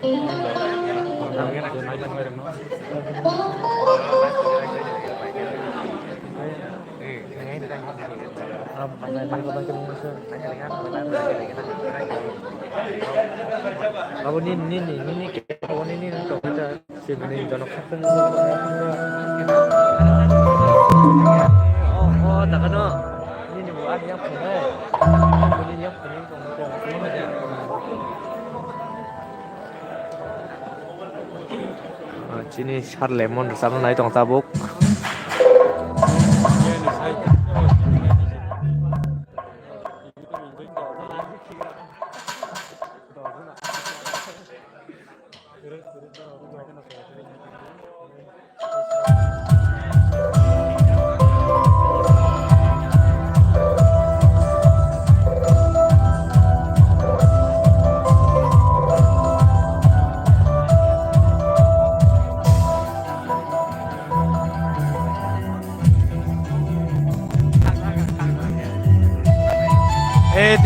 Ako nini kayak ako nini nang kau kita sibling donok sakit oh tak kena nini buat yang punya ini yang punya kau kita semua aja sini shar lemon sama naik tong tabuk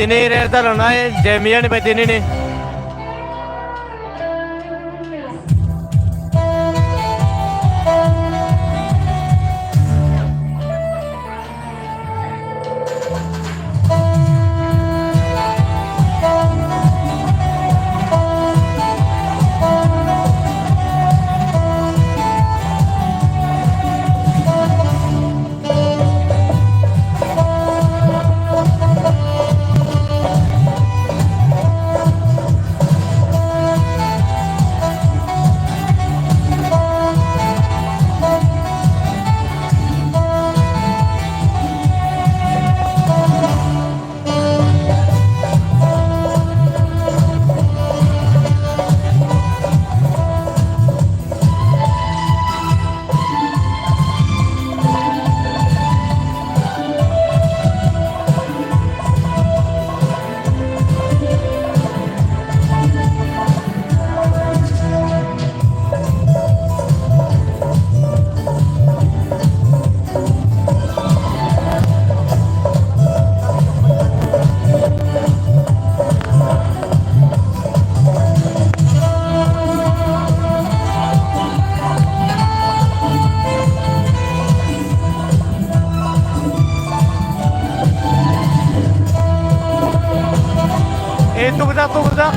tini reta lo naik jamian apa tini nih tunggu dah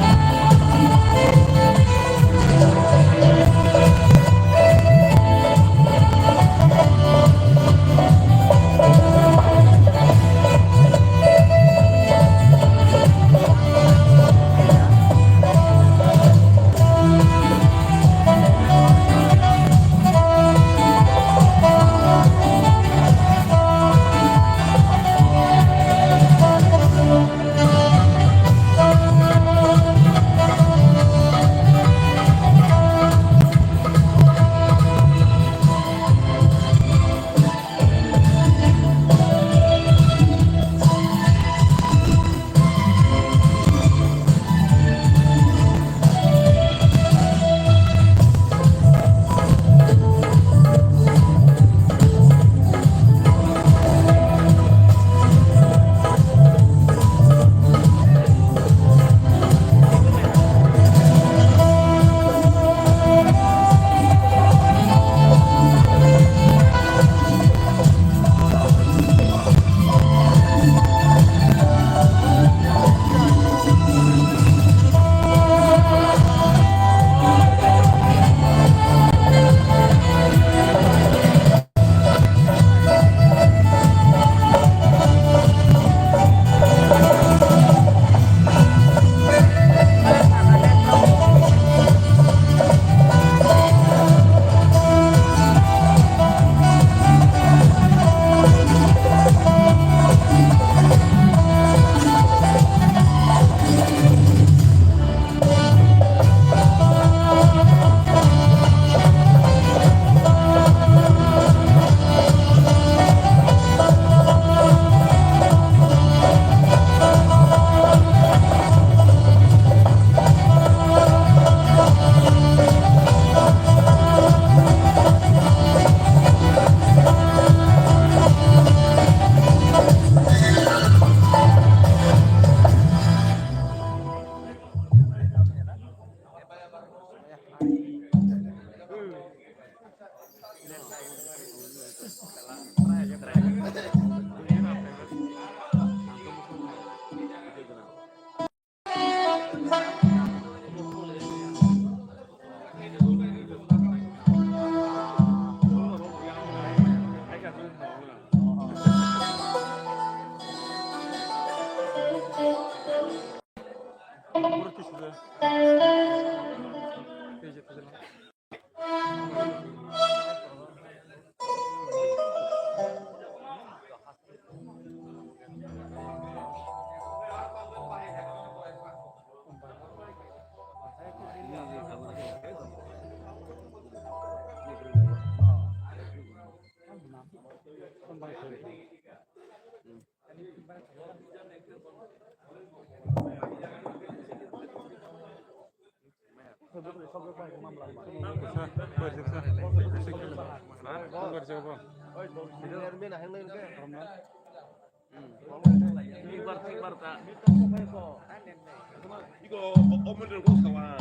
이거 어머니를 고스타와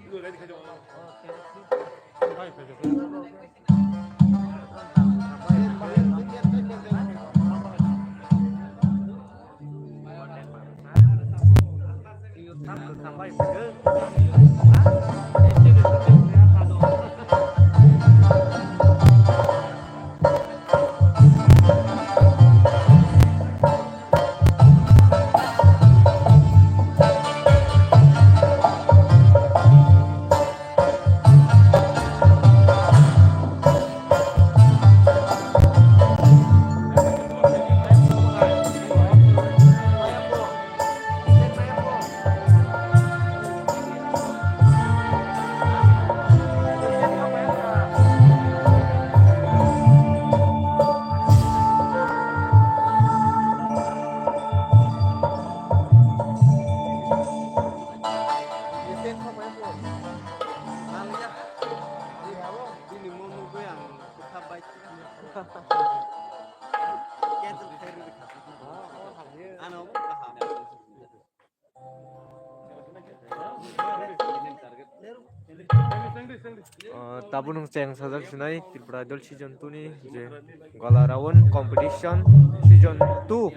이거 레디 가져. Tabunung ceng sajak sinai Tripura Idol season 2 ni je Gala Round competition season 2.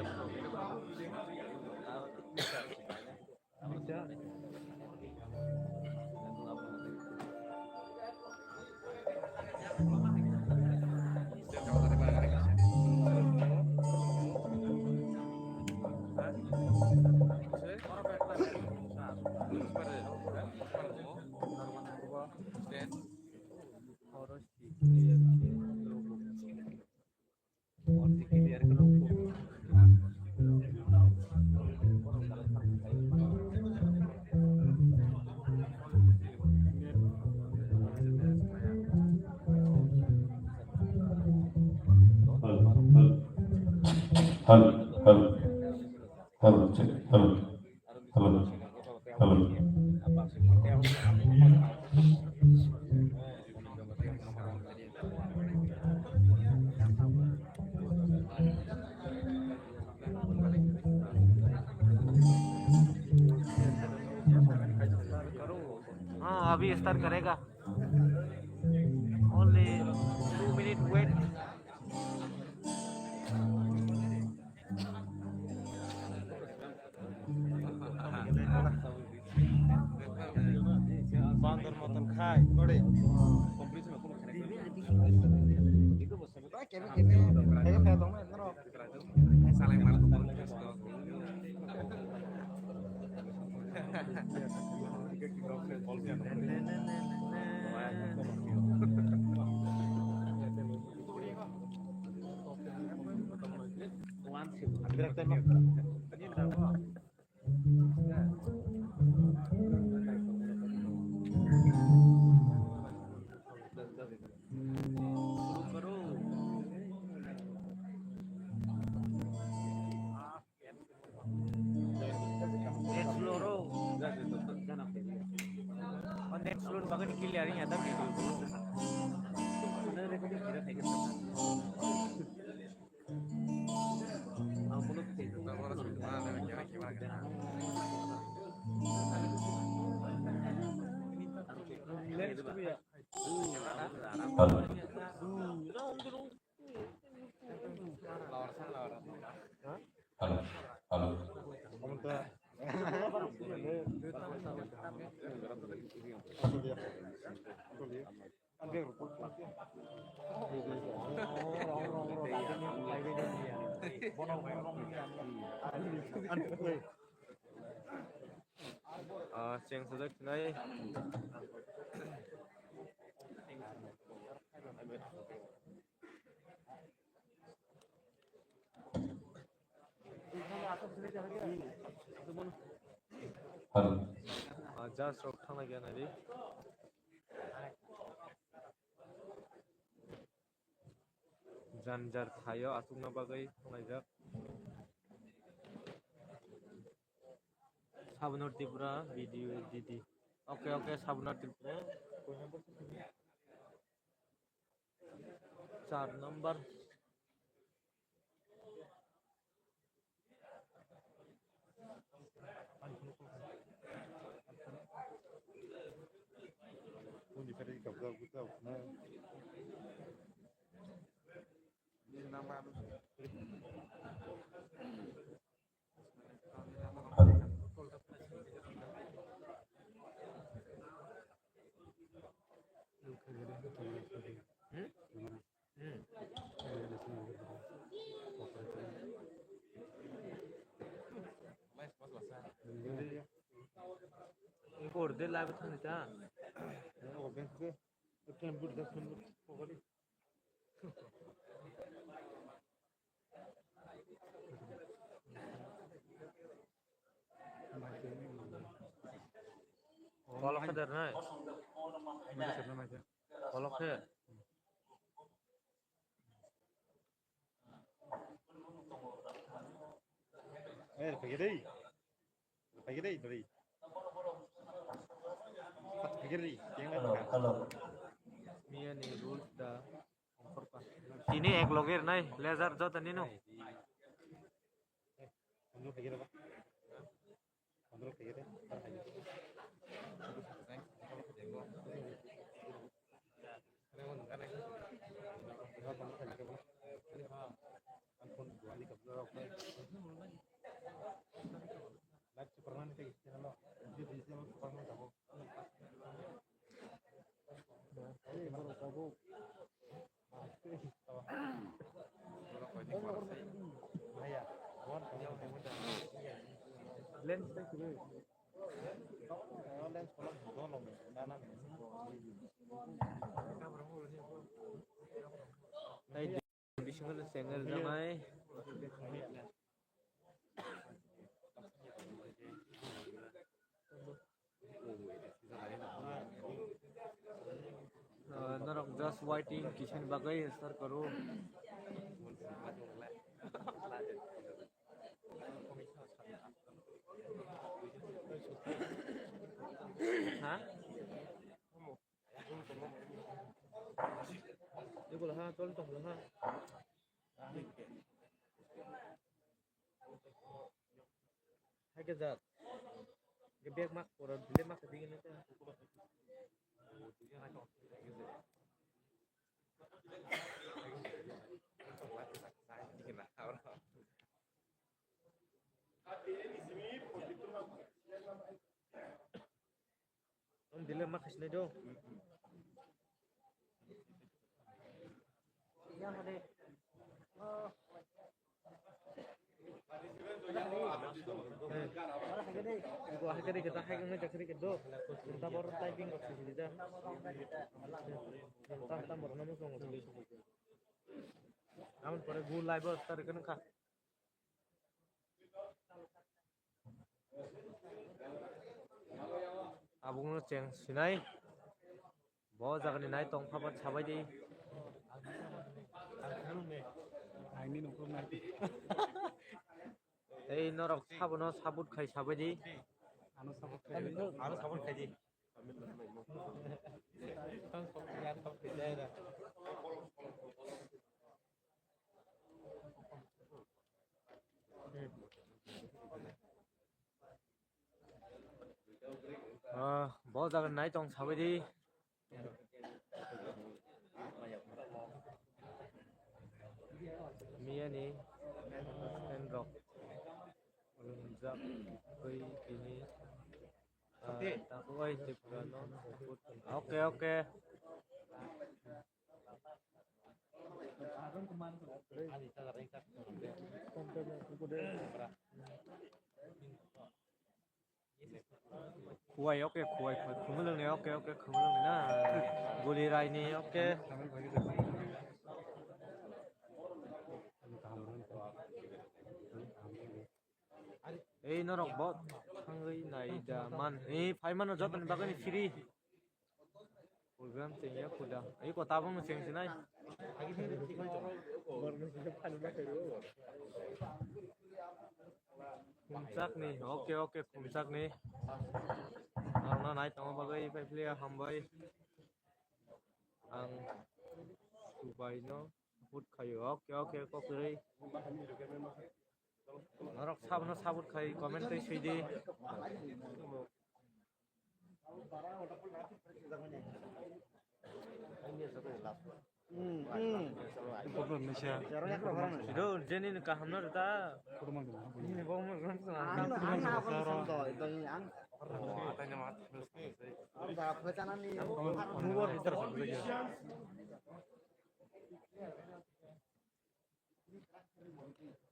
Halo, halo, halo, cek, halo, halo, halo. हाँ अभी start करेगा only 2 minutes wait. বান্দর মতন খায় করে Halo, halo, halo. Ceng sajak sinai Halo. just rock thang lagi nanti. janjar thayo asungna bagai tonglaijak Sabunur Tripura video Didi. Oke Sabunur Tripura 4 number halo, Iku orde live thang ta. Kolok kadar na. Kolok he. Pergi deh dari. Pergi deh, yang halo, lain. halo, Mia ni rules da. Ini ek logger nai laser jot ani no. Andro pergi deh, Pak. Andro pergi deh. Lens tak kira. Tay di single single jamai. Norok just waiting kitchen bagai start karo. Hah? Ini boleh ha, tolong boleh ha. Hai ke zat. Gebek mak, orang beli mak kedingin itu. Om beli mak kesini dong. Yang ada. Iku akhirnya kita hack cakri kedo. Kita baru typing ke sini dah. Kita baru nama song tulis. Namun pada gua live start kan kah? Abung ceng sinai. Bawa jangan dinai tong papat sabai di. Ini nongkrong nanti. Ei norok sabono sabut khai sabai di. Anu sabut kaji. Bawa jangan naik tong sabai di. Mia ni Enrock Lunjak Kui kini Takuai Tiprano Oke Kuai kumulung ni oke kumulung ni na guli rai ni oke Ei norok bot hangai nai da man ei 5 man jot ni bagani free program cengnya kuda. Ayo kota abang ceng sinai. Puncak nih, oke puncak nih. Karena naik tengah bagai peplia hambai. Ang Subaino sabut kayo, oke kok kiri. Narok sabut kayo, komen teh sidi. problem Malaysia. Itu jenis nikah hamna ta. Ini bom kan.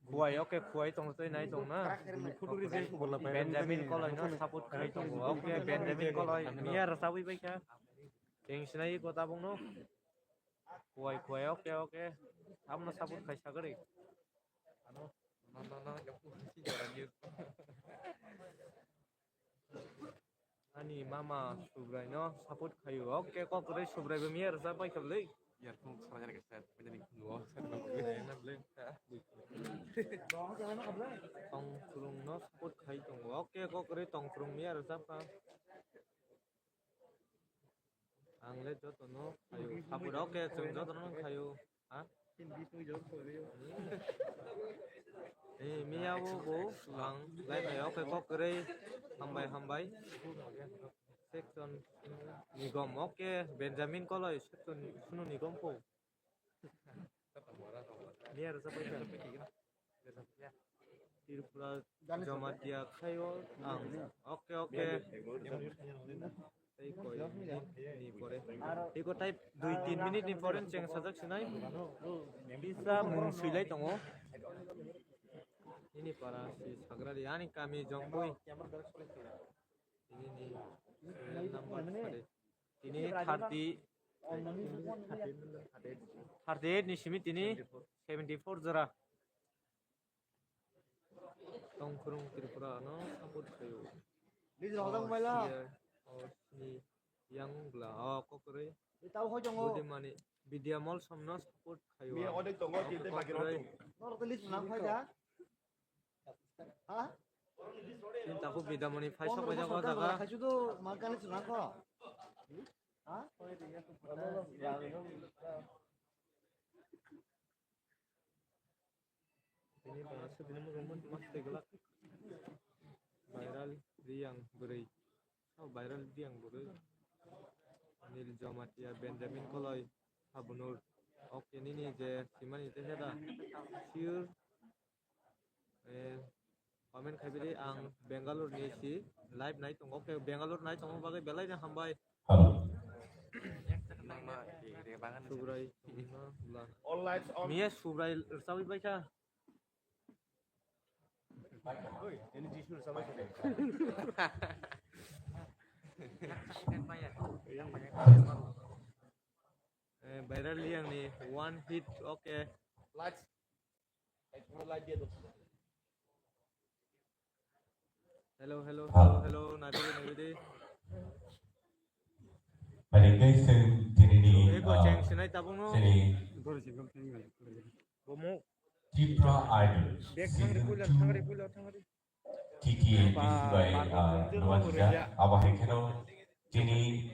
Kuai oke kuai tong teh naik tong na. Benjamin koloi no sabut kai tong oke Benjamin koloi miar sawi baik ya. Yang sinai kota bung no. Kuai oke. Amna sabut kai sagari. Ano yang si jalan dia. Ani mama subrai no sabut kayu oke kok kere subrai bemiar sampai ke beli. Ya, aku salahnya kayak set menjadi gua set enak beli. Tong kurung no sabut kayu tong oke kok kere tong kurung miar sapa. Angle joto no kayu sabut oke jeng joto no kayu. Ha? Miyawo go ang lai mai oke kok kere hambai. Section nigom oke Benjamin koloi section sunu nigom po. Biar sampai Tirpura Jamatia kayo ang oke. Tay koi ni pore. Iko type 2-3 minit ni foreign cheng sajak sinai. Bisa mungsilai tongo. Ini para si Sagrari ani kami jongpoi. Ini nih number pada. Ini 38 nih simit ini 74 zara. Tongkurung Tripura no sabut kayu. Đi rồi tao mày la. Ni yang bla kok kere. Tahu kau jangan. Bude mani Vidya Mall samna sabut kayu. Biar order tunggu kita bagi orang. Nor tulis menang saja. Hah? Cinta aku Vidya Mani Faisal aja kau jaga. Kau tu makan itu menang kau. Hah? Ini bahasa ini rumah mas tegelak. Viral yang beri. Oh viral yang beri. Nil Jamatia Benjamin Koloi Habunur. Oke ini nih je siman itu ada. Sure. Komen kabiri ang Bangalore nih si live night tong oke Bangalore night tong bagai belai nih hambai. Halo. Subrai lah. All lights on. Mia subrai sawi baca. Ini jisul sama sini. Viral yang nih one hit oke. Lights. Light dia tu. Hello Nadi. Malingay sin tinini Ego cheng sinai tabung no. sini Bomo. Tripura Idol Season 2 TTA by Nuwanja Abah Hekeno Tini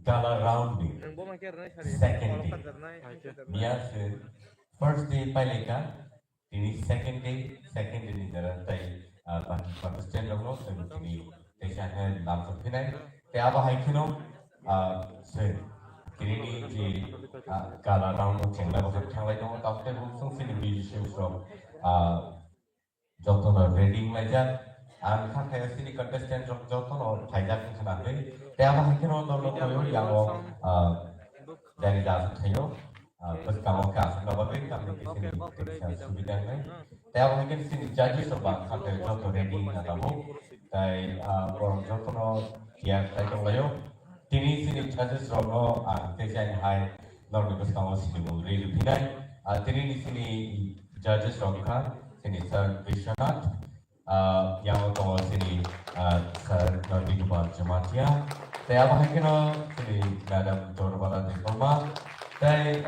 Gala Rounding Yang bom akhir nai hari. Second day. Nai. Mia first day paileka Tini second day ni jalan tay Pakistan logo Tini Tesiahan langsung pinai Te Abah Hekeno Tini di Gala Round Chengla Bakal Changlai Dong Takte Bungsung Sini Biji from Jotono reading meja and kakek sini contestant Jotono hijack kenapa? Tiap hari kita nonton yang dari dalam tayo terus kamu kasih nama beri kami di sini sudah tiap hari kita sini judges sebab kakek Jotono reading natamu dari Jotono dia tayo layo Tini sini judges rono tejan hai lalu terus kamu sini mulai lebih tini di sini judges rono kan sini Sir Vishwanath, yang utama sini Sir Nadi Kumar Jamatia. Saya apa sini Madam Dorwala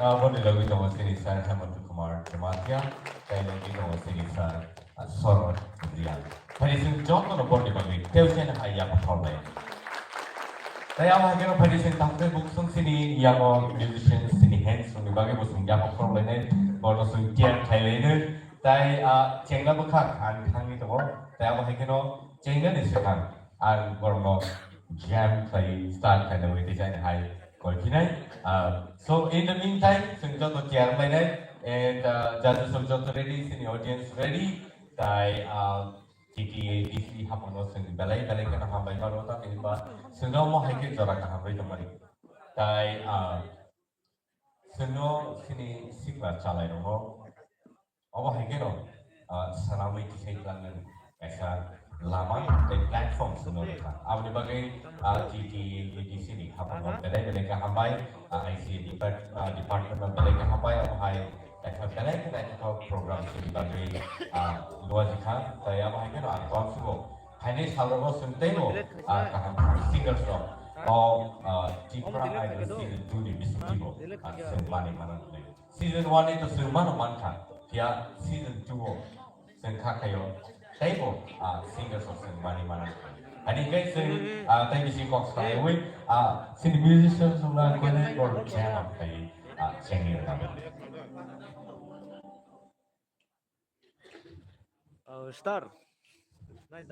boni lagi dong sini saya Hemant Kumar Jamatia, saya lagi dong sini saya Sorot Rian. Tadi sing jono no boni bagi, teusen haya performance. Saya awalnya pada sini tampil bukan sini yang musician sini hands sini bagi bukan yang performance, kalau sing tiang Thailand, saya cengga bukan kan itu kok, saya awalnya no cengga di sini kan, kalau jam play start kind of design high quality. So in the meantime, sing jono tiang play and judges of jono ready, sini audience ready, saya TTA DC hapono sing balai kana hambai marota timba suno mo haike jora ka hambai tomari tai suno sini sikla chalai no abo haike no sanamai kisai langan esa lama dan platform suno ka abni bagai TTA DC ni hapono balai ka hambai IC department balai ka hambai abo hai balai ka program sini bagai luar jika saya bahkan ada suku hanya sahaja senteno kaham single song atau Tipra Idol season 2 di Bisutibo semani mana season 1 itu semana mana dia season 2 sengkak kayo table single song semani mana hari guys tadi si Cox Highway sini musician semua kena or jam kayak cengir kami. Star. Nice.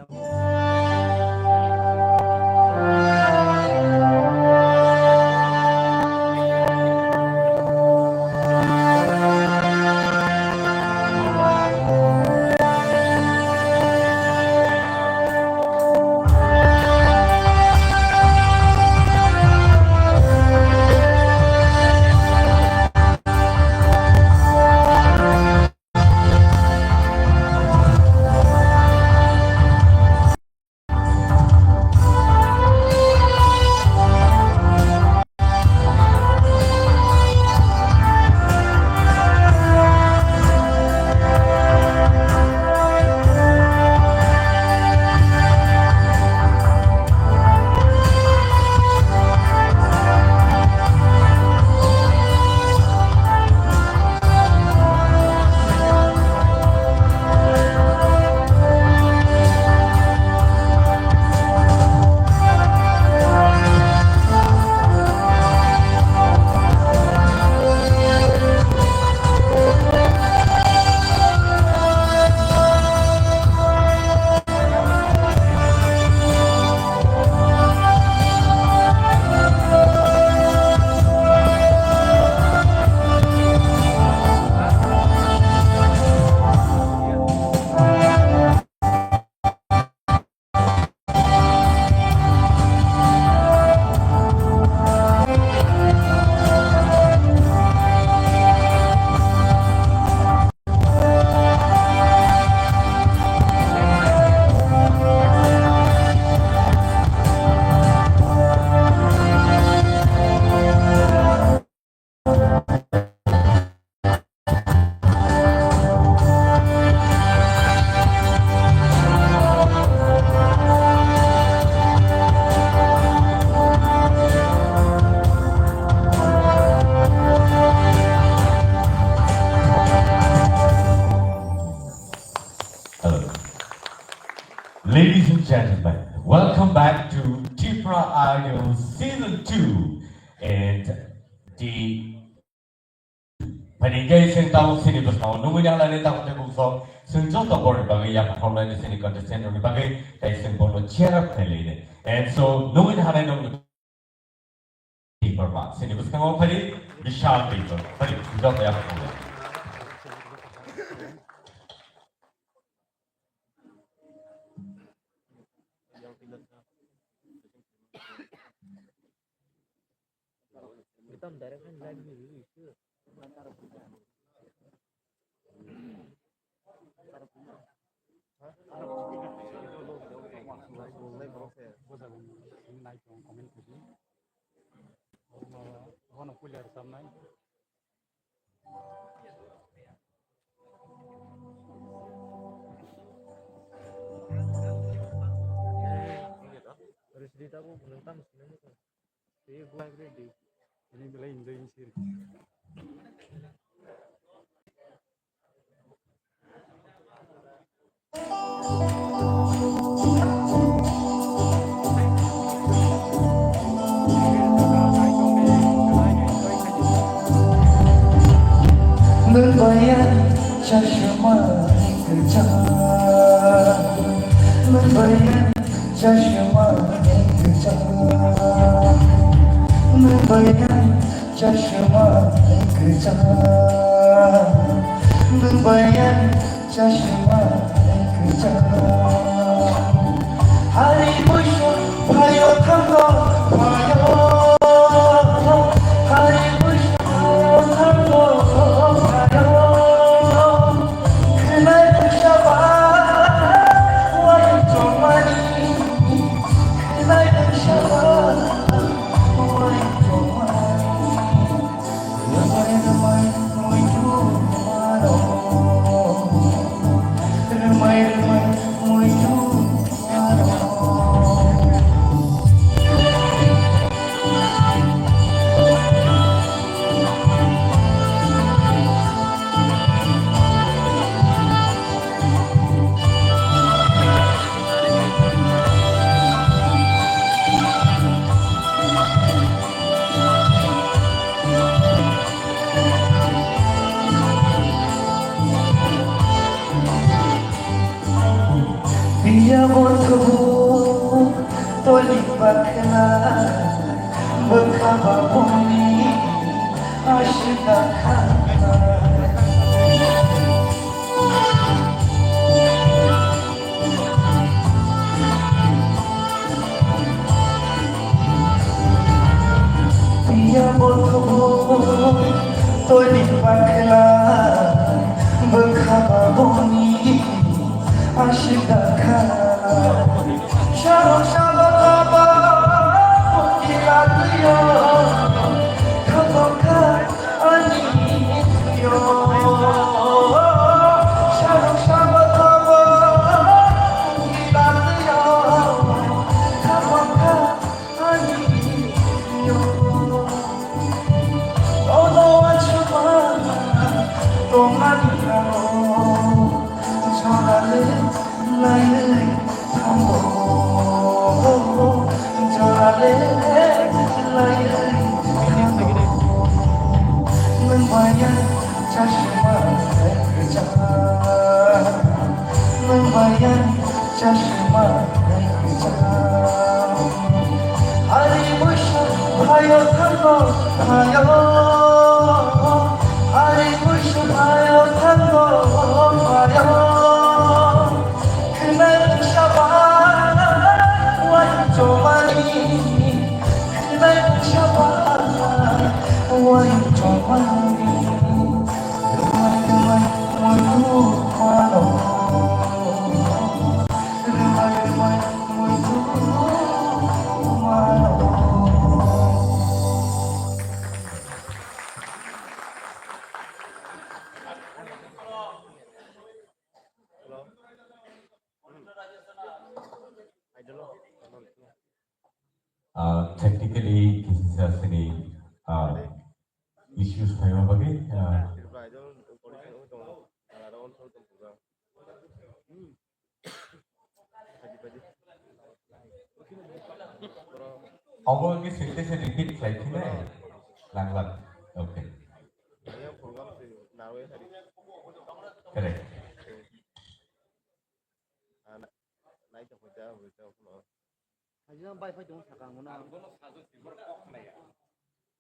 Ladies and gentlemen, welcome back to Tipra Idol Season 2 and the Panigay Sentao Sinibus now, Numina Laneta Tebuso, Sinjota Bor Bagay Homeland Sini contestant on the Bagay, Tyson Bono Cherap Pelene. And so Numina Hanan Tipra Sinibus Kamo Padi, Vishal Paper, Padi, Jota Yapona. Kita mendaratkan lagi itu. Harus ditahu menentang sebenarnya. Jadi gua ready. Ini belain sih. Membayang cashma kerja, membayang cashma kerja, membayang cashma kerja, membayang cashma kerja. Hari musuh payo tanggo payo, hari musuh payo tanggo payo. 그날 붙잡아 완전 많이, 그날 붙잡아 완전 많이. Remai-remai muito malo, remai-remai muito malo. Dia bertemu terlibat kena berkabar bumi asyik dia bertemu terlibat kena berkabar bumi asyik Shalom shalom kabar gila tuyo kabar ani tuyo Shalom shalom kabar gila tuyo kabar ani tuyo todo cuma tomaniano 저라를 나를 담고 저라를 나를 담고 membayar cashma kerja, membayar cashma kerja. Hari musuh hayo tango hayo, hari musuh hayo tango hayo. 그날 잡아 완전 많이, 그날 잡아 완전 많이. 그만 모두 많어, 그만 모두 많어. Technically kisah seni issues saya bagi awal ni cerita saya repeat lagi ni lang okay correct 하지만 바이파이 좀 사강구나.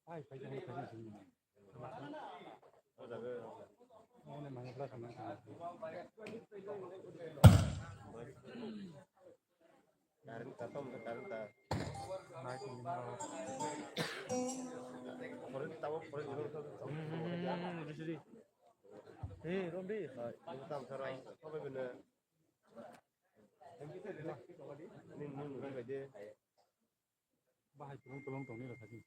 Ai phải chẳng phải gì. Nên mà nó làm sao? Karin tatom karin ta. Korin tawo korin dulu. Disini. Rombi. Ini tam sarang. Apa bener? Ini nunggu aja. Bahaya tolong ni lah tadi.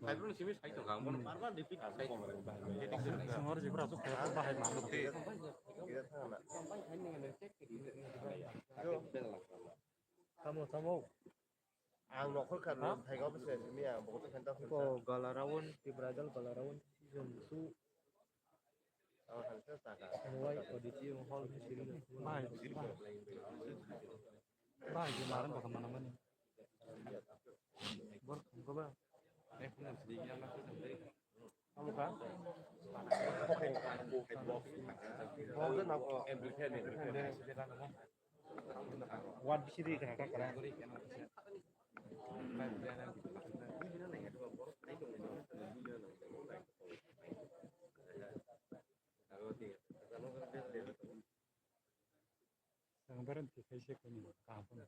Kairun sini saya tu kamu marah di pik saya. Semua orang juga rasa kalau bahaya makhluk. Kamu ang nokol kan thai kau bisa ini ya bukan kan tak Ko Galarawon, di Brazil Galarawon. Jumsu mulai audisi hall di sini. Bah, kemarin ke kemana-mana. Coba. Kamu kan? Buat di sini kira-kira. Yang berhenti kasih kini kampung.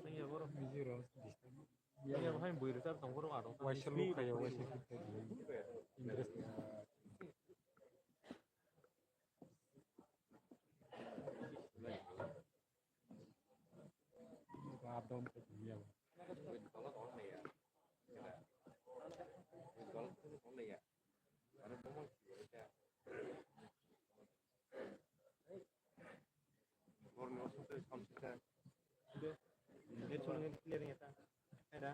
Saya baru. Bijiro. Saya mau main boiler tapi tunggu dong. Wasil luka ya wasil kita. Inggris. Abdom ke dia. Network clear nya ta. Ada.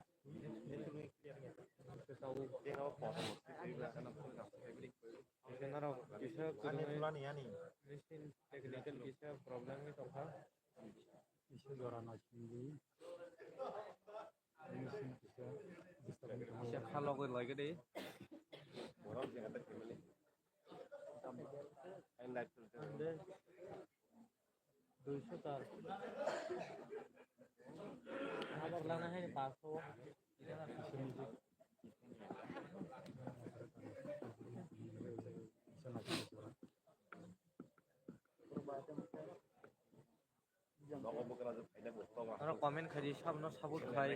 Network clear nya ta. Kita tahu dia apa foto. Kenapa bisa kurang yani. mesin technical bisa problem itu apa? Bisa orang asing. Mesin bisa. Bisa kalau gue lagi deh. Anda 200 तार अगर लाना है 500 Orang komen kaji sabno sabut kai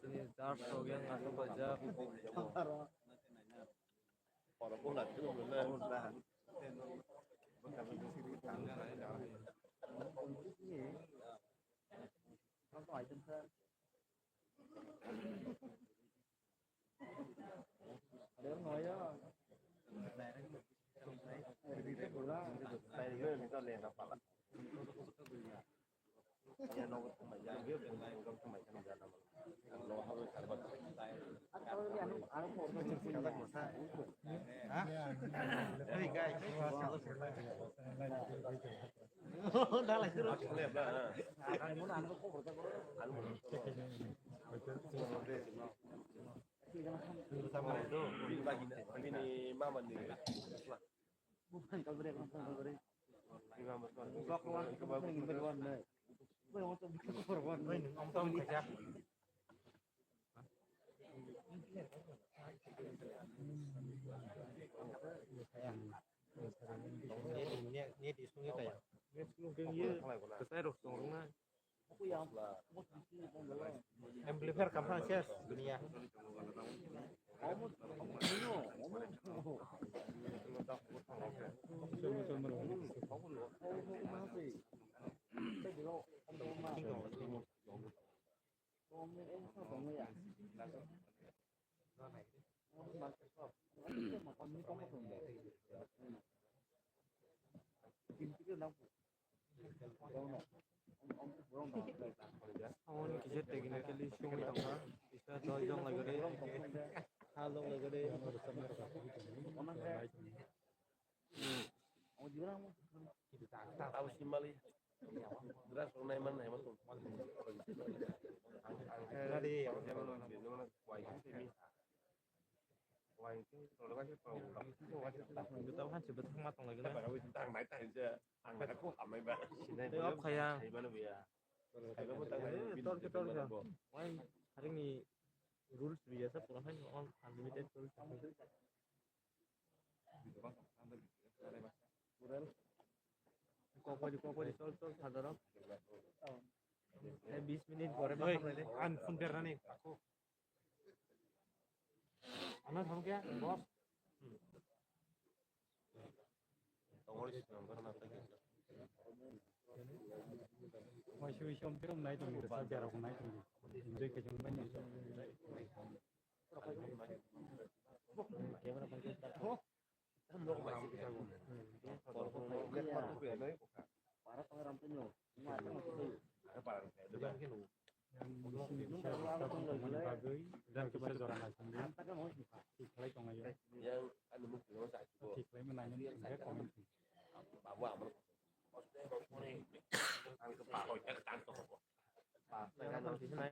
ini dark हो गया ngato baja Orang pun nggak tahu benar. Udah lah terus. Sama itu lagi ini mama nih. Bukan kalau mereka blok luar ke bawah ingin berwan deh. Gue mau coba bikin berwan. Om Tom kerja. Ini di sungai kayak. Ini sungai dia. Saya harus tolongnya. Aku yang amplifier kapan sih dunia? Ông kisah technically sungai tengah bisa dojong lagi deh, halong lagi deh. Tak tahu sih mali. Beras sungai mana emang tuh? Tadi yang tahu kan sebetulnya matang lagi deh. Itu apa kayak? Betul ya. Main hari ini rules biasa puluhan on unlimited rules. Kau di sol saudara. 20 menit gore makan deh. Unfundir nih aku. Anak kamu ya, bos. Masih hampir naik tuh, saja aku naik tuh. Jadi kejauhan banyak. Para pangeran penyu. yang sini bisa kita teman bagai dan kita orang asing tiklay tong ayo tiklay menanya enggak komen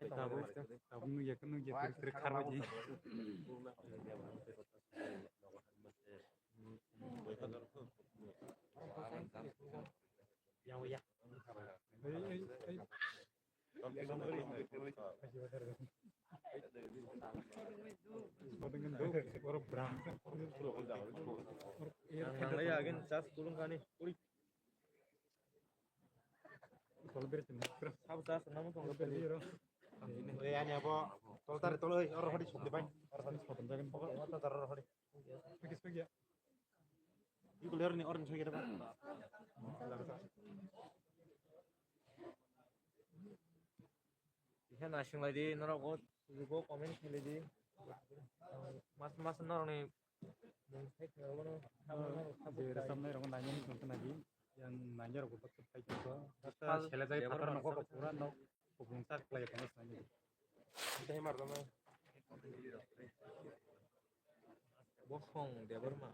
tahu nu ya kan nu ya terkar aja yang ya orang berangkat yang lain agen cas kulung kani uri kalau berarti sab cas namun tong biro Anya po. Tol tar tol euy orang hadi sok depan. harus penjagaan pokok Tol tar orang hadi. pergi ya Iku lihat nih orang sok depan. Ihan asing lagi norok go juga komen lagi mas norok nih mungkin kalau no Jadi sampai orang nanya nih nonton lagi yang nanya aku pakai pakai juga Hal, saya lagi dia pakai baru nongko masuk. kepuran no kubungsak lagi panas nanya Kita hemar sama. bohong dia baru mah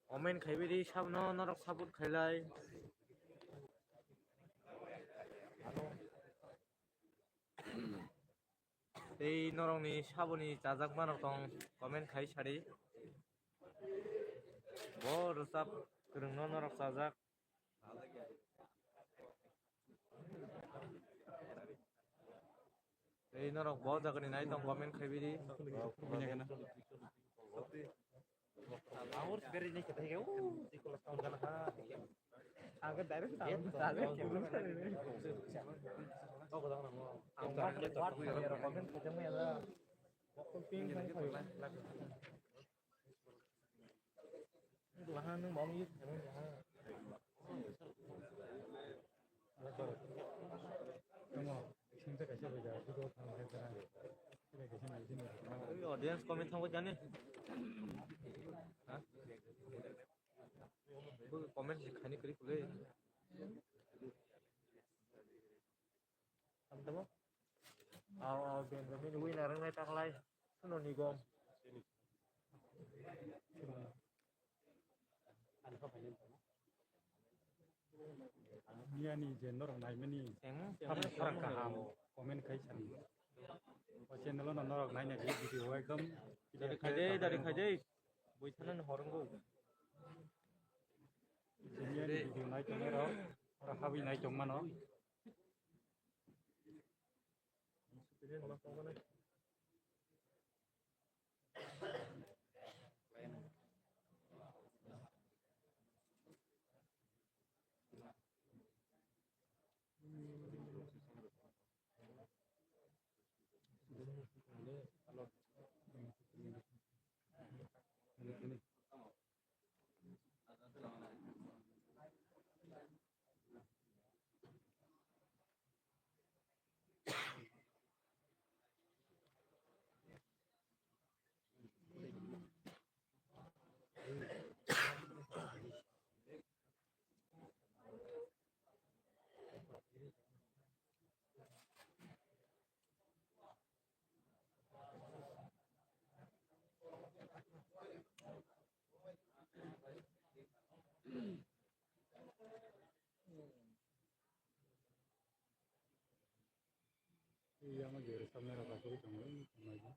komen khai bedi sabno norok sabut khailai এই নরংনি সাবনি জাজাক মানক দं comment খাই সারি বড় সাপ গরংनो নরক জাজাक এই নরক ব জাগনি নাই দं comment খাইবিদি punya kan Awur beri nih kita hiu. Di kelas tahun kan ha. agak direct Iya, Oh, kau tahu nama. Angkat kuat ya komen ketemu ya lah. Waktu ping kan koyo. Lahan mau yuk emang lahan. kamu cinta kasih beda itu kamu sekarang kita kasih lagi nih 여기 audience comment 한거 있잖니 그 comment खानी करी खुले teman-teman Benjamin winner ngay taklay sunod ni gom dia nih jenor naik nih seng orang kaham komen kai sani channel lo nonor naik nih video ekdom dari kaje boisanan horong go ini video naik kamera orang hawi naik cuma no Pilih nama kau mana? iya mah jadi kamera kasih cuma ini lagi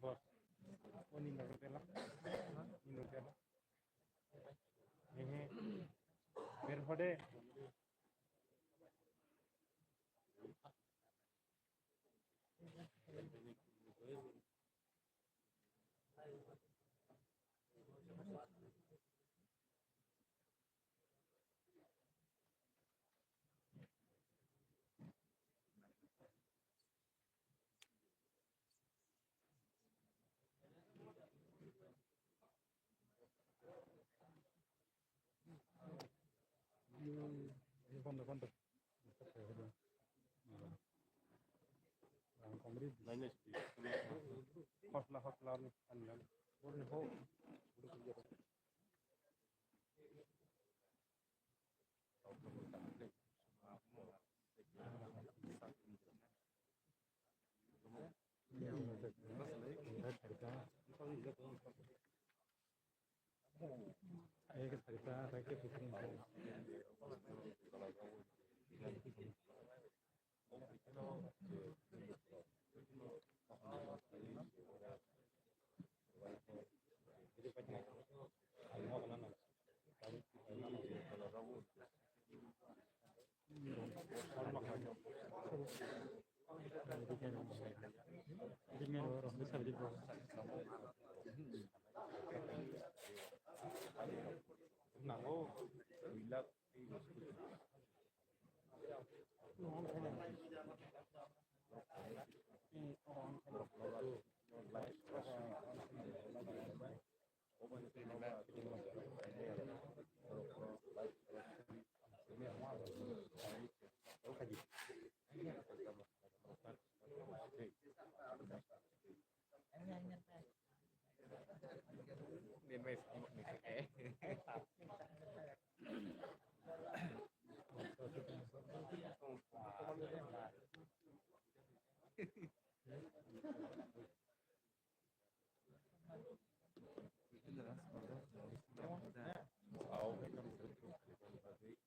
bos oh ninggal tela ini biar hode Fondo, fondo. Komedi. Hotla, hotla, anjal. एक तरीका है कि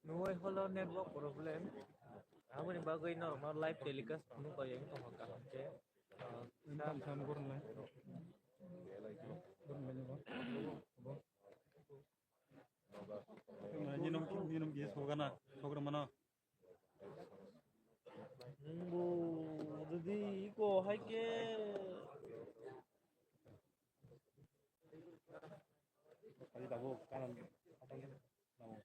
Nuôi Hollow Network problem. Aku ni bagai normal live telecast penuh kaya yang kau makan. Okay. Income sama kurang lah. Kurang banyak apa? Minum bias hoga na, hoga mana? Jadi iko hai ke. Tadi tahu kanan apa ni? Tahu.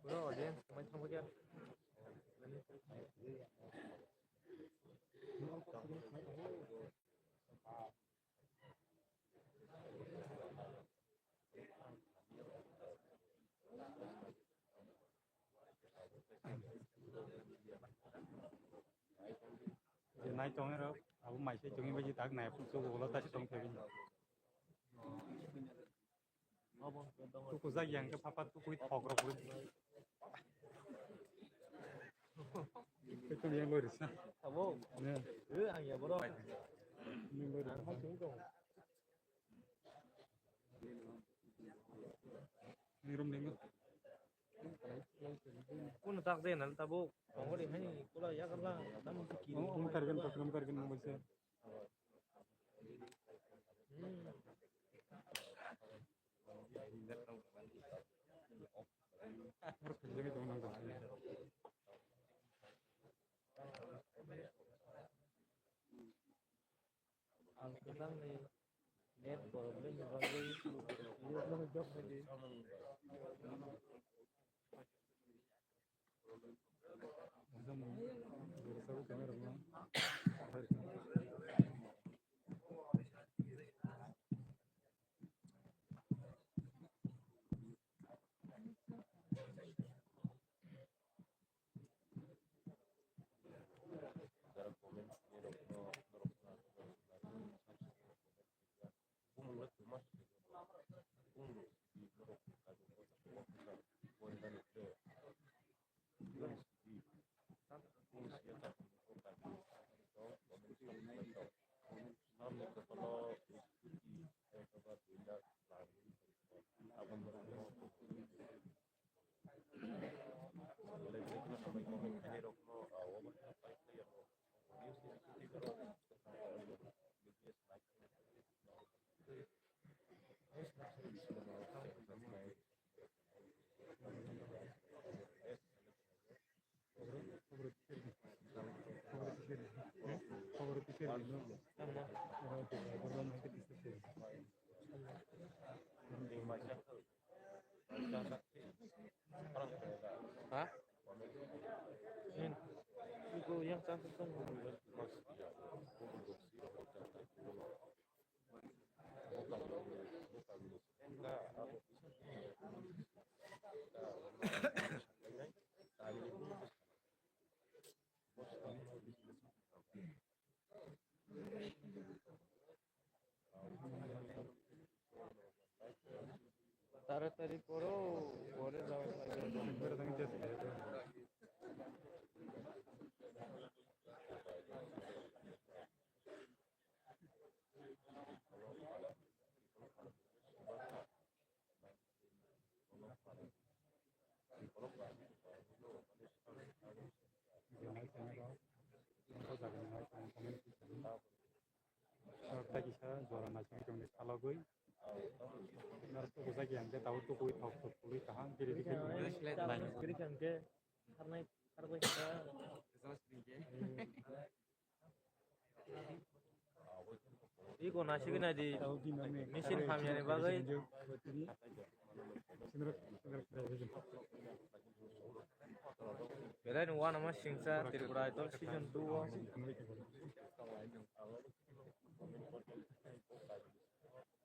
Bro, audience, macam apa dia? Nai chong rồi, aku mai sẽ chong ini tak nai pun suku kalau tak chong kevin. Suku saya yang ke papa tu kuit hog ro kuit. Itu yang loris. Kamu? Ya. Ya bro. Ini loris. Ini rum dengar. Pun tak deh nanti tabu. Kamu di sini, kalau ya kerla, kamu pikir. Om kargan mau bisa. Harus jadi tu nang tak. Angkutan ni net problem bagai dia nak job ni. Macam bersama kamera mana? 짬뽕 তাড়াতাড়ি করো ঘরে যাওয়ার লাগে Segera tangi jas ya. Jangan sampai kau jangan naik komen kita bisa jualan nasi itu di salah gue. Naruto bisa kian tahu tuh gue tahu tuh gue tahan jadi dikit. 그렇게 한 게 하나의 하고 있어 이거 나시그나 디 Tahu di mana? Mesin kami yang bagai. Belain wan ama singsa Tripura Idol season 2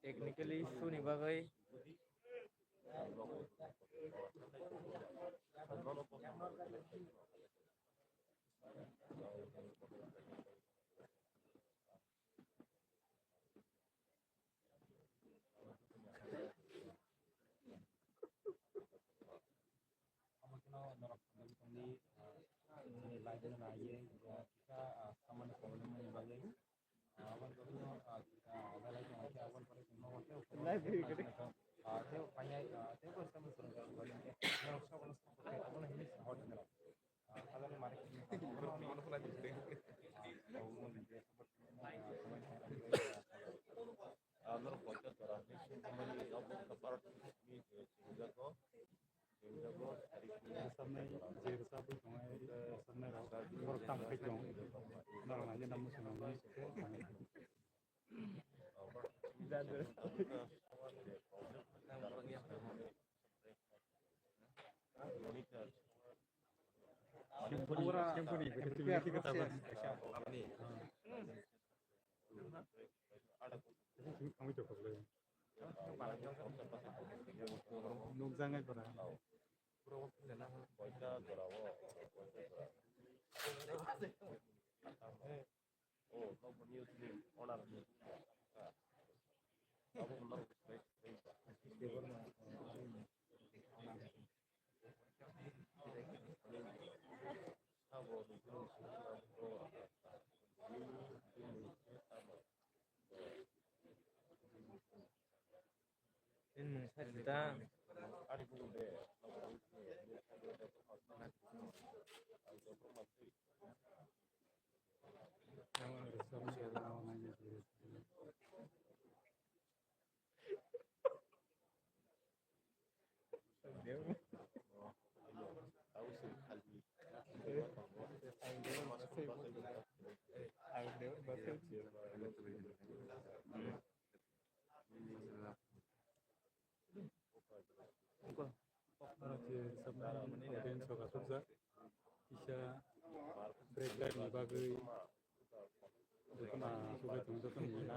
technically issue ni bagai Sampai jadi sabu sampai sampai orang tam kejong, orang aja namun senang Simponi, kita tahu. Kamu coba boleh. Nunggangan pernah. ini kita bisa breakdown sebagai bukan sebagai contoh pembina.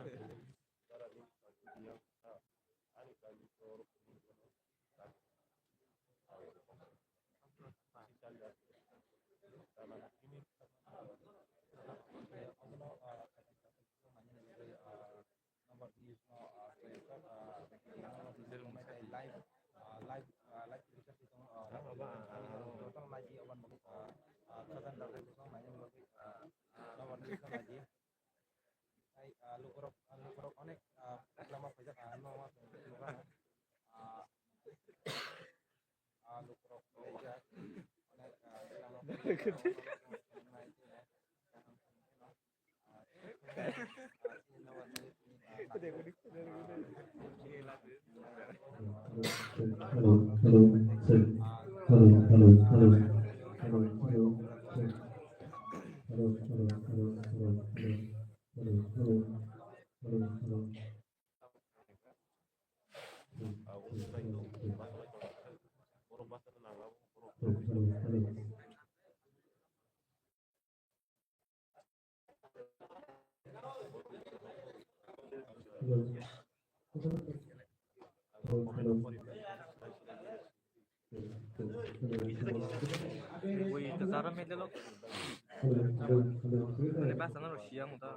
Wih, terserah meja lo. Ini pasangan Rusia muta.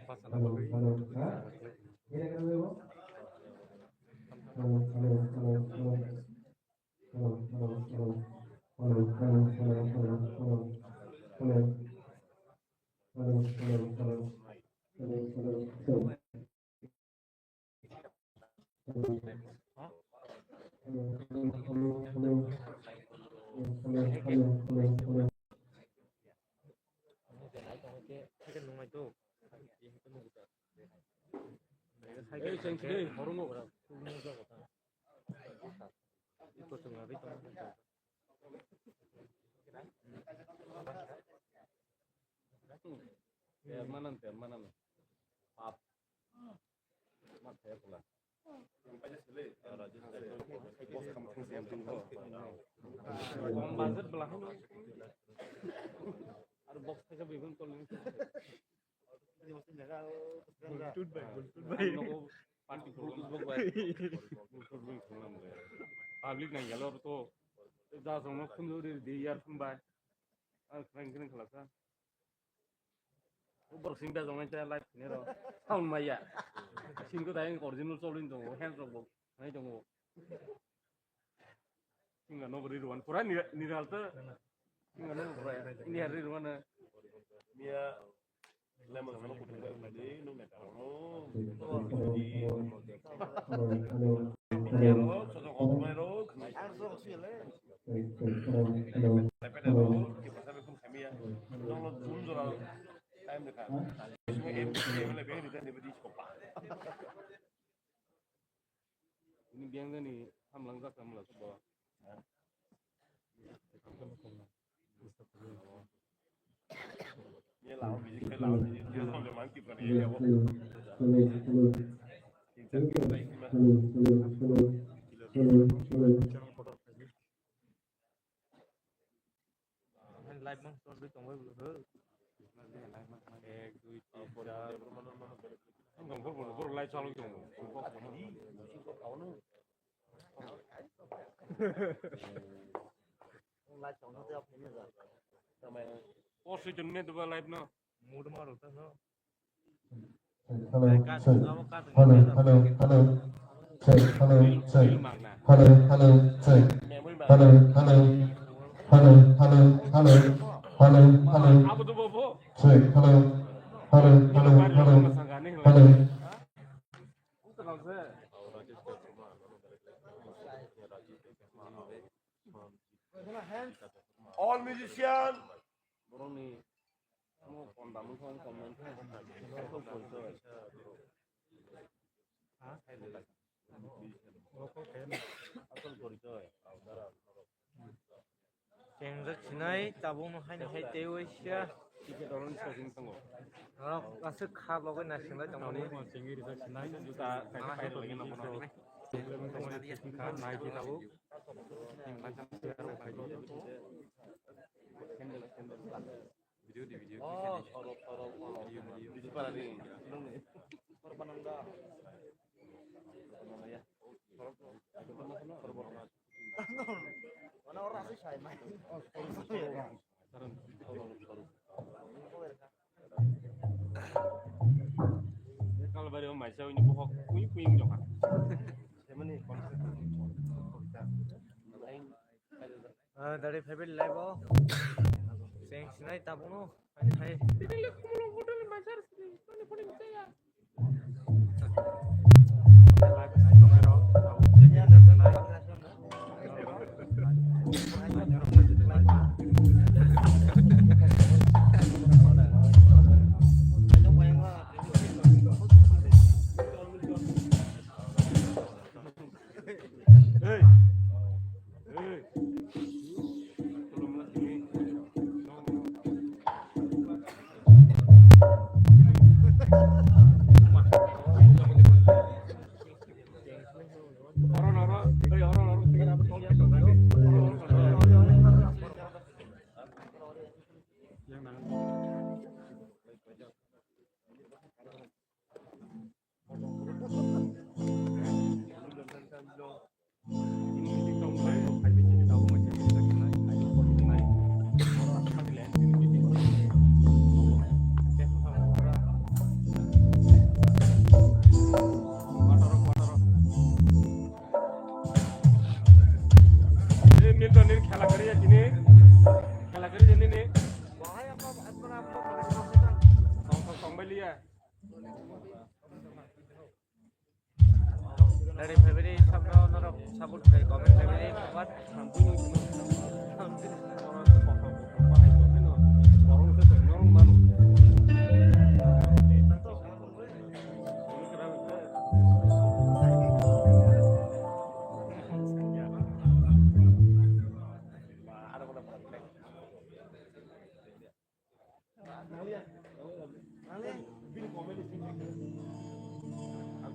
Pasangan Hai nung itu. Hai cengkeh, baru mau. Itu tengah itu. biar mana? Maaf. Maaf saya pula. Bazar belah lu. Ada box saja bingung kalau ini. Bultut bay. Party program book bay. Bultut bay program bay. Public नहीं गया तो जा समझ खुंदूरी दी यार तुम bay. Keren kelasa. Boxing dah jangan cakap live ni lo. Tahun maya. Singko dah yang original solin tu, hands rock box. Naik tu. Singa no beri ruan. Pura ni halte. Singa no pura. Ini hari ruan. Dia lemah sama aku pun ada. No metal. Dia lo, satu orang lo. Hands rock sih le. Tapi dah lo, kita sampai pun kami ya. Kalau zoom zoom. Time dekat. Semua game lebih ni kan diberi skopa. Ini biang kan ni, ham langkah ham lah sebab. Ni lawan bisik dia sampai mantip kan dia. Live mang soal itu tunggu dulu. Baru live चालू क्यों? Oh sejenis tu live na. Mood मारो तो ना. Hello, check. Hello, check. Hello, check. Hello. Apa tu bobo? Check. Hello. All musician. Borong ni, semua kontamu semua komen tu. Aku boleh. Hah? Aku boleh. Cengzak sinai tabung hai hai tewe sia. Tiket orang stasiun tunggu. Kalau kasih khab logo nasi lah jangan ni. Tinggi di sana ini juta kayak lagi nama nama. Kan naik kita bu. Macam sekarang kayak video. Oh, video. Di mana ni? Korban anda. Ya. Mana orang sih saya main? Kalau bari mai saya ini bohong, kuing jangan. Siapa ni? Dari favorite live oh. Seng sinai tabung no. Hai. Ini lihat kumulong modal macam ni. Ini pun ini saya. ya. Dari family sabno norok sabut kai comment family kuat.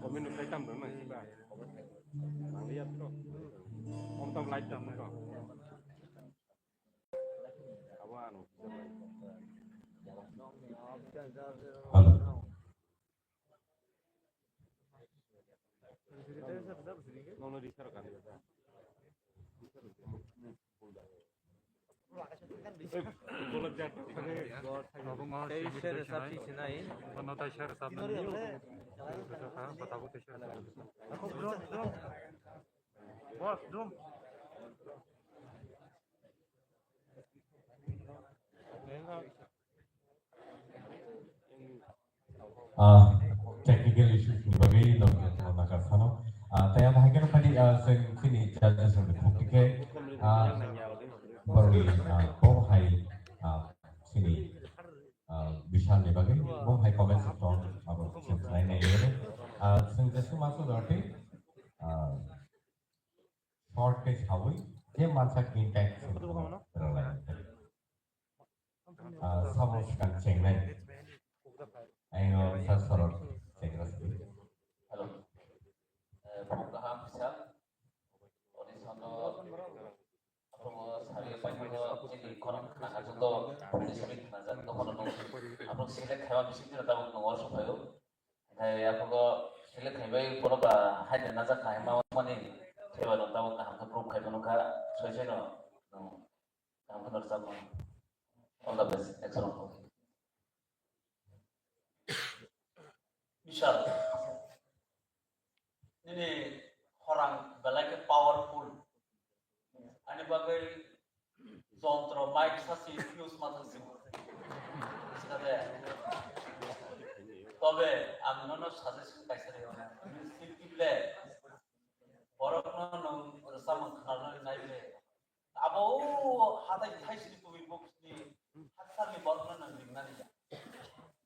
Komen udah hitam belum sih pak? Lihat tuh, om tom light tuh. Kawan. Halo. Nono di share kan? Boleh jadi. Tei share sabti sinai. Nota share sama ni. Kata aku share. Aku drum. Bos drum. Technical issues ni bagai no nakar sano. Taya bahagian tadi sen sini jalan sen bukti baru bom hai sini vishal ni bagai bom hai comment section apa sen lain ni ni sen jesu masuk berarti short case hawi dia masak impact terlalu sama sekali cengeng ayo saya sorot cengeng sekali. Halo, pemuda bisa Onisono hari apa jadi konon kena contoh polisi nazar to konon apa sila khawa bisik na tahu nongol supaya kayak apa kok sila khawa kono ba hanya nazar khawa mau mani khawa no tahu kah ke proof khawa no kah soalnya no kamu harus sama all the best excellent Misal ini orang belakang powerful. Ani bagai jontro mic sasi fuse matang sih. Sekarang, tapi আমি নন suggestion পাইছে রে সিম্পলে বরং নন সামান খানার নাইলে আবো হাতাই থাইছি তুমি বক্সনি হাতসালি বর্ণনা না লিখনা নিয়া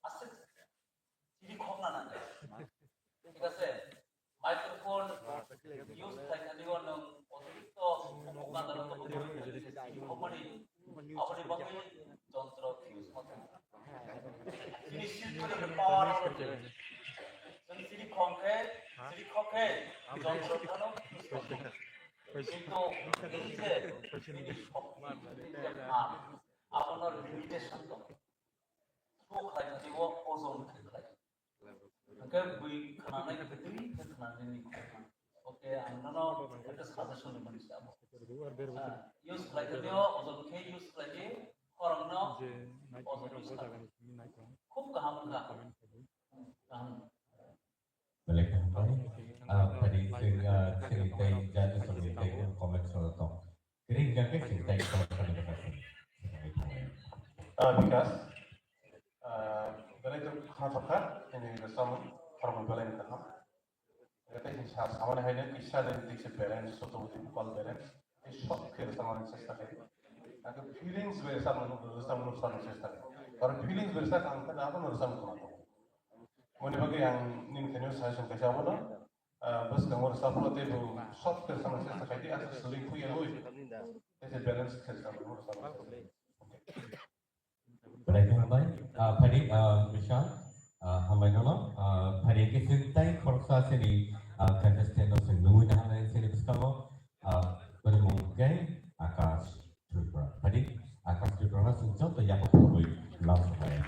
আছে চিরি খংনা না ঠিক আছে মাইক্রোফোন ইউজ থাকে নিও নং অতিরিক্ত উপাদান তো কোম্পানি আপনি বাকি যন্ত্র ইউজ করতে ini সিম্পল পাওয়ার সিরি খংকে যন্ত্র খানো কিন্তু এই যে আপনার লিমিটেশন তো সুখ লাগে দিব ওজন খাই Oke, bui kenangan itu tadi kenangan ini. Oke, anda ada suggestion di mana siapa? Use lagi dia, ozon ke use lagi. Orang no, ozon use lagi. Kau kaham enggak? Kaham. Boleh kembali. Tadi saya cerita jadi cerita komen soal itu. Kira jadi cerita komen soal itu. Because dari itu kata ini bersama orang belain tahap. Kita ini sama hanya kisah dari tiga balance, suatu call balance. Ini shock kira sama yang saya katakan. Aku feelings bersama nurusan saya katakan. Kalau feelings bersama angkat apa nurusan kamu? Mungkin bagi yang ini kenyu saya suka siapa no? Bos kamu bersama itu shock kira sama saya katakan. Ini asal seling punya loh. Ini balance kira sama nurusan. Boleh kembali. Tadi Vishal, hamba nama. Tadi kita cintai korsa sini contestant of Nui Nahan sini bersama bermungkin Akash Tripura. Tadi Akash Tripura sejauh tu yang perlu langsung saya.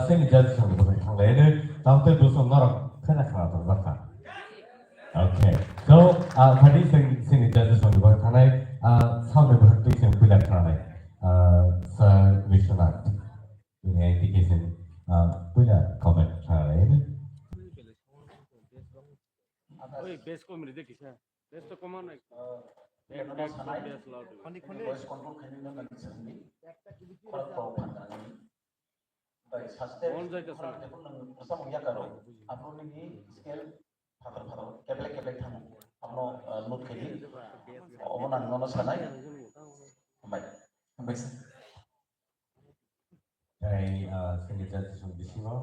Seni jadi sama dengan yang lainnya, tampil bersama orang kena belakang. Okay, so tadi seni jadi sama dengan yang lain, sampai berhenti seni pilih kerana Sir Vishwanath ini indication pilih comment kerana ini. ওই base committee দেখিস base তো কমান নাই voice control kayaknya nggak bisa nih. Kalau tahu pandangan, baik sustain. Bersama ya kalau, apa ini scale father, keblek thamu, apa note kiri, omongan nono sanai, baik, baik. Dari seni jadi sama di sini,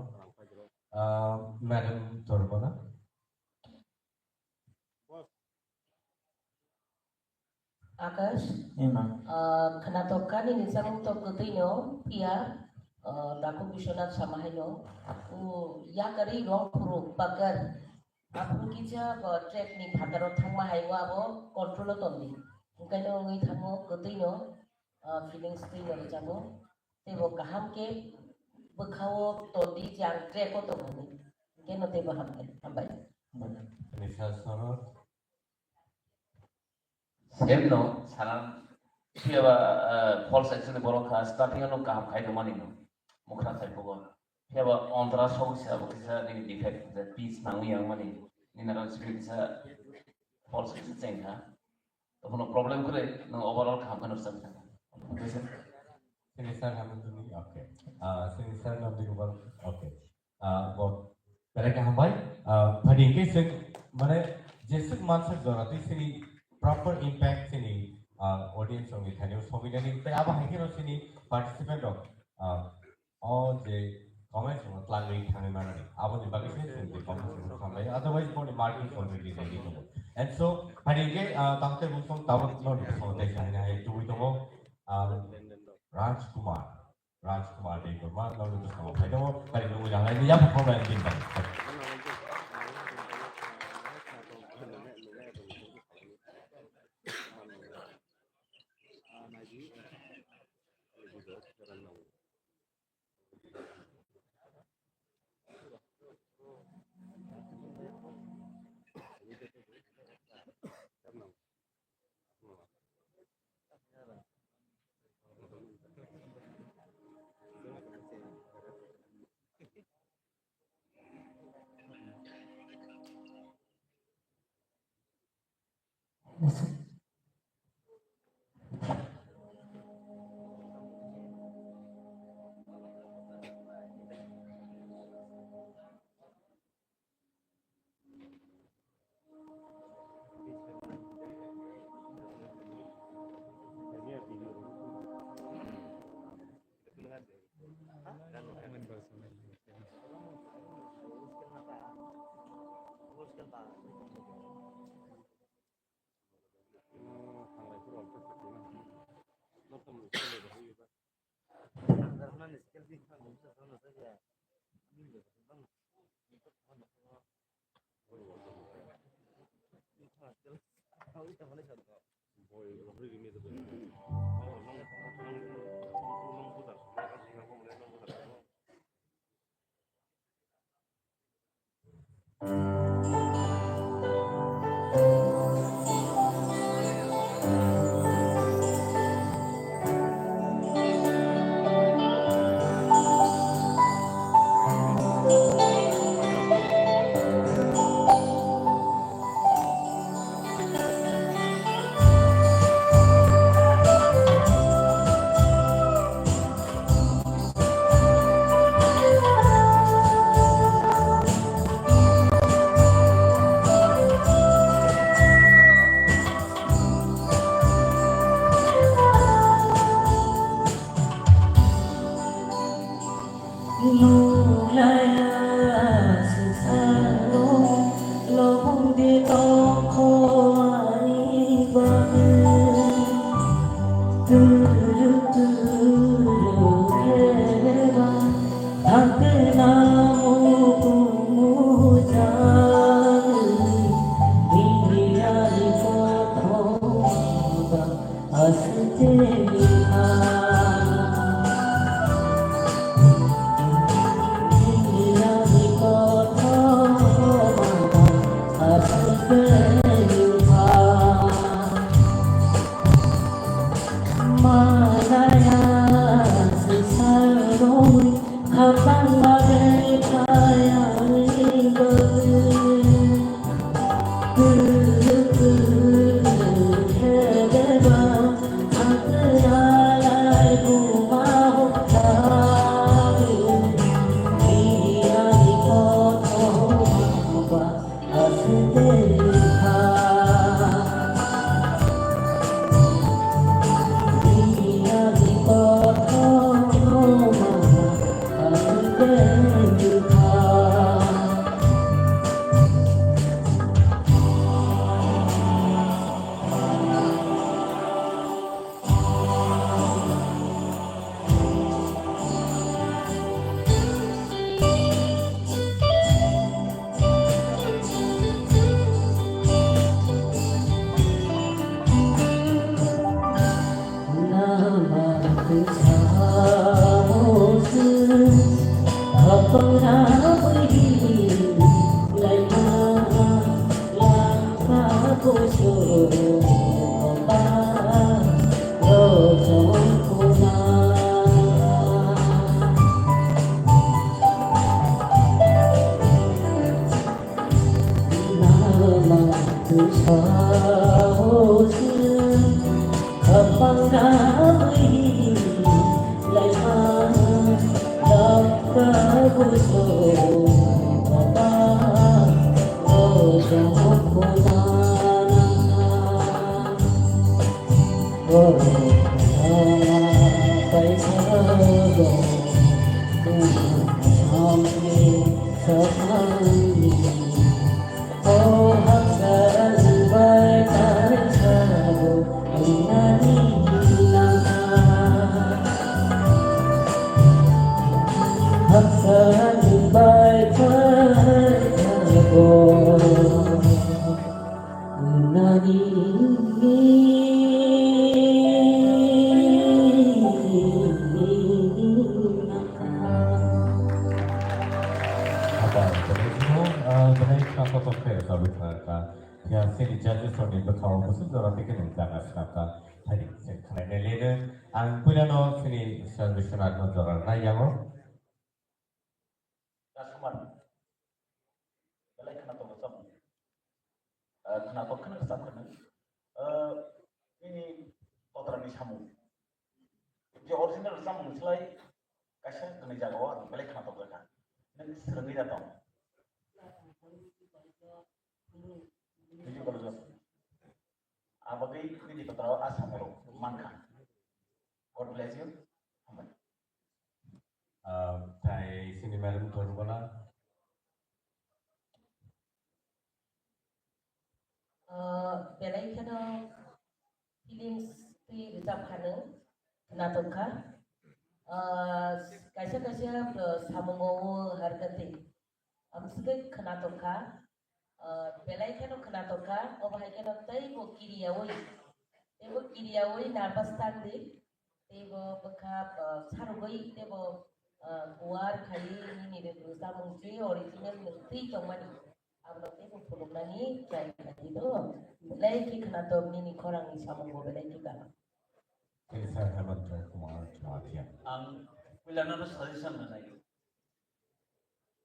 Madam Torbana. Akash, kenatokan ini sang untuk ketino, iya, daku Vishwanath Samahaino, ya kari ruang puru bakar, aku kita track ni bhatarot thangma haiwa abo control tonni, mungkin ngi thangmo ketino, feelings tino jamo, tebo kaham ke bekhawo todi jang track ko to mani, mungkin no tebo hambai. Misal sorot. Sebno, saran siapa false action borok khas, starting anu kaham kai do mani no, mukra kai pogo. Siapa ondra show siapa kisah ini defect, that piece nangu yang mani, ini naran spirit kisah false action change ha. तो no problem करे, no overall kaham kan uruskan. Sinisar namun dulu, oke. Sinisar namun dulu, oke. Buat mereka hambai, pada ini mana jesuk mansur dorati sini proper impact sini audience song thani somina ni tai aba haikino sini participant of all the comments on planning thani manani abo ni bagi sini the comments sampai otherwise for the marking already ready to and so hari ke tamte busong tawat no so dai sani hai tu itu Rajkumar di rumah lalu terus kamu pada mau kali nunggu yang lain dia mau main bintang. sabi ka ya sini judges on the kau khusus orang bikin jangan senaka hari sen kena lele ang punya no sini servisionat no orang na yang oh Rasuman, belai kenapa bersama? Kenapa kena bersama? Ini kotoran di samu. Di original samu selai kasih kena jago, belai kenapa berkan? Ini sering tidak tahu. Tujuh kalau jauh. Abagai ini diketahui asam orang mankan. God bless you. Amin. Thai sini madam Torbana Belai kena feelings ti rizam kanu kena toka kaisa samungo hargati amsike kena toka belai kena toka obahai kena tai bo kiriawoi nervous tandi tebo bekap sarugoi tebo guar kai ini de samung cuy original ngerti tomani abang tebo fulunani kai kai itu belai kena to mini korang ni samungo belai kita ini saya hebat Kumar Mahathir Bila nana suggestion na naik.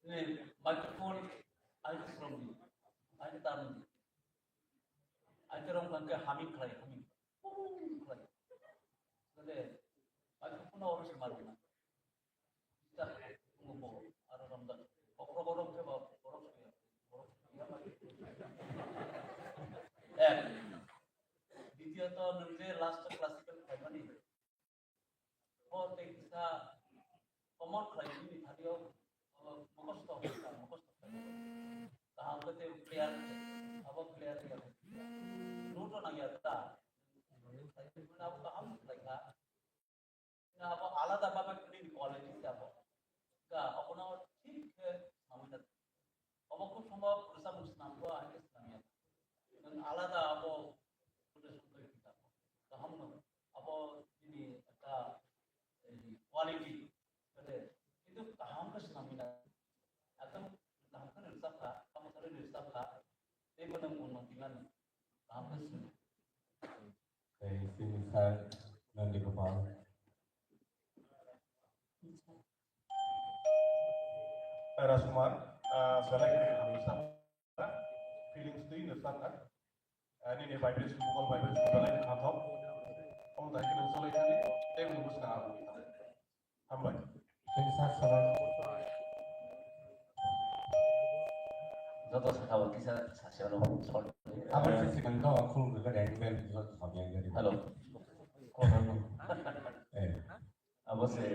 Ini microphone I from you. I tahu. I terang bangga hamil kelai. Jadi microphone orang semarunya. Kita ngomong ada ramdan. Orang ke bawah orang Dia tu nanti last classical family. Oh, kita common kelai ini tadi mukos tu. Tahu betul player, apa player dia. Nuto nang ya ta. Apa paham mereka? Nah, apa alat apa ini quality apa? Ka, apa nama ठीक है समझ अब कुछ समय प्रसा मुस्नाम को आगे समझ dan alada apa sudah sampai kita paham apa ini ada quality itu paham ke senamina atau paham ke nisabka kamu sering nisabka ini benar menunjukkan paham ke sini sini saya nanti kepala Rasumar, selain itu kami sama feelings itu ini sangat ini vibration vocal vibration selain khatop kamu tak kira selain ini menunggu sekarang hambai sini saya salam Jodoh sekarang kita sasiano soal apa sih sekarang kau aku juga dari bel juga kami yang dari halo apa sih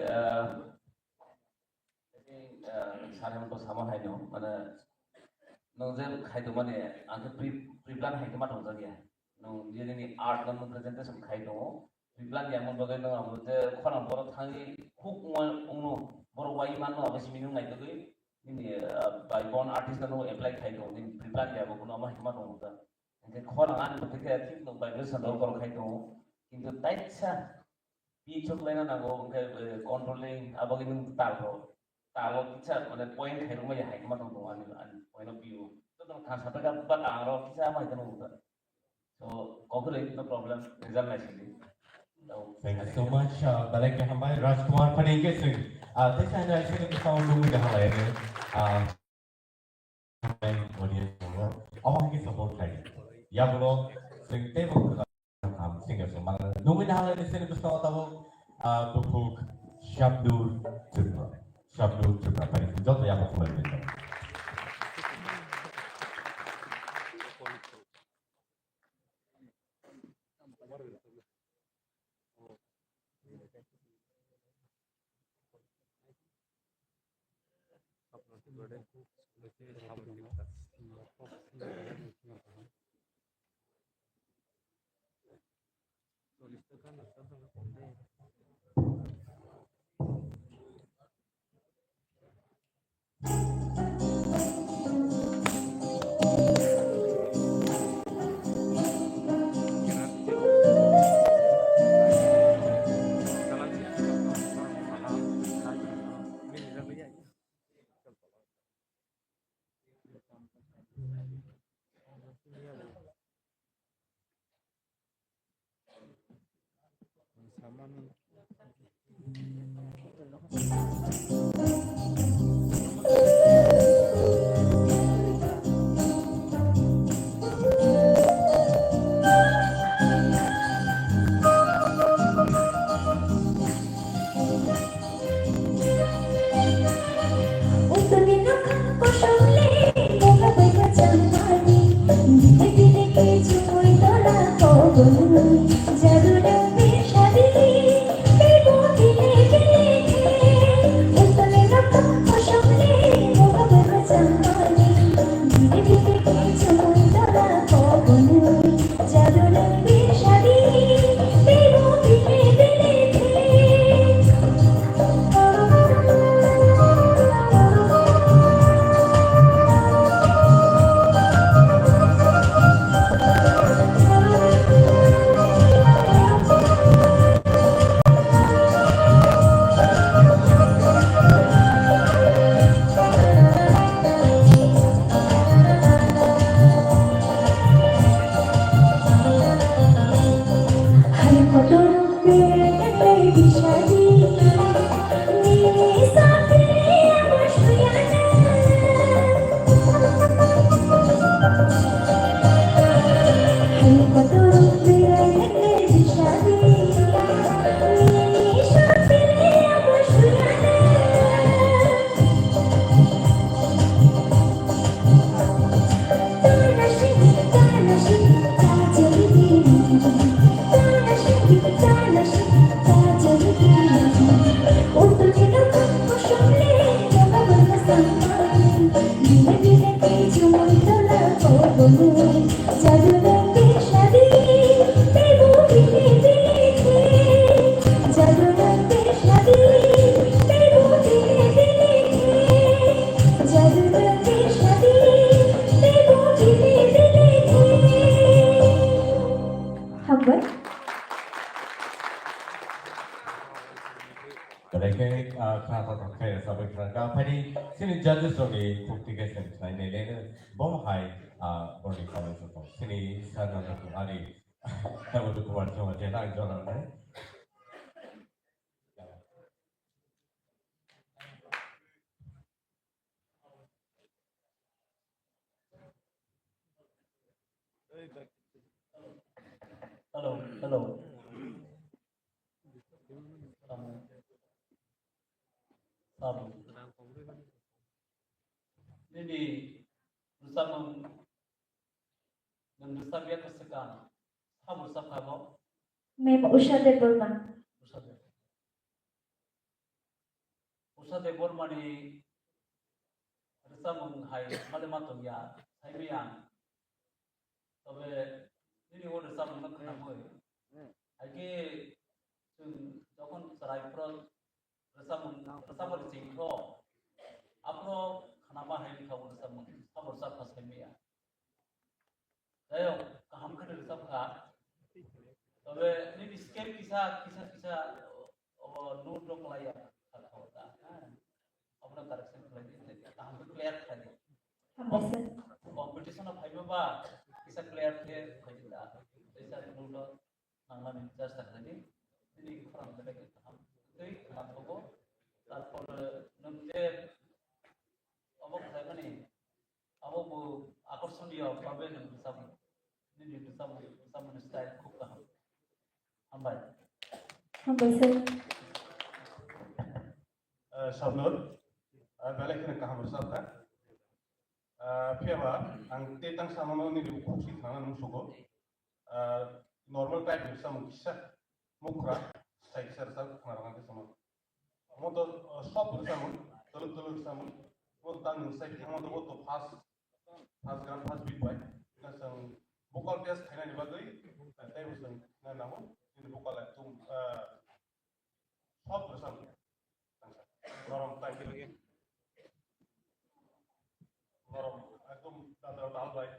सारे sama hai no mana nong je khai do mane ante pre-plan hai ma dong ja nong je ni art nam presentation khai do pre-plan ya mon bagai nong amu je khona boro thangi khuk ongno boro wai man no abasi minung ngai do ini by born artist no apply khai do ni pre-plan ya bo no ma hai ma dong ja engke khona an to ke thik no by version do kor khai do kintu taitsa pi chok lena na go engke controlling abagi nung tal kalau kita ada poin kayak rumah ya, hikmah tentang point of view. Itu tentang sampai kan buat arah kita apa itu nunggu. So, conclude no problem. Result actually. Thank you so much. Balik ke hambai Rajkumar Panike sing. This and actually kita ulu dah halai ni. Audience semua. Awak ini support lagi. Ya bro, sing table ham singer semua. Nunggu dah halai ni sini tu tahu bukuk Shabdur Tripura. Shabdur Tripura Panike. Jauh yang aku boleh betul. Untuk minumkan kosongnya, moga baik jamani. Dile ke cumui tola koboi, jadu demi shadi. Ibu dile. Untuk minumkan kosongnya, moga baik jamani. Dile ke cumui tola koboi, jadu demi shadi. Ibu dile. Hai kotor baby shadi ni safiya mashuyana hai kotor baby shadi ni safiya mashuyana Jadu nanti shadi, ibu pilih. Jadu nanti shadi, ibu pilih. Jadu nanti shadi, ibu pilih. Hamba. Mereka kenapa pakai sampai kerana tadi sini judges lagi bukti kesan lain lain bom hai body comment itu sini sana tu hari kita butuh keluar cuma jenak jalan ni. Hello. Sabu. Jadi bersama mendesak dia kesekan. Kamu bersama kamu. Mem Usha de Burma. Usha de Burma ni bersama hai malam ya. Hai biang. Tapi ini orang bersama nak kamu. Lagi যখন rifle bersama di singko apno khanama hai khabu bersama sabur sab khasemiya ayo kaham khade sab kha tobe ni scale kisa note dong laya khala hota apna correction lagi kaham clear khade competition of hai ba kisa clear the khajida ऐसा note nangla ni just khade ini kurang lebih kaham তুই খাবো তারপর নমতে অবক থাকে নি অবক আকর্ষণীয় পাবে নমসাম নি নমসাম style খুব কাহাম হামবাই sir. Sabnur, balik kena kaham bersab kan? Piaba, ang tetang sama ni di buku sih tangan musuh normal type bersama kisah mukra saya kisah bersab kenarakan bersama. Mau tu stop bersama, telur bersama. Mau tang saya kira mau tu fast beat baik. Nasang bukal test kena ni bagai, saya bersama. Nah nama ini bukal itu stop bersama. Normal type lagi. Normal, itu dah tahu baik.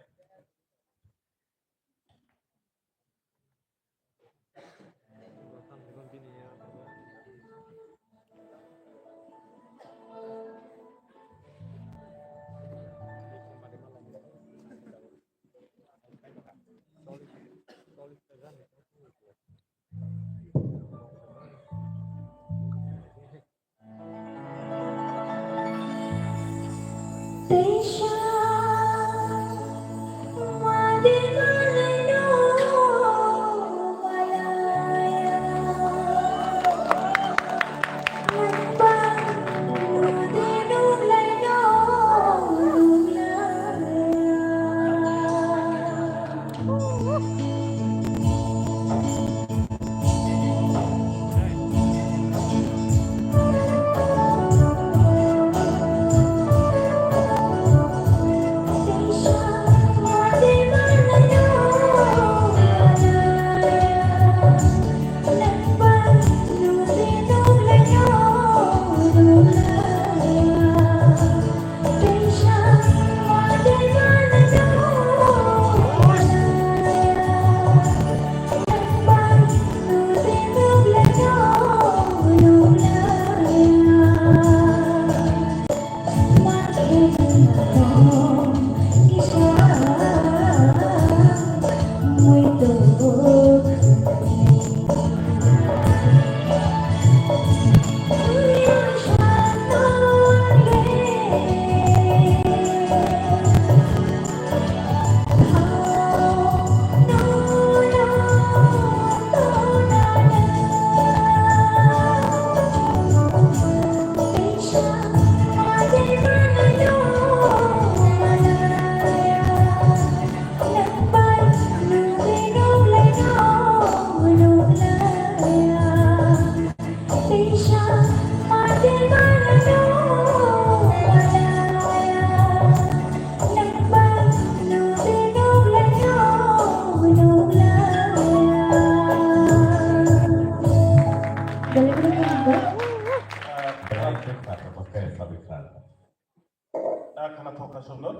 Karena fokus sunut,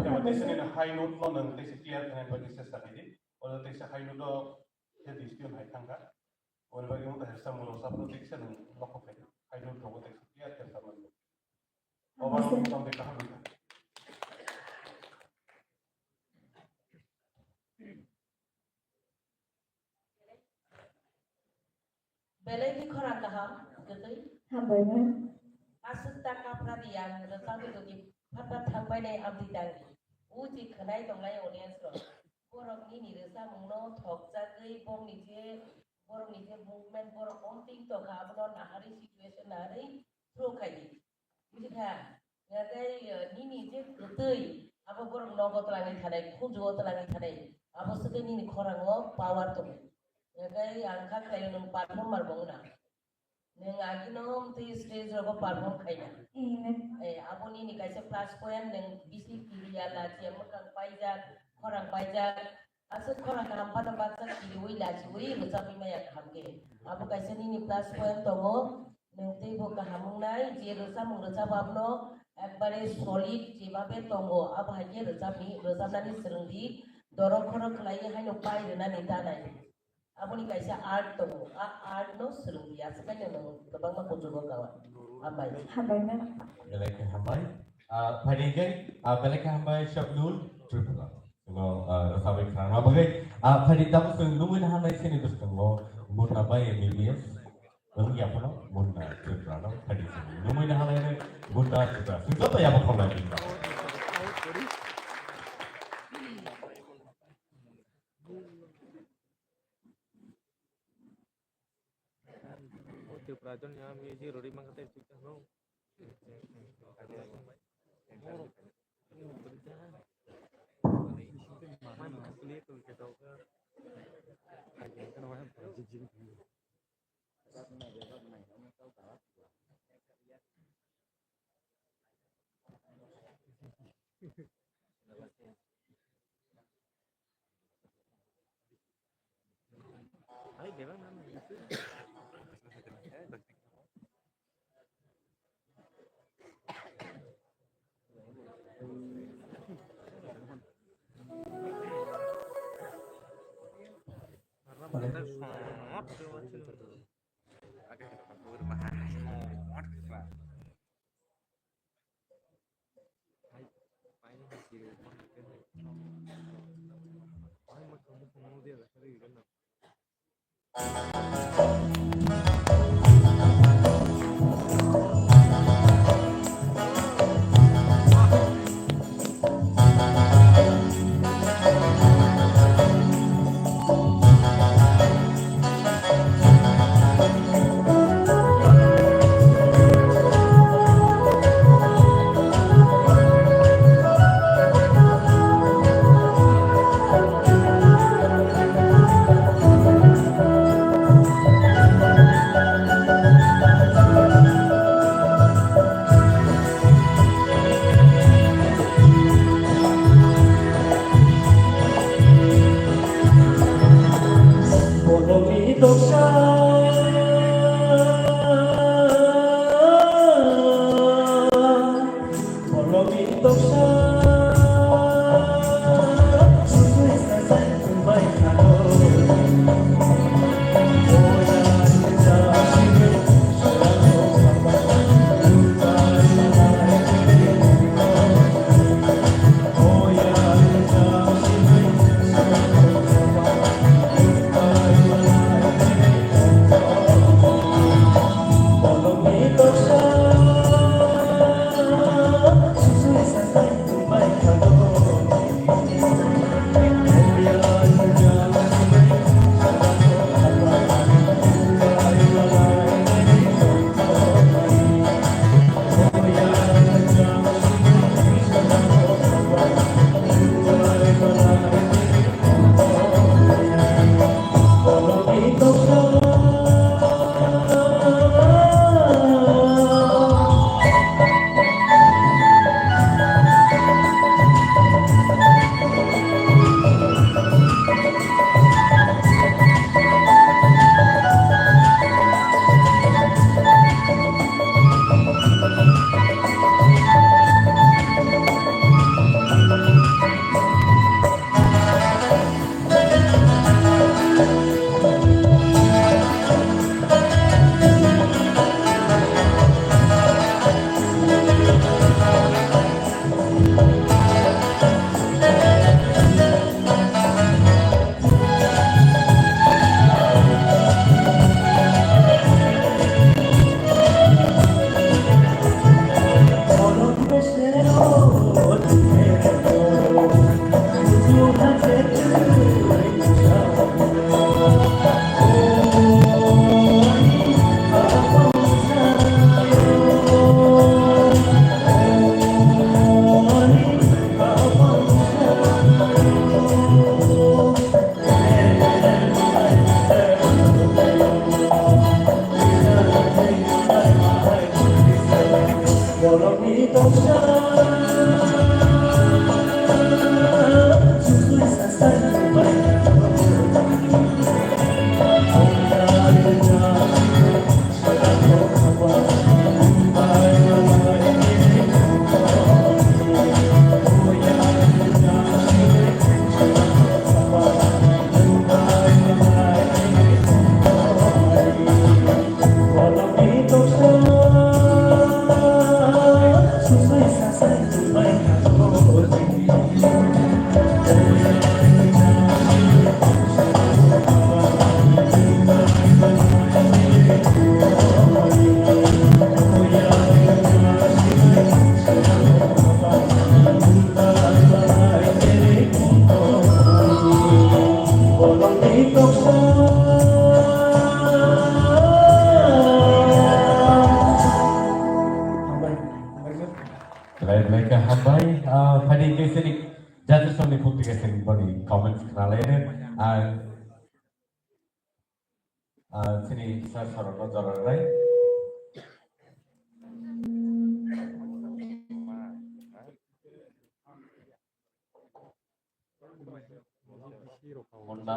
film ini seni high note lo nang tesi clear dengan bagi sesa ini, oleh tesi high note lo jadi istilah high tangga, oleh bagi muda hersa mulo sablo tesi nang lokok ini, high note lo tesi clear hersa mulo. Orang orang mereka hamil. Belai di korang kaham, gitu. Hambaina. Asal taka perhatian, resah itu di pada sampaiใน abdi dangi. Uji kenai donglai audience lo. Borong ini resah mungno thok jadi borong ini movement borong onting to kabron ahari situation ahari pro kai. Uji kan, ngai ini je ketui. Apa borong nogo telangi thadai, kujo telangi thadai. Apa sekarang ini korang lo power to. Ngai angkat kayu nung perform marbongna. Neng agi nom ti stage ro perform kaya. Abon ini kaisa plus point neng bisi kiriya la tia makang paijak korang paijak asut korang kaham pada baca kiri wi la wi becapi maya hamke. Abu kaisa ini plus point tongo neng ti bo kahamung nai je rosa mung rosa babno ekbare solid jebabe tongo abu haje rosa nani serengdi dorong korang kelai hai no pai rena nita nai. Abu ni kaisa art tongo art no serengdi asakanya no kebang ma kujugo kawan. Hambai. Hambaina. Belai hambai. Panigai belai hambai Shabnul Tripura. Ngo rasawi kerana bagai padidam sungguh hambai sini tu sungguh murna bai MBBS. Lalu ya pula murna Tripura no padidam. Nunggu hambai ni murna Tripura. Sungguh tu ya apa kau lagi? Prajon ya miji rori mangkate juga no. Ay, ¿qué van a hacer? tiga body comments kenalain sini saya sorot joror right. Munda,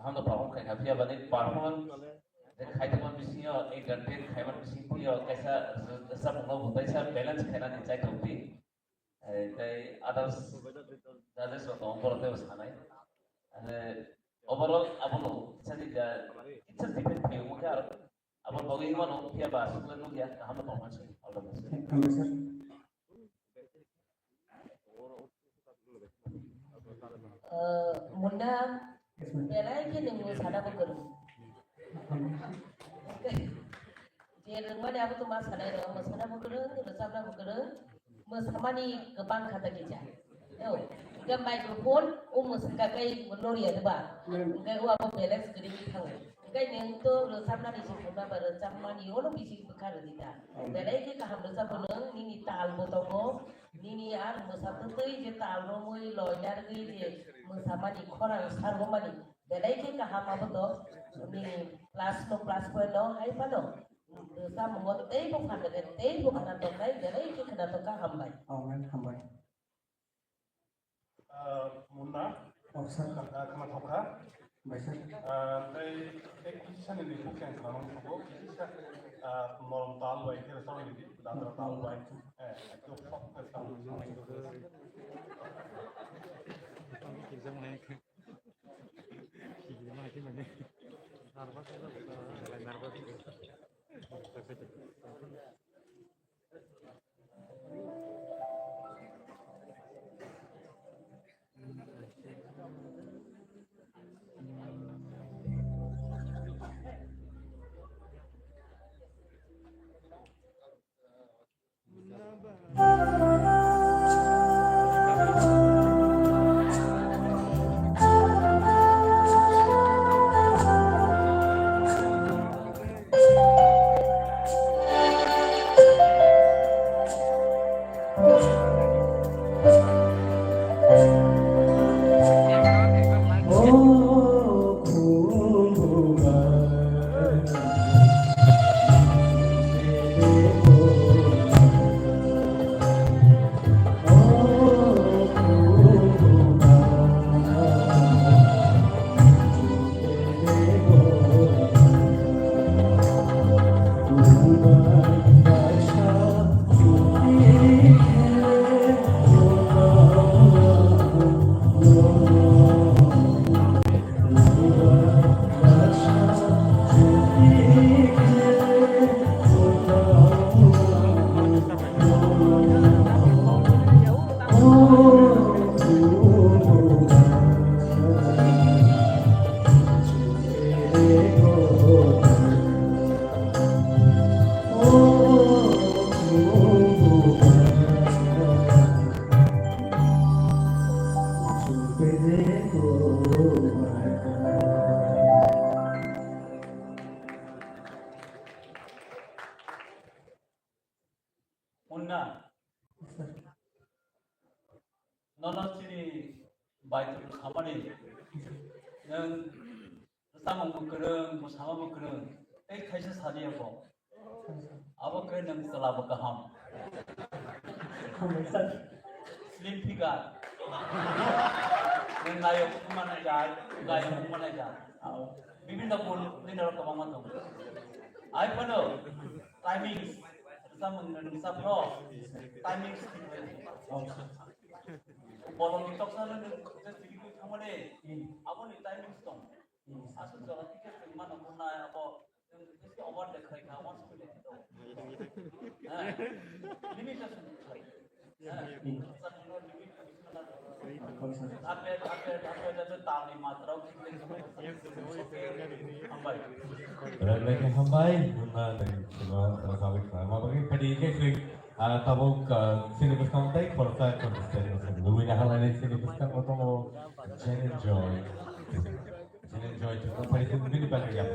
हम तो problem खाई खाती है बने performance खाई तो मैं missing है एक घंटे खाई मैं मिसिंग थी और कैसा सब लोग होता है सब बैलेंस खाना नहीं चाहिए होती तो अदर्स ज़्यादा सोता हूँ पर तो उसका नहीं ओवरऑल अब लोग सभी कितना डिपेंड है वो क्या अब लोग ये मानो क्या बात सुन लो क्या हम तो performance all the best Munda belai ke nemu sana bergerak. Dia rumah dia apa tu mas sana itu mas sana bergerak, bersama bergerak, bersama ni kebang kata kerja. Yo, jika mikrofon, mas kagai menori ada bah, kagai apa balance kering thang. Kagai yang tu bersama ni semua bersama ni orang bisik bekar kita. Belai ke kaham bersama orang ni tal botomo. Nini ar musabtu tu je talro mui loyar gui je musamani khorang sargomani belai ke kaham apa to nini plus point no hai pano sa mongot tei bu khana de tei bu khana to kai belai ke khana to kaham bai hambai Munda kama thoka एक किसान ने लिखा क्या नाम है वो किसान norm ताल वाई के रसाव लिखी दादरा ताल वाई तो सब का ताल Munda, nono sini baik tu sama ni, yang sama mukereng, sama mukereng, kaisa sadi apa kau yang telah berkaham, slim figure, yang layak mana jai, layak mana jai, bibir tak pun ni dalam kemana tu, I pun timing. Sama mengenai pro timing bolong itu sana just video kamu ni apa ni timing stone asal jalan tiket mana mana apa mesti over dekai kamu sudah itu limitation sorry apa jadi tahu matra hambai Munda dari semua sawit nama bagi PDIK sering tabuk sini bersama baik persa konsisten dulu ini hal ini sini bersama atau enjoy juga pada sini ini bagi yang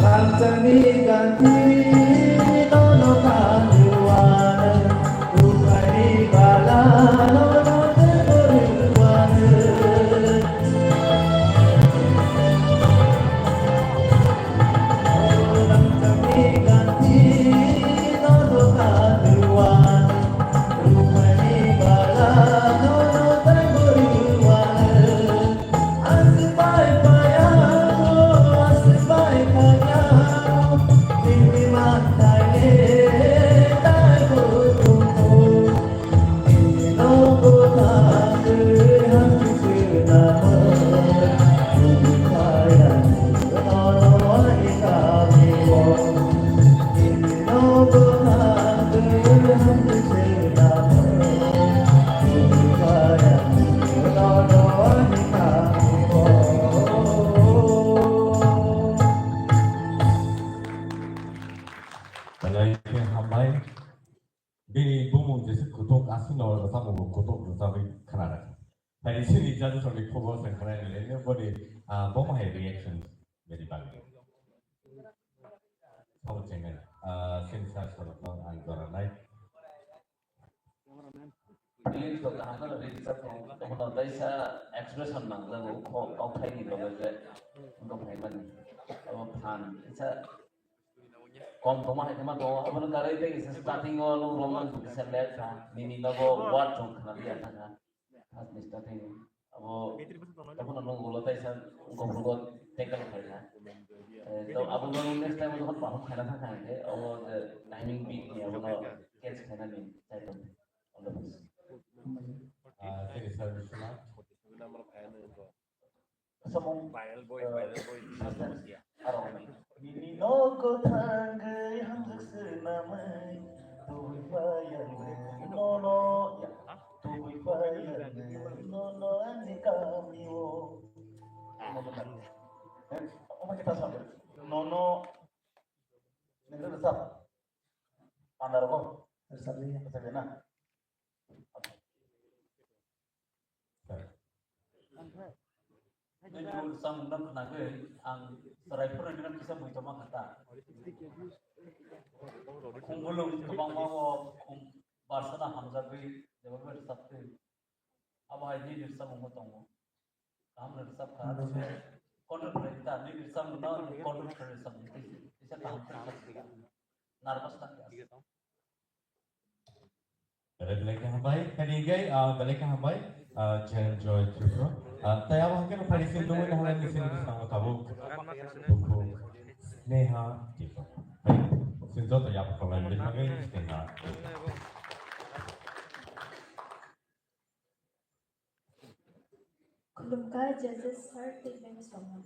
Rancangi ganti nono kaluan Rupani bala nono keruan Rancangi ganti nono kaluan Rupani bala nono keruan Aspai payano aspai payano Dimi matane tai kutuku Ini logo tangke hati senama Dumi payano nono wani kami wong Ini logo tangke hati senama Dumi payano nono wani kami wong Kalau itu hamai di bumi jadi kutuk asin orang sama kutuk sama kerana. Dari sini jadi sampai fokus yang kerana ini boleh bom hai reaction jadi bagi. Tahu jangan sensor serta anggaran lain. Feelings of the hunter reads up from the expression ng lang ko okay ni lo ga ko phải man pan isa kom to ma ma to abang garai te is starting all roman to the left ni na go what to na dia ta has ni starting abo tapos na nung ulo tayo sa ko tackle kaya तो अब हम लोग next time जब हम खाना खाएंगे और timing भी है वो कैच खाना नहीं चाहिए all the best Jadi saya cuma Samong viral boy arong ini logo tanggai hanggak senamai tuwi bayang nono ya tuwi bayang nono ani kami wo apa kita sampai nono negara sab pandar ko Sabi na. Ini dulu sang undang kenaga ang serai pun dengan kisah begitu mah kata. Kung belum kebang mau kung barsana hamzabi jawab bersabtu. Apa ini dirsa mengotong. Kamu dirsa kan. Kontrol perintah ini dirsa mengenal kontrol perintah itu. Bisa tahu narpas tak ya. Balik hambai, kanigay, balik hambai, Jen Joy Tripro. Tayo ako kaya parisin doon na halan ni sino sa mga tabog. Buku Sneha Tipo. Baik, sinzo tayo ako pala din magay Sneha. Kulumka judges heart defense sama.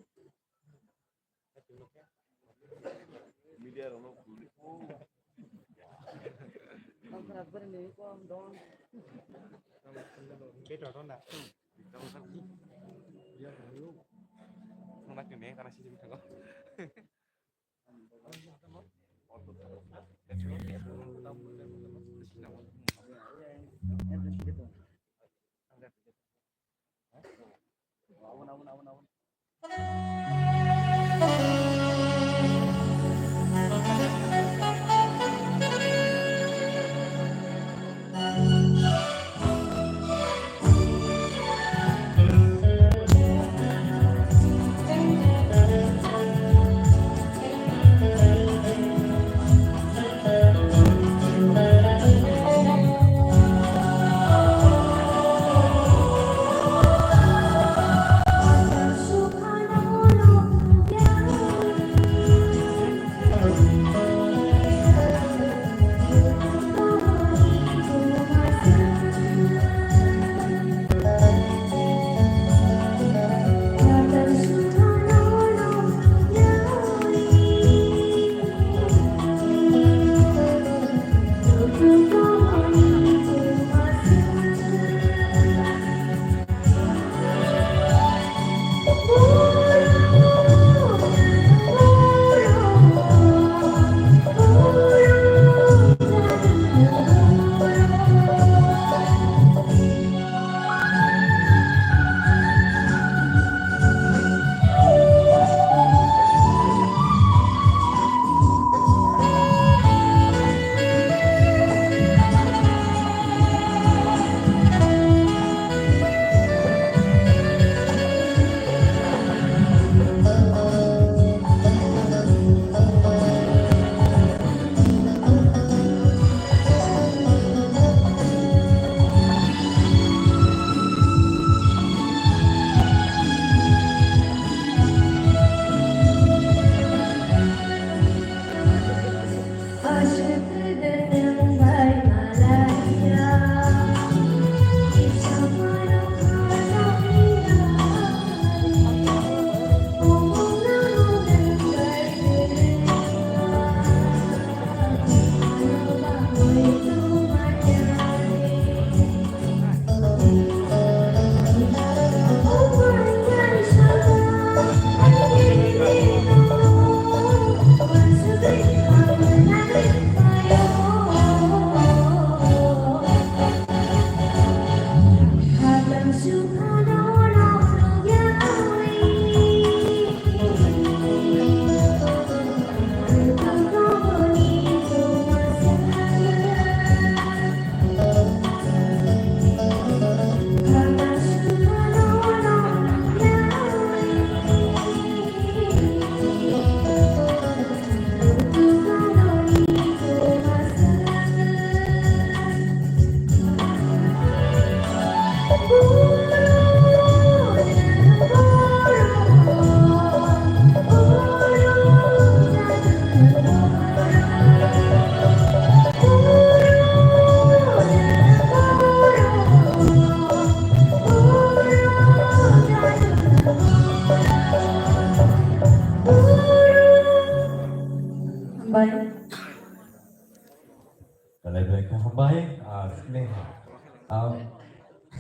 Balik hambai, Sneha.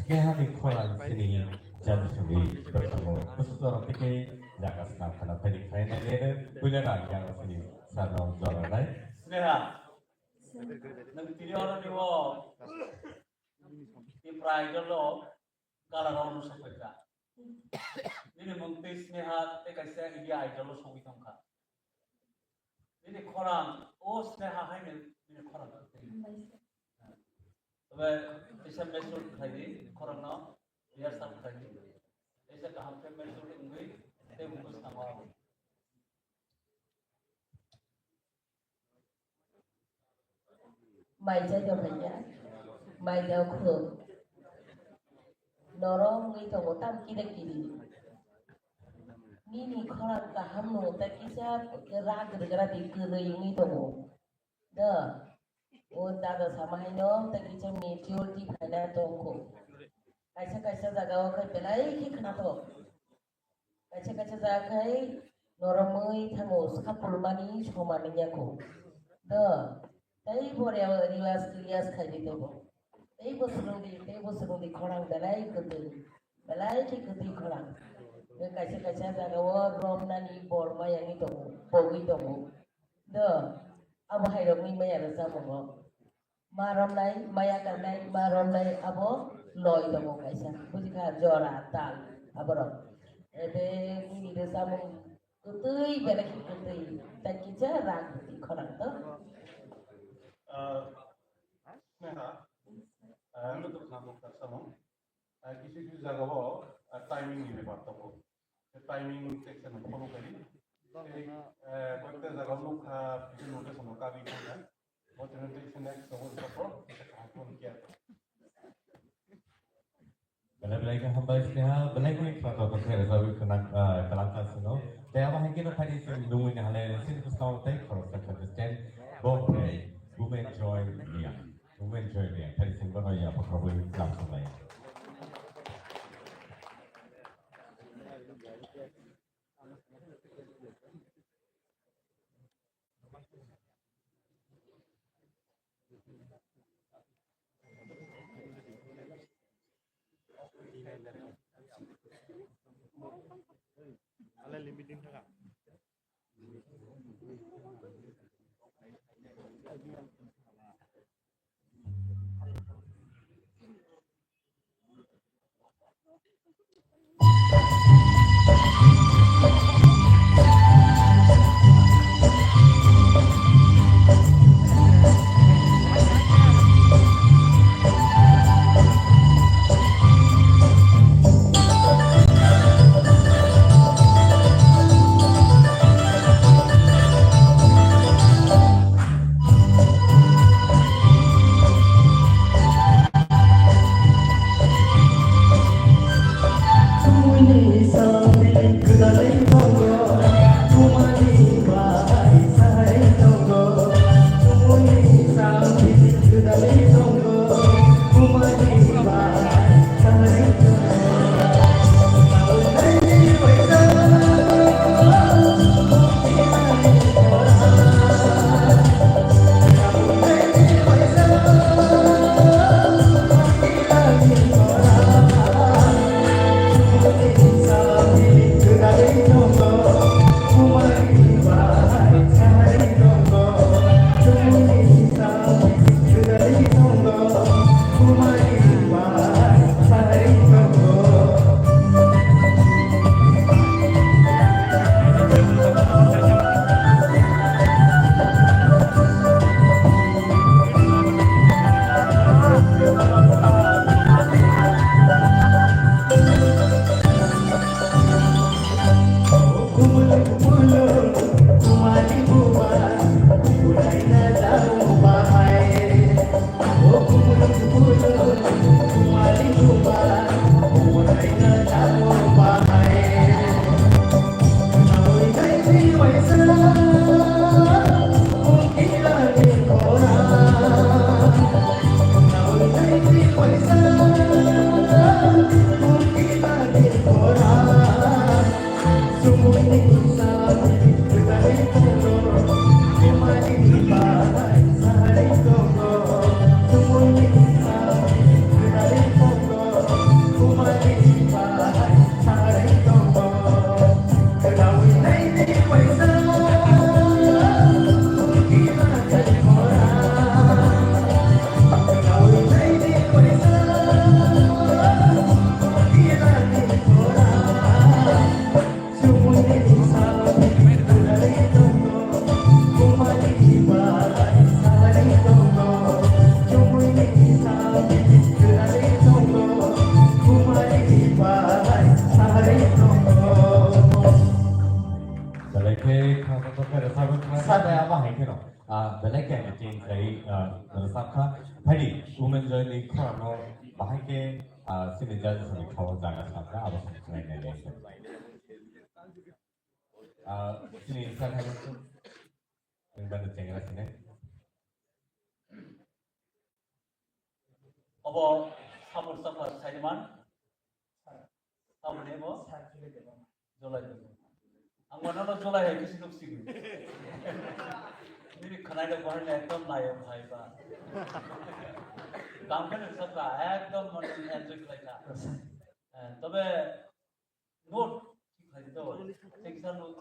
Sneha di kolam sini jadi sudah bertemu. Khusus orang pikir jangan senang karena tadi kayaknya dia punya yang sini sana jalan lain. Sneha, Nang tiri orang ni wo di pride lo kalau orang nusa mereka. Ini mungkin sneha tekasnya ini idol lo suwi tongka. Ini korang, oh sneha hai ini korang. Tapi bisa mesur tadi korang no biar sam tadi. Bisa kaham pe mesur ini, itu bungkus sama. Mày sẽ cho mình nhá, mày đều khử, nó đó người thằng của tam kia đây kiri, ni khora cả ham nô, ta kia cái ra đi cứ rồi người thằng của, đó, ôn ta đó sama hay nó, ta kia maturity phải là tông của, cái jaga cái belai cái khana to, cái jaga cái nó đó mới thằng của kapul mani sama ni aku, đó. Tapi boleh rias kali tu. Tapi bos di korang belai keti korang. Kaca jaga war rom nani bor maya ni tu, pogi tu. Dah, abu hai rom ni maya rasa mongo. Marom nai maya kan nai marom nai abu loy tu kaca. Bujika jora tal abu rom. Ede ni rasa mongo. Kutui belai kutui. Tak kita rang keti korang tu. Sneha, lu tuh ngomong sama, kisi jaga wo, timing ini bertemu, timing section follow kali, kita jaga lu kisi notice sama kali kan, buat presentation next sama support, kita kampung kia. Belai kan hamba Sneha, belai pun ikut atau kerja sahaja kelangkaan seno. Tapi apa yang kita tadi nungguin hal yang sini terus kamu take for us to understand both way. Women join dia. Tadi singgung aja apa problem langsung aja. Ala limiting tak? Kita Sini Sabka, Hari, Women Joy League Corano, Bahake, Sini Judges of the Kawa Zaga Sabka, I was explaining the nation. Sini Sabka, yang bantu cengkeh sini. Apa sabur sabur sajiman? Sabur ni apa? Jolai tu. Anggaran lo jolai hai kisi nuksi ni. Ini kena ada bahan ekdom naik hai pa. Kampung ni sabka ekdom mana enjoy kelaka. Tapi note ठीक है तो section note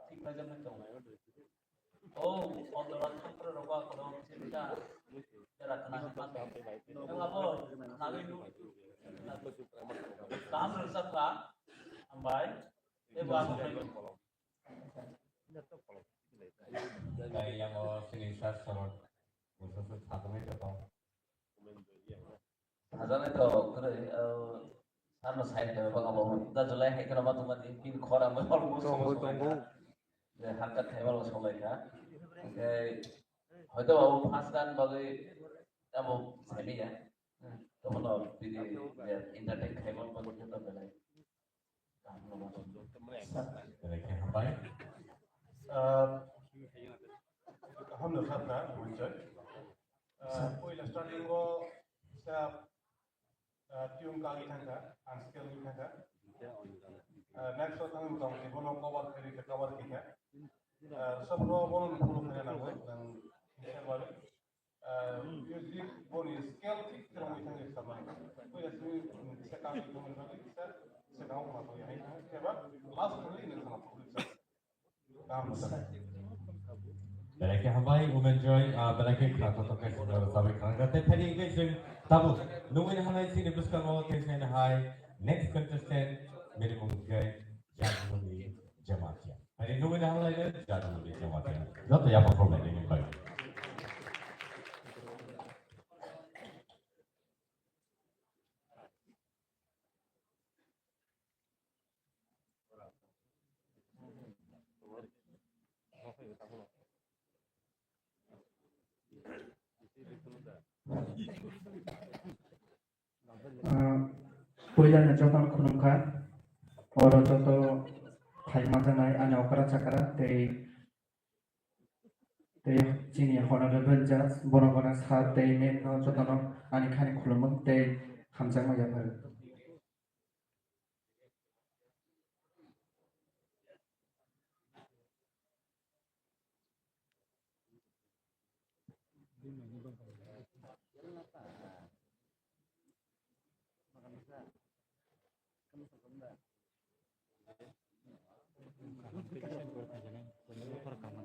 ठीक है जब मैं कहूँ oh untuk orang per roba kalau cerita cara kenal mata yang apa nabi nu काम रसक का ambai ये बात Yang sini saya sorot, khusus satu menit atau hazane to kore sano side de bang abo da julai hai kana matu mati pin khora mo almost tonggo je hakka thaimal solai ka হয়তো বাবু 5 গান বাজে যাবো সাইডে যা তখন যদি internet খাইবল বন্ধ করতে বেলায় हम लोग साथ ना मुझे कोई स्टार्टिंग को सब ट्यून का ही था अनस्केल ही था नेक्स्ट होता है तो हम बोलो कवर की है सब लोग बोलो फॉलो करने ना हो dan वाले म्यूजिक बोली स्केल ठीक तरह में था सब कोई ऐसे सेकंड की तो मतलब सर सेकंड में तो यही है के बाद लास्ट में नहीं ना काम होता है Belakang hambai, women joy, belakang kerana tu kan sudah sampai kerana kata tadi engagement tabu. Nungguin halai sini buskan mau engagement high. Next contestant minimum guy jangan mudi jamaah. Hari nungguin halai ni jangan mudi jamaah. Jodoh ya apa problem ini baik. Pujian jokan kunungka, orang joto hai makanai ane okara cakara dari sini honorable judge bono-bono saat dari main no joto no ane kani kulumuk dari hamzang majabar. Sama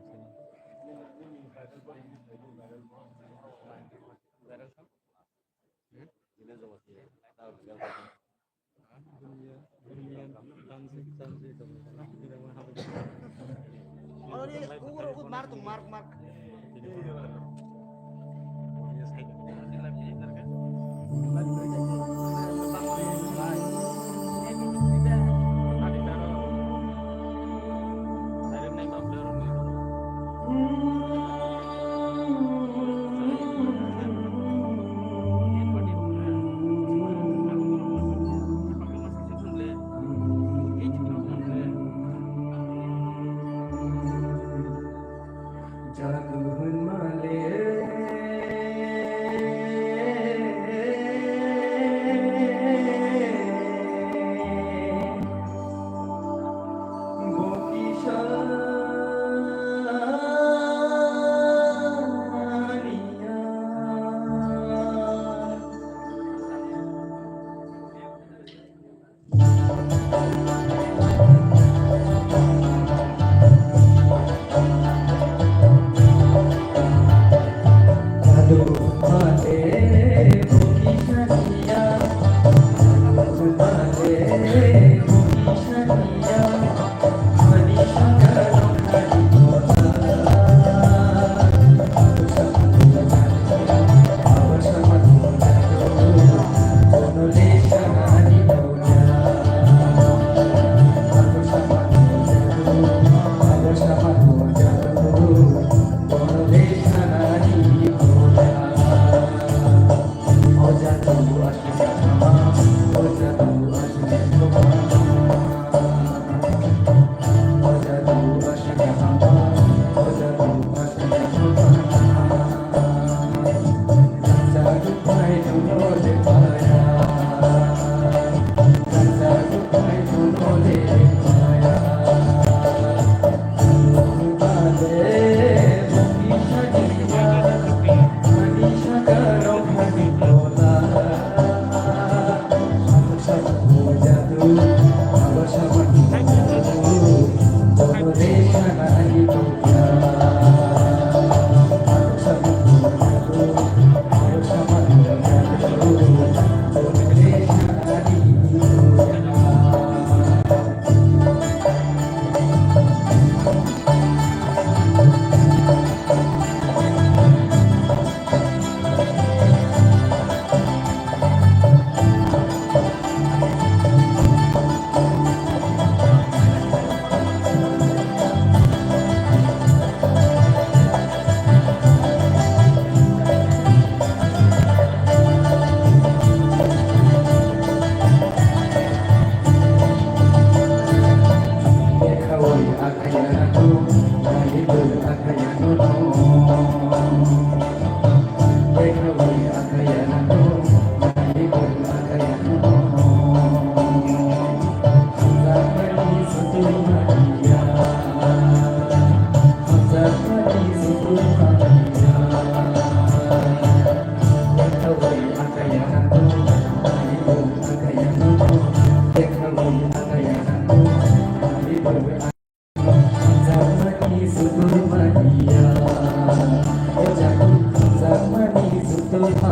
Thank you.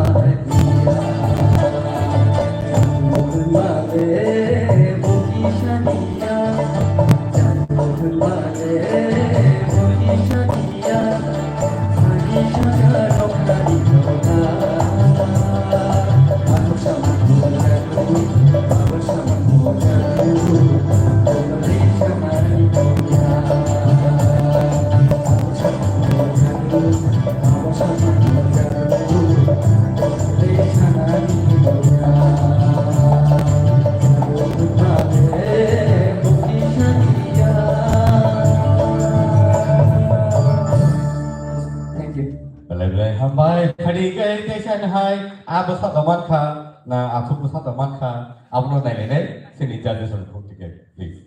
Belai-belai hambai phadi ke station hai abasat aman kha na atuk basat aman kha abno nai nai sini judges on put together please.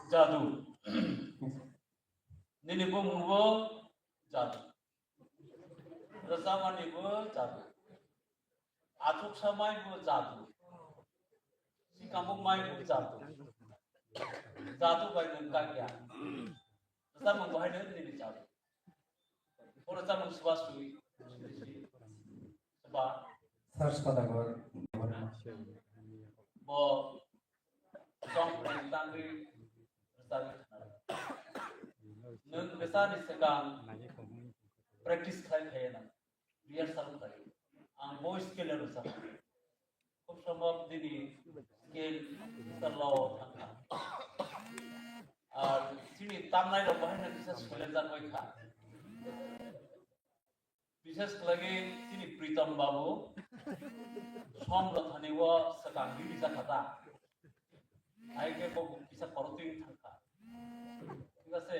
Jadu. Nini bu mungbo jadu. Rasamani bu jadu. Atuk samai bu jadu. Si kampung mai bu jadu. Jadu bai nengkak ya. Rasamang bahai nini jadu. Orang zaman swasti, sebab Search Padagor. bo song tangri besar, nung besar di sekarang practice kaya na, rehearsal kaya, ang voice skill ada sah, kung sama dini skill terlalu tangka, sini tamnai lo bahan nanti saya skill dan mereka. विशेष लगे सिनी प्रीतम बाबू सम रथानी वो सकांगी bisa kata आई के को bisa korting thangka ঠিক আছে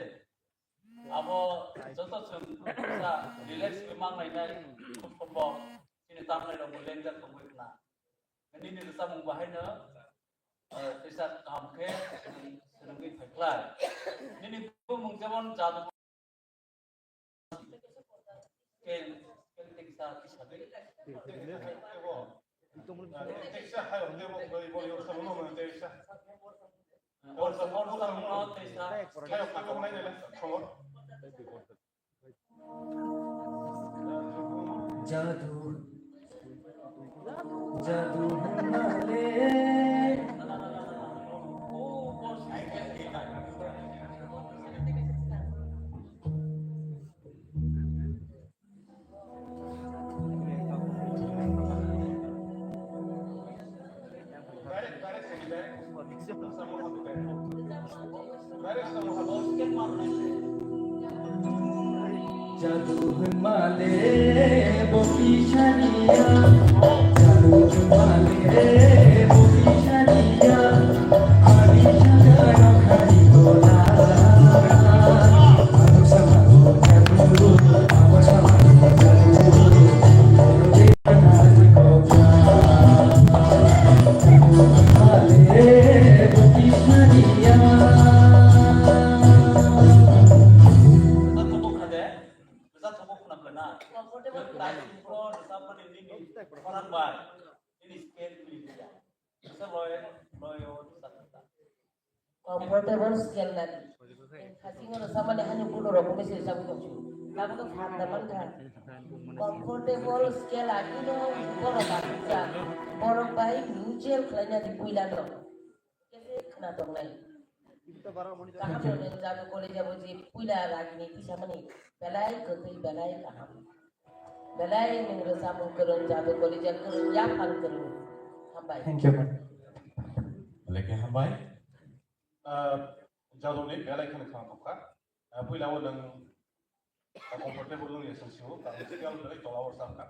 abo joto chung sa relax limang nai nai খুব সম্ভব সিনি tamnai lo mulen jan kongoi na ini ni sa mung bahai na bisa kamke senungi thaklai ini bu mung jamon jadu kel teksa kisabe teksa hai onde mo boli or samono mo teksa or samono teksa kayo kako mai nela khobor Jadu Jadu Male Jadu Male Bokishania Jadu Male Bokishania Hari Jagana Hari Bola Aku sama Jadu Aku sama Jadu Jadu Kota Jadu Male Bokishania orang baik ini skill pilih bisa loyo comfortable skill lagi kasih ngono sama dengan yang kulo robo mesti sabu tuh lalu tuh handa man comfortable skill lagi no borok baik muncul kelanya di puilan ro kese kena dong lain kaham boleh jago boleh jago di puila lagi nih bisa meni belai ketul belai kaham belai menurut samu kerun jago boleh jago kerun yapan kerun hambai. Thank you. Lagi hambai. jadu ni belai kena khang kapka pui lawo nang comfortable nang yesang siu ta skill belai tolawar samka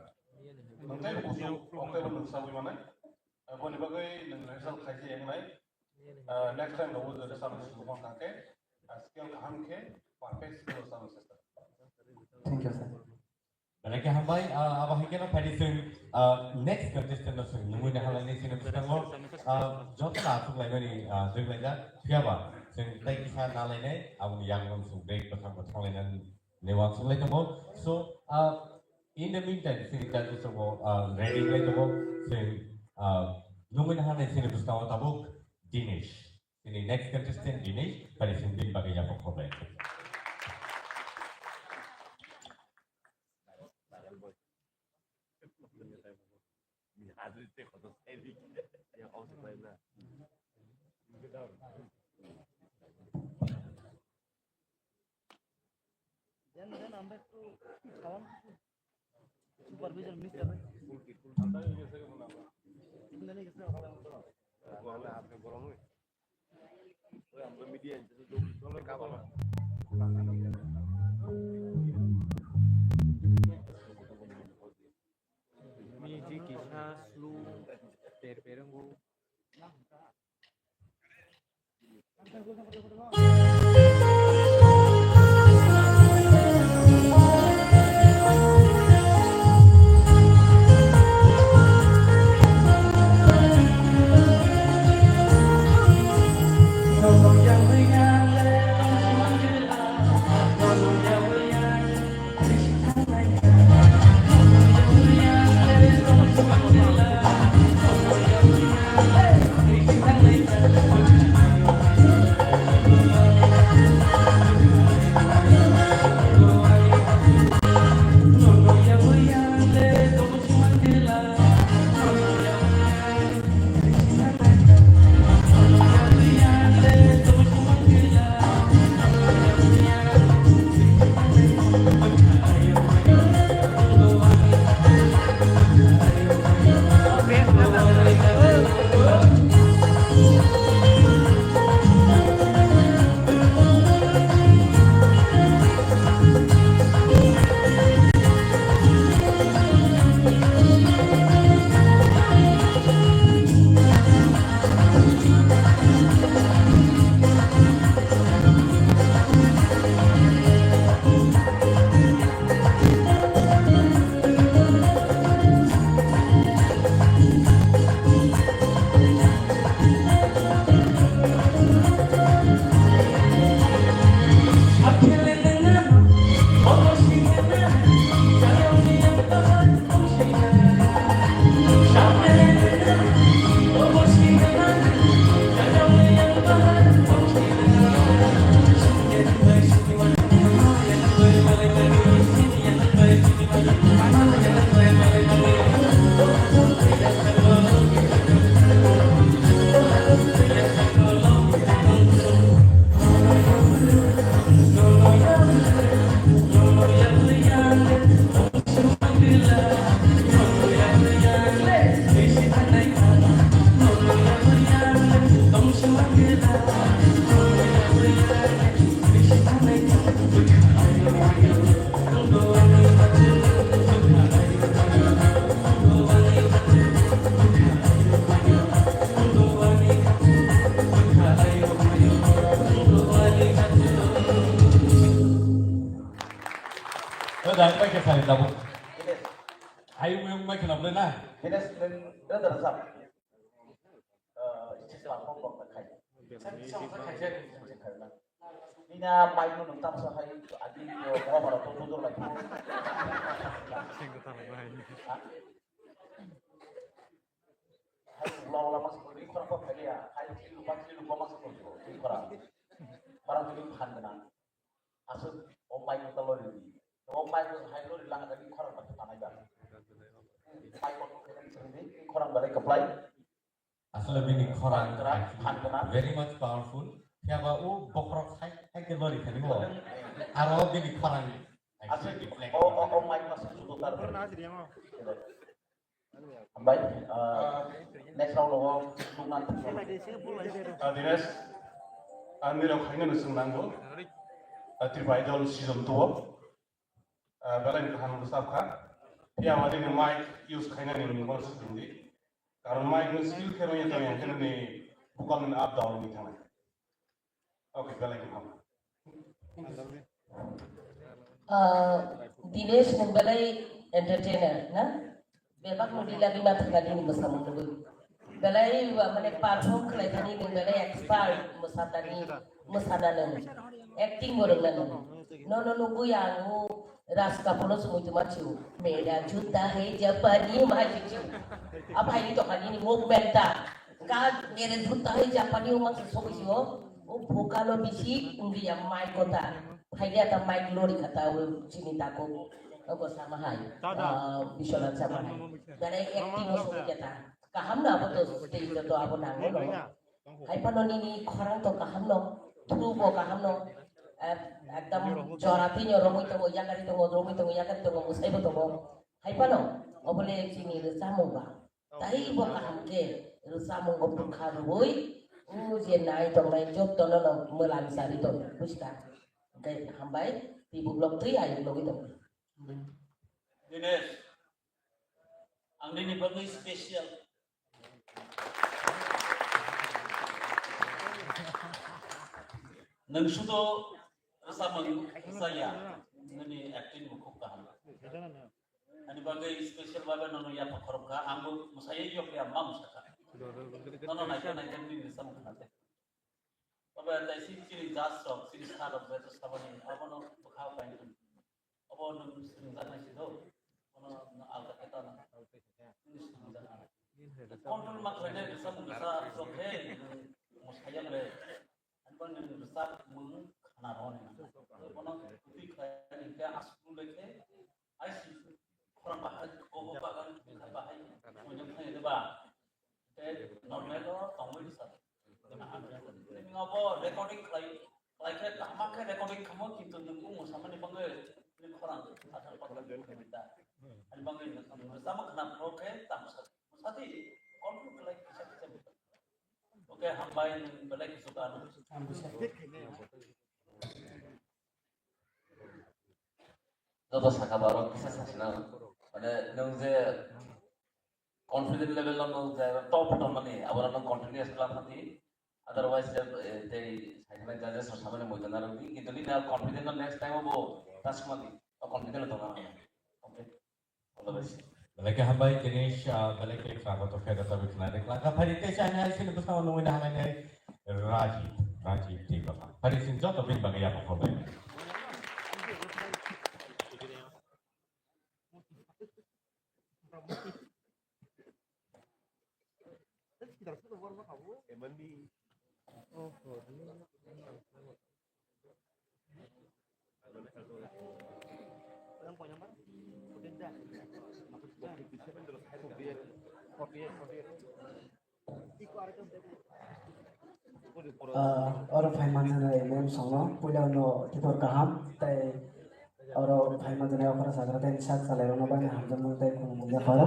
nang tai busu okai lo nang sawi mana boni bagai nang result khaisi yang nai next time lawo the sam siu bang kake skill kham ke perfect skill sam system. Thank you, sir. Lagi hambai abah hikena phadi sing next contestant sing nunggu dah halai ni sini pustango jotta atuk lai bani deg lai ja siapa sing tai kisah nalai ni abang yang nong sung break pasang pasang lai nan lewat sung lai tamo so in the meantime sini judges tamo ready lai tamo sing nunggu dah halai sini pustango tabuk Dinesh sini next contestant Dinesh phadi sing din bagai yang pokok lai. Miji kisah slu perenggu. Dan baik saya tahu. Ayo yang baik kenapa na? Ini dan terasa. Istisna pokok terkait. Ini main nonton sahai adi mau pada tutur lagi. Hai lama masuk ini kurang apa ya? Hai lupa masuk ini kurang. Barang itu handenan. Asal omai telur ini. Omai itu hai lo hilang tadi kurang pada tanah jar. Hai kurang balik ke play. Asal lebih kurang very much powerful. Siapa bokrok hai ke balik tadi mo. Aro lebih kurang. Asal omai masuk tutur. Pernah sih dia mau. Baik, next round logo lungan. Dines, Andirang Hainan Sundango, Tribidal season 2. Belain kehan bersabka, dia madi ni mic use Hainan ini kalau seperti, karena mic ni skill kerana yang kena ni bukan up down ni tanah. Oke, belain kehan. Dinesh Nembalai entertainer, na? Bebak mau lagi mata kali ini bersama dulu. Balai mana perform kelai tadi ni balai expert musadanan, acting orang lain. No nunggu yang ras kapolo semua itu macam. Mera juta hai Japani macam. Apa ini tu kali ini movement tak? Kan mera juta hai Japani macam sobisio. Vokalo bisi undi yang mic kota. Hai dia tak mic lori kata sini takut. Ogo sama hai. Bisonat sama hai. Dari acting semua kita. Kaham na apa tuh stage itu apa nanggo lo. Hai panon ini orang tuh kaham no. Turu bo kaham no. Ekdam jorati nyorong itu ya kan itu ngodrong itu ya kan itu ngusai betul bo. Hai panon. Obole sini resamu ba. Tapi bo kaham ke resamu ngobuk karui. Jenai tong lain job tong lo melan sari tong. Buska. Kayak hambai ibu blok 3 ayo lo gitu. Dinesh, ang ini bagai spesial. Nang sudo sama saya, ini acting buku kaham. Ani bagai spesial bagai nono ya pakorka, ambo saya juga ya mam saka. Nono naik ini sama kanate. Bagai ada sini jasok, sini sarap betul sama ini. Apa nono buka apa ini? Apa nono sini sana situ? Nono alga kita nono. Kontrol makanya bisa mengesah oke, musaya le. Anpan yang besar mung kanaron. Nono putih kayak ini kayak asal leke. Aisi orang bahas kau bahkan bisa bahas. Menyebutnya itu bah. Normal lo tongwe bisa. Ini ngapa recording like tamak recording kamu gitu nunggu sama nih bangga ini orang asal pakai kita. Ini bangga sama kenapa oke tak musati kontrol like bisa. Oke hambain balik kesukaan. 저도 사과바로 기사 사실은 근데 능제 confident level lo nung top tomani abara nung continuous class nanti otherwise they segment judges or samane moita na rugi kintu ni na confident next time bo task mati confident to na okay all the best Balai hambai Dinesh balai ke kerabat to feda tabi kena dekla ka phari te chana sini bersama nunggu dah hamai Rajiv di bapa phari sin jot bin bagai apa kau baik और भाई मानने में सोना पुला no किधर कहाँ ते और भाई मानने अपना सागर ते निशात साले रोना बने हम जब मुझे को मुझे पड़ा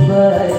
Bye.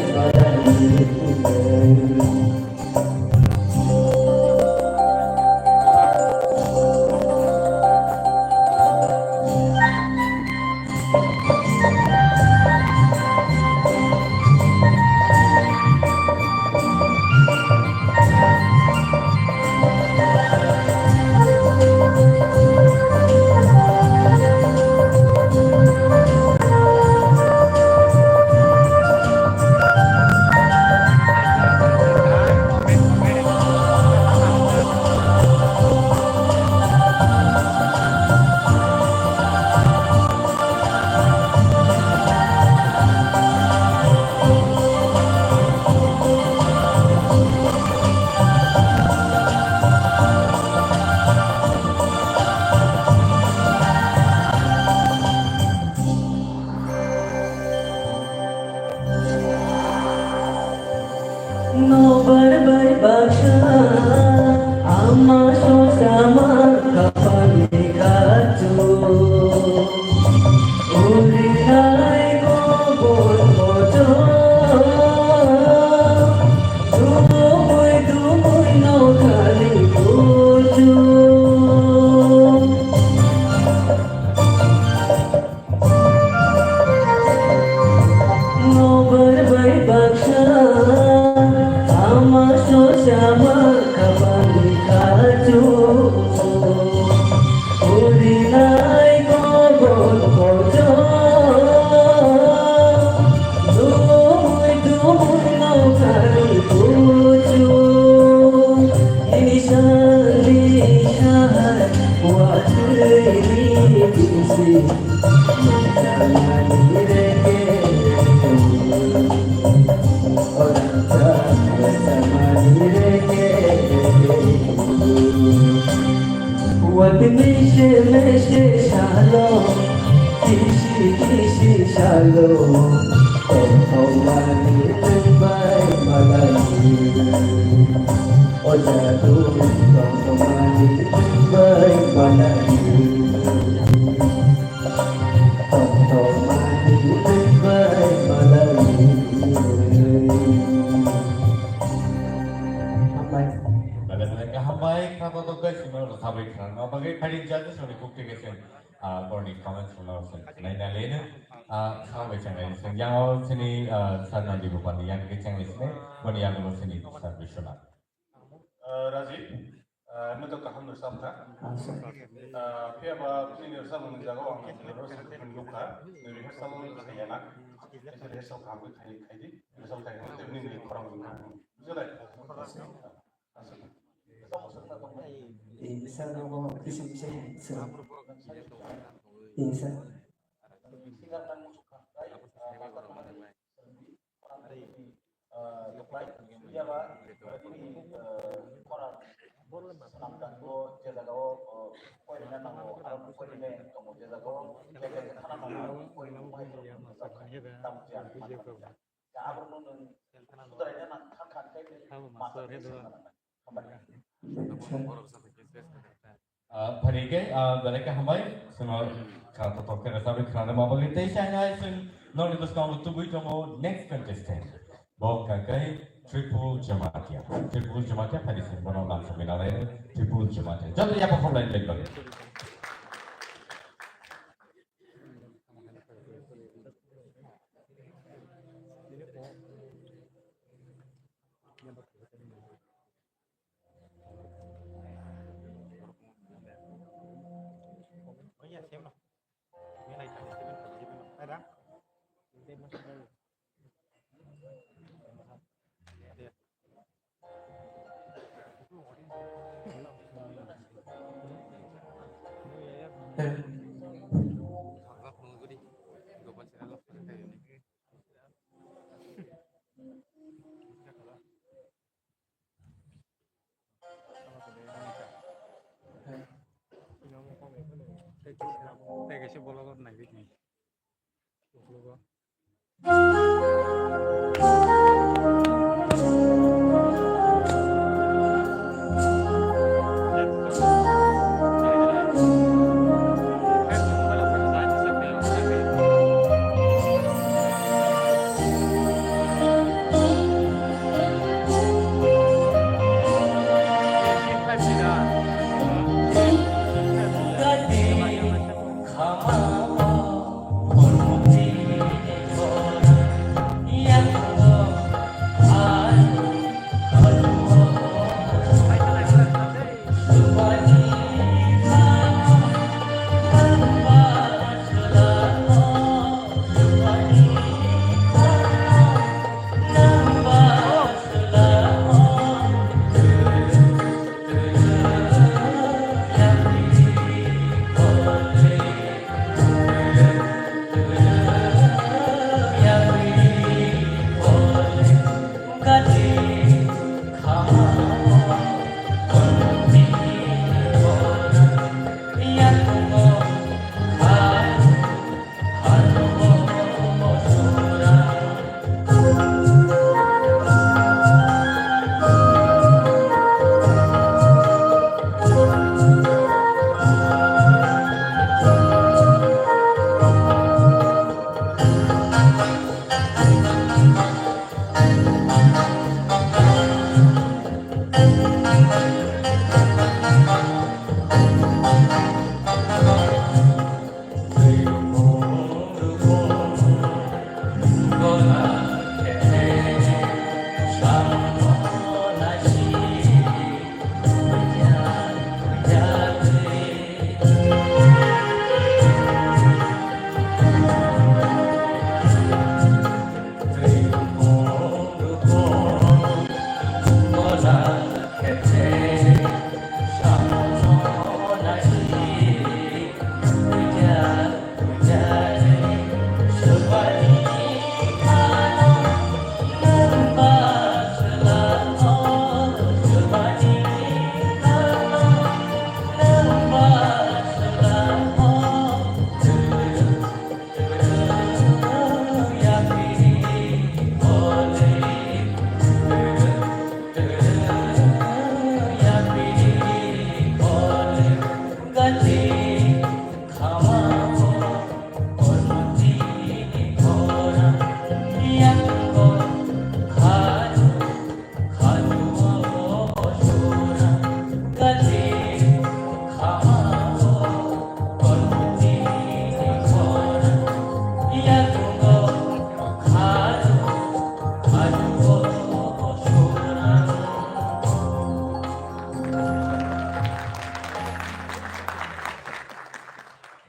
Rajiv, nuto kaham nursamka. Piaba pini nursam menjaga orang terus menluka, dari nursam sayana, jadi nursam kaham kaidi, nursam kaidi itu ini orang mengaku. Jadi, Isa nopo bisa Isa. Parige, balik hambai, semua kata token sabi kerana mabal itu saya sen non itu sekarang tunggu jomo next contestant. Bawa kakai triple jematia pada sini bono langsung minalai triple jematia. Jadi apa perform lain lagi?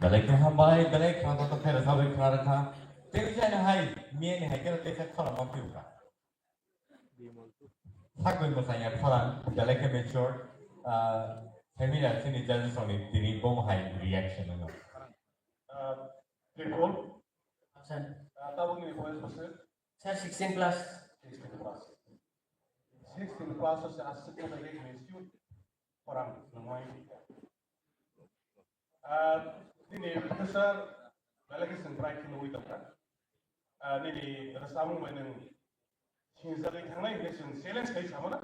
Belai ke hambai belai kena to khair sabai kena rakha. Teksa na hai mie ni hai kena teksa khala ma piuka. Sakoi masanya phalan belai ke mature familiar sini jadi soni diri bom hai reaction na. Recall. Sir. Tabung ni boys pasal. Sir 16 plus. 16 plus. 16 plus se asik na lagi mesiu orang semua ini. Ini besar belagi sembrai kini wita kan. Ini rasamu mana sinzari kena ini sen silence kai sama na.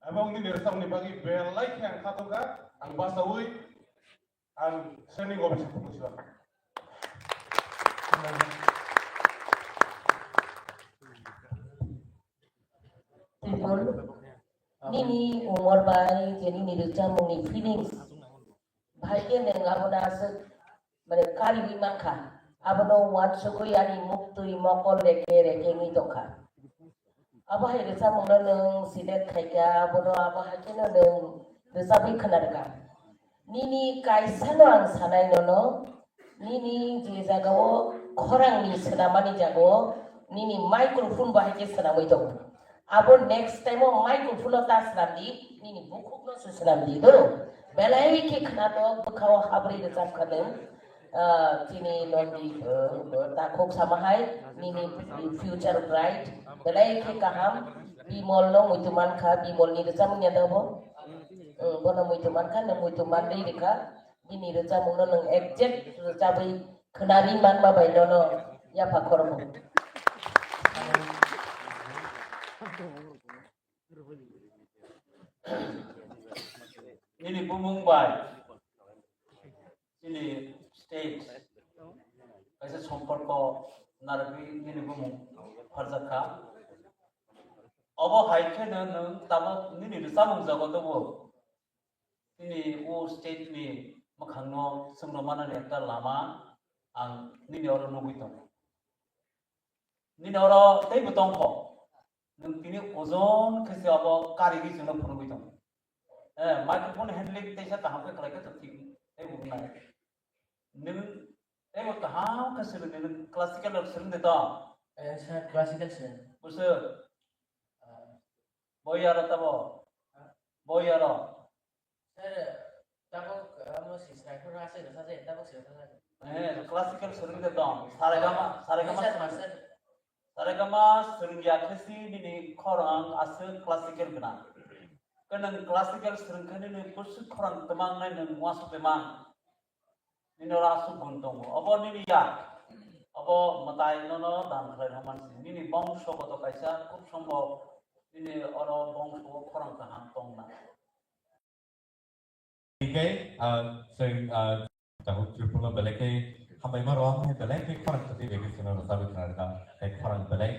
Abang ini rasamu ni bagi belai yang kata ka ang bahasa ui ang seni ngobrol sepuluh siapa. Tripol, nini umur bayi jadi ni rujak muni feelings. Bahagian dengan abang nasi mereka kari makan. Abang wan sukui ani muktui mokol reke ni toka. Abang hari rujak muna neng sidet kaya abang hakian neng rujak bi kenarga. Nini kaisa orang sanai nono. Nini je jagawo korang ni senamani jago. Nini microphone bahagian senamai toka. Abo next time microphone tas nanti, nini buku no susunam di dulu. Belai ke kenapa bekau habri rezam kadem, tini nondi takuk sama hai, nini future bright. Belai ke kaham, bimol no muituman ka, bimol ni rezam nyata bo. Bona muituman ka, no muituman deh deka, ini rezam no neng exact rezabi kenari man ma bayi no ya pakor mo. Ini Mumbai, ini state, kaisa somporko narbi ini bumung harjaka. Abo haike nang tamo ini disamung jago tu bo. Ini wo state ni makhangno semnomana nekta lama ang ini orang nubitong. Ini orang tei butong ko. Nung tini ozon kasi abo karigi sino pun nubitong. Microphone handling तैसा कहाँ पे करेगा तो ठीक है वो ना निल वो कहाँ का सिर निल क्लासिकल और सिर देता Sir classical sir. उस बोयारा तब बोयारा Sir, tabok amo si striker rasa dah saja tabok sir saja. Classical सिर देता सारेगामा सिर या किसी निने खोरंग आसे क्लासिकल बना Kenang klasikal serengkane ni kursi korang temang nai neng wasu temang. Nini rasu buntung. Abo nini ya. Abo matai nono dan keren haman sini. Nini bangso koto kaisa kup sombo. Nini oro bangso korang kahang tong na. Okay, tahun Tripoli belai hambai maruah ni belai korang tadi bagi sini rasabu kerana korang belai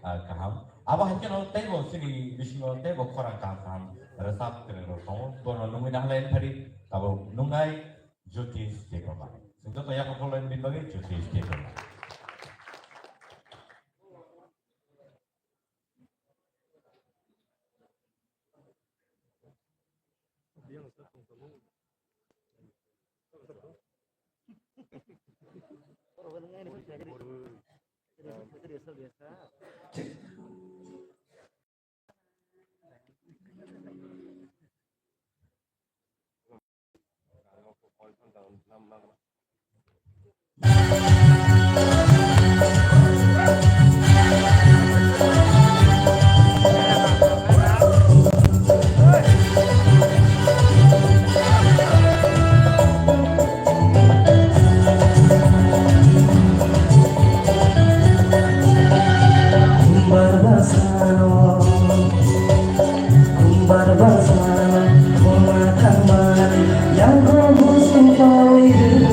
kaham. Abah hanya tengok sini bisno tengok korang kaham. Resap kerana kamu bono nungai dah lain hari, kalau nungai jutis tekoma. Sudah tu yang kalau lain bagi jutis tekoma. Yang kau musim kau itu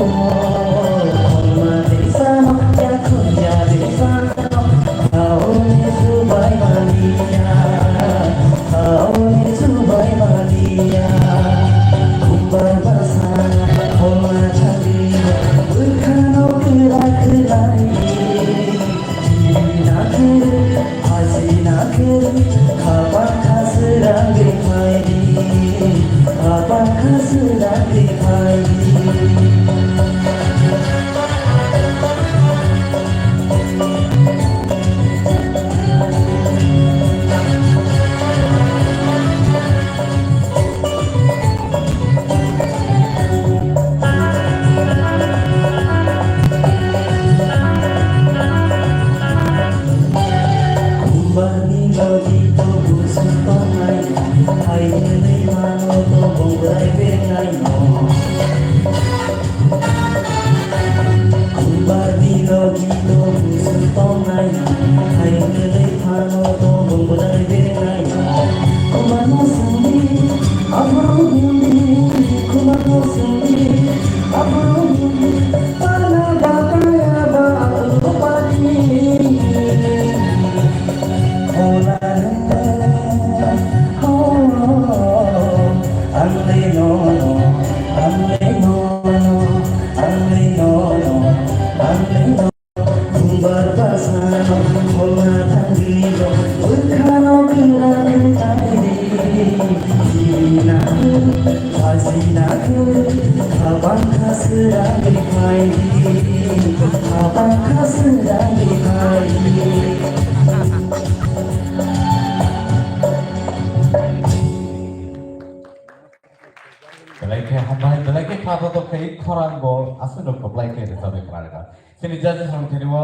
Belakang hambai, belakang kata tu kait koran bo, asal dok belakang itu sampai kerana kan. Sini jadi sama kini wo,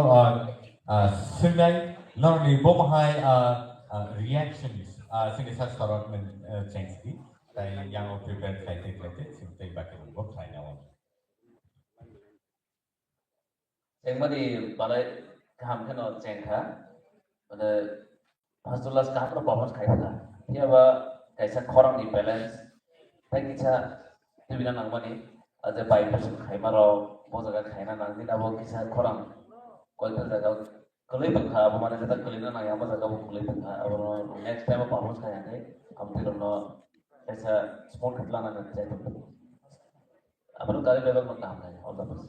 sunai, lorni bo mahai reactions, sini saya sekarang change di, tapi yang prepare saya itu, sini saya baca bo saya nyawa. Yang mana balai kaham kan orang cengkha, pada hasilnya kaham orang bawa kaya lah. Dia apa kaisa korang di balance, tapi kita tu bila nang mana, ada bypass kaya marau, bosan kaya nang ni, abo kisah korang, kalau kita jaga kalau itu kah, abo mana kita kalau nang yang apa jaga abo kalau itu kah, abo next time apa bawa kaya ni, kamu tidak no kaisa small kepala nang jadi tu. Apa tu tadi level mana hamai, all the best.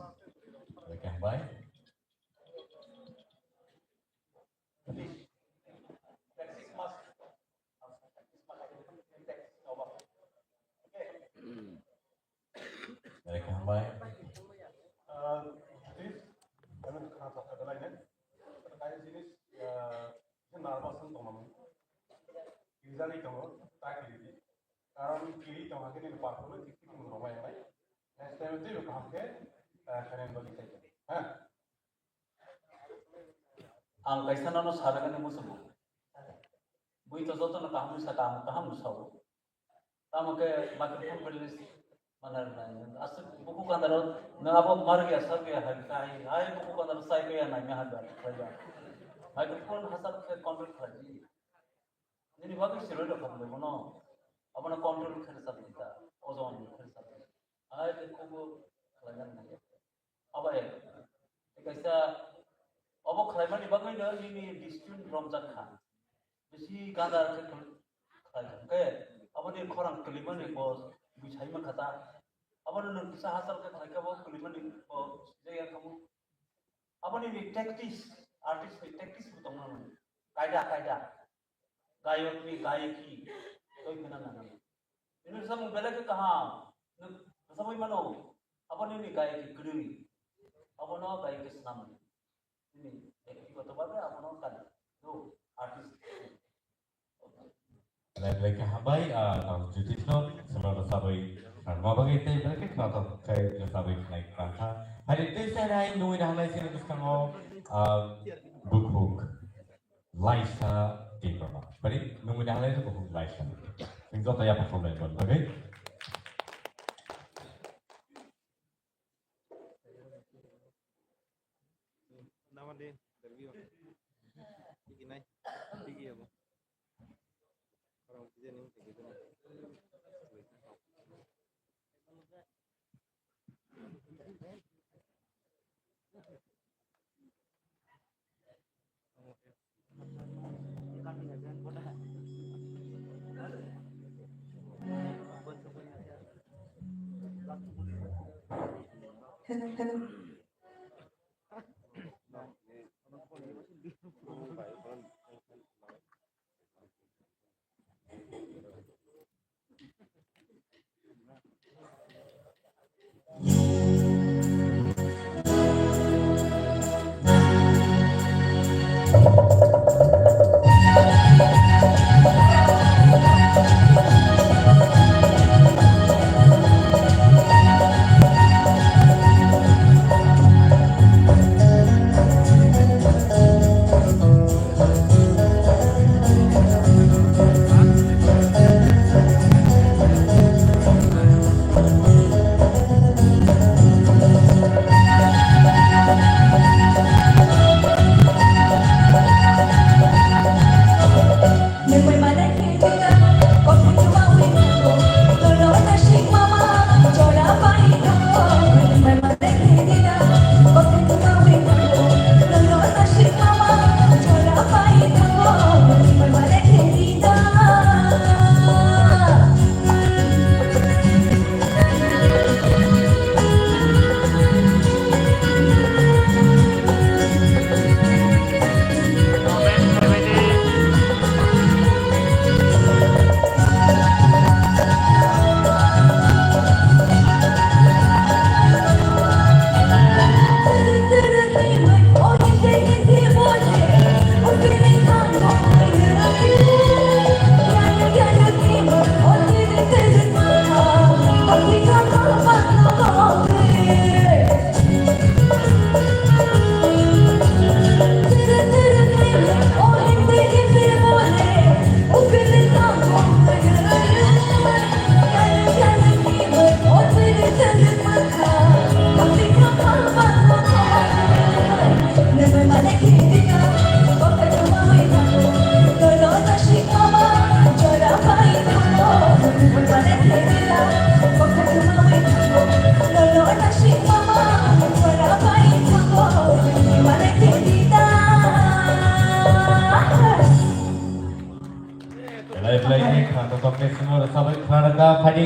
Belakang hambai. Mereka hambai. Jadi, kami kan tak ada lainnya. Terkait jenis narmas itu memang. Bisa ni kamu tak kiri. Karena kiri kamu akan ini parpol itu kiri menurut saya ni. Next time itu kamu ke kalian bagi saja. Ang kaisa na no sara kan mo sabo. Bui to zoto na kamu sa kamu sabo. Tama ke microphone berlis manar na. Asal buku kan daro na abo mar gaya sab gaya hai buku kan daro sai gaya na me hada. Microphone hasab ke control khaji. Nini bagu siro ro kam mo no. Apna control khar sab dita. Ozon khar sab. Hai ko khalan na. Aba kaisa अब खराइमा नि बगै न नि district Ramzan Khan बेसी गादा के अब नि खरां कलिमा नि बस बिछाइमा खाता अब न किसा हासल के खाइका बस कलिमा नि जया खमु अब नि टैक्टिस आर्टिस्ट नि टैक्टिस बुतंग न कायदा गायक नि गायकी कोई बिना ना इन सब बेले के कहा समय मानो अब नि गायकी करी अब न गायकी नाम ini ekspor bagai apa nonton tu artis. Belakang hambai, tahun juti no, sebelum sabai, mau bagi teh belakang kata kayak sabai naik kereta. Hari itu saya naik nunggu dah naik sini terus kamu book Laisa di mana? Beri nunggu dah naik tu book Laisa. Tinggal saya perform lagi, okay? Nama dia interview. Tinggi naik, tinggi apa? Orang kerja ni tinggi tu. Hello.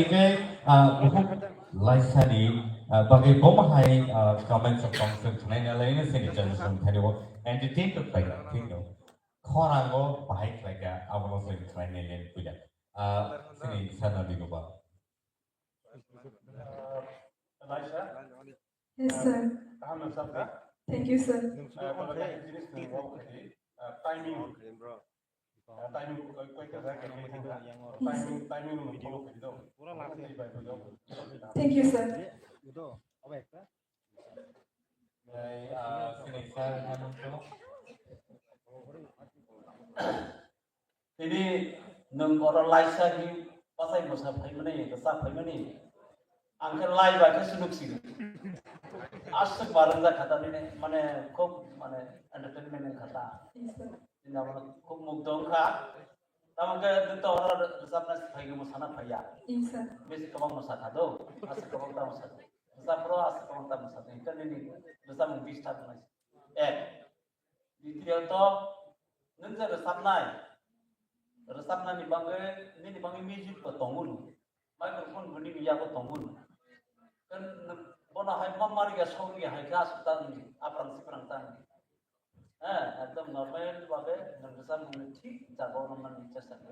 ke buku laisani bagi bomahai comments of concern tunai lainnya sini jelasan tadi wo entertainment baik tinggal korango baik lagi awal sini tunai lain punya sini sana di luar. Elisha, Yes, sir. paham sabda? Thank you, sir. Kalau kita jenis timing, timing kau kerja timing follow gitu. Thank you, sir. Sini saya muncul. Jadi nung orang laisa ni pasai masa mana ni, kesah mana ni, angker lai baca sunuk sih. Asal barang dah kata ni, mana kop mana entertainment ni kata. Ini nama kop mukdong kah. Tamu ke itu orang resap nasi pagi musana paya. Besi kebang musana do, asal kebang tamu musana. Resap pro asal kebang tamu musana. Ikan ini resap mungkin start nasi. Di dia tu nanti resap ni bangga music ko tongun. Microphone budi biya ko tongun. Kan bona hai mamari ga sori hai gas tan apran siprang tan. Ekdom normal bangga nanti resap mungkin ठीक jago naman bicara saja.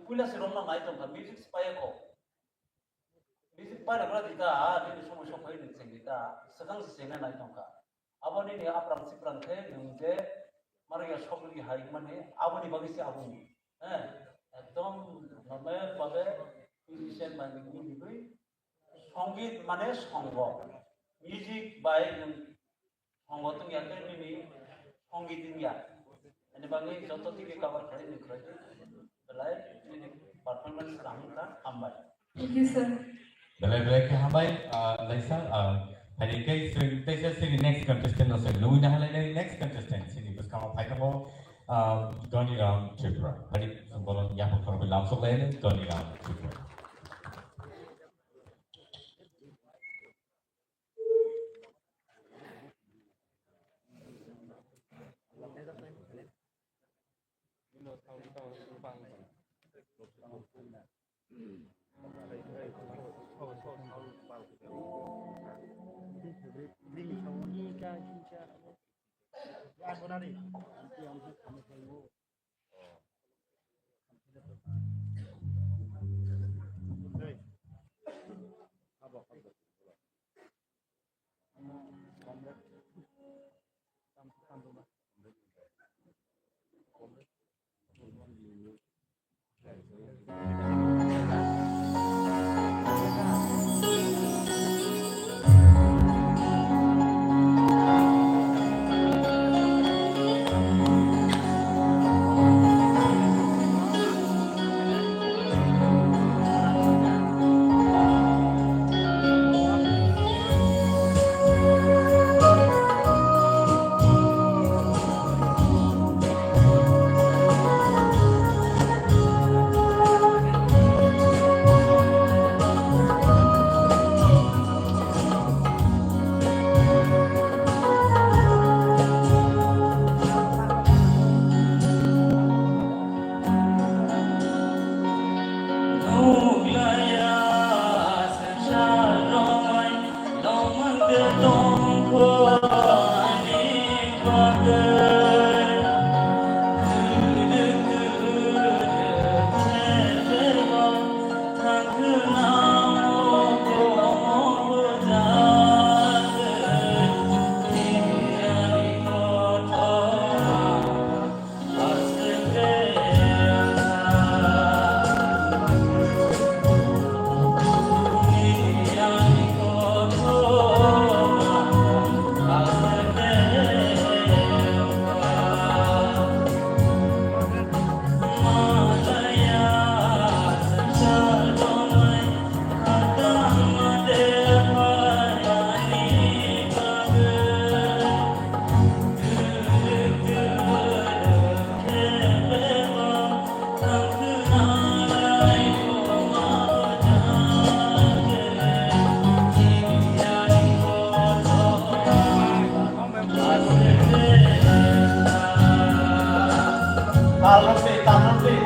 Pula sirom na ngai tong music supaya ko. Music pada kalau kita ini semua semua ini kita sedang sesena ngai tong ka. Abang ini apran siprang ke nungge mari ga sori hai mana abang ini bagi si abang. একদম normal ভাবে musician মানে music সঙ্গীত মানে সঙ্গ music by সঙ্গ তো ইয়াতে নিনি সঙ্গীত ইয়া এনে বাকি যত দিকে কভার করে নিখরে বেলায় মিউজিক পারফরম্যান্স রামটা হামবাই Thank you, sir. Belai ke hambai Laisa hari ke sering tesa sini next contestant no sering lu dah lai next contestant sini bus kamu fight mo Goni Ram Tripura. Hari sebelum yang pertama langsung lain Goni Ram Tripura.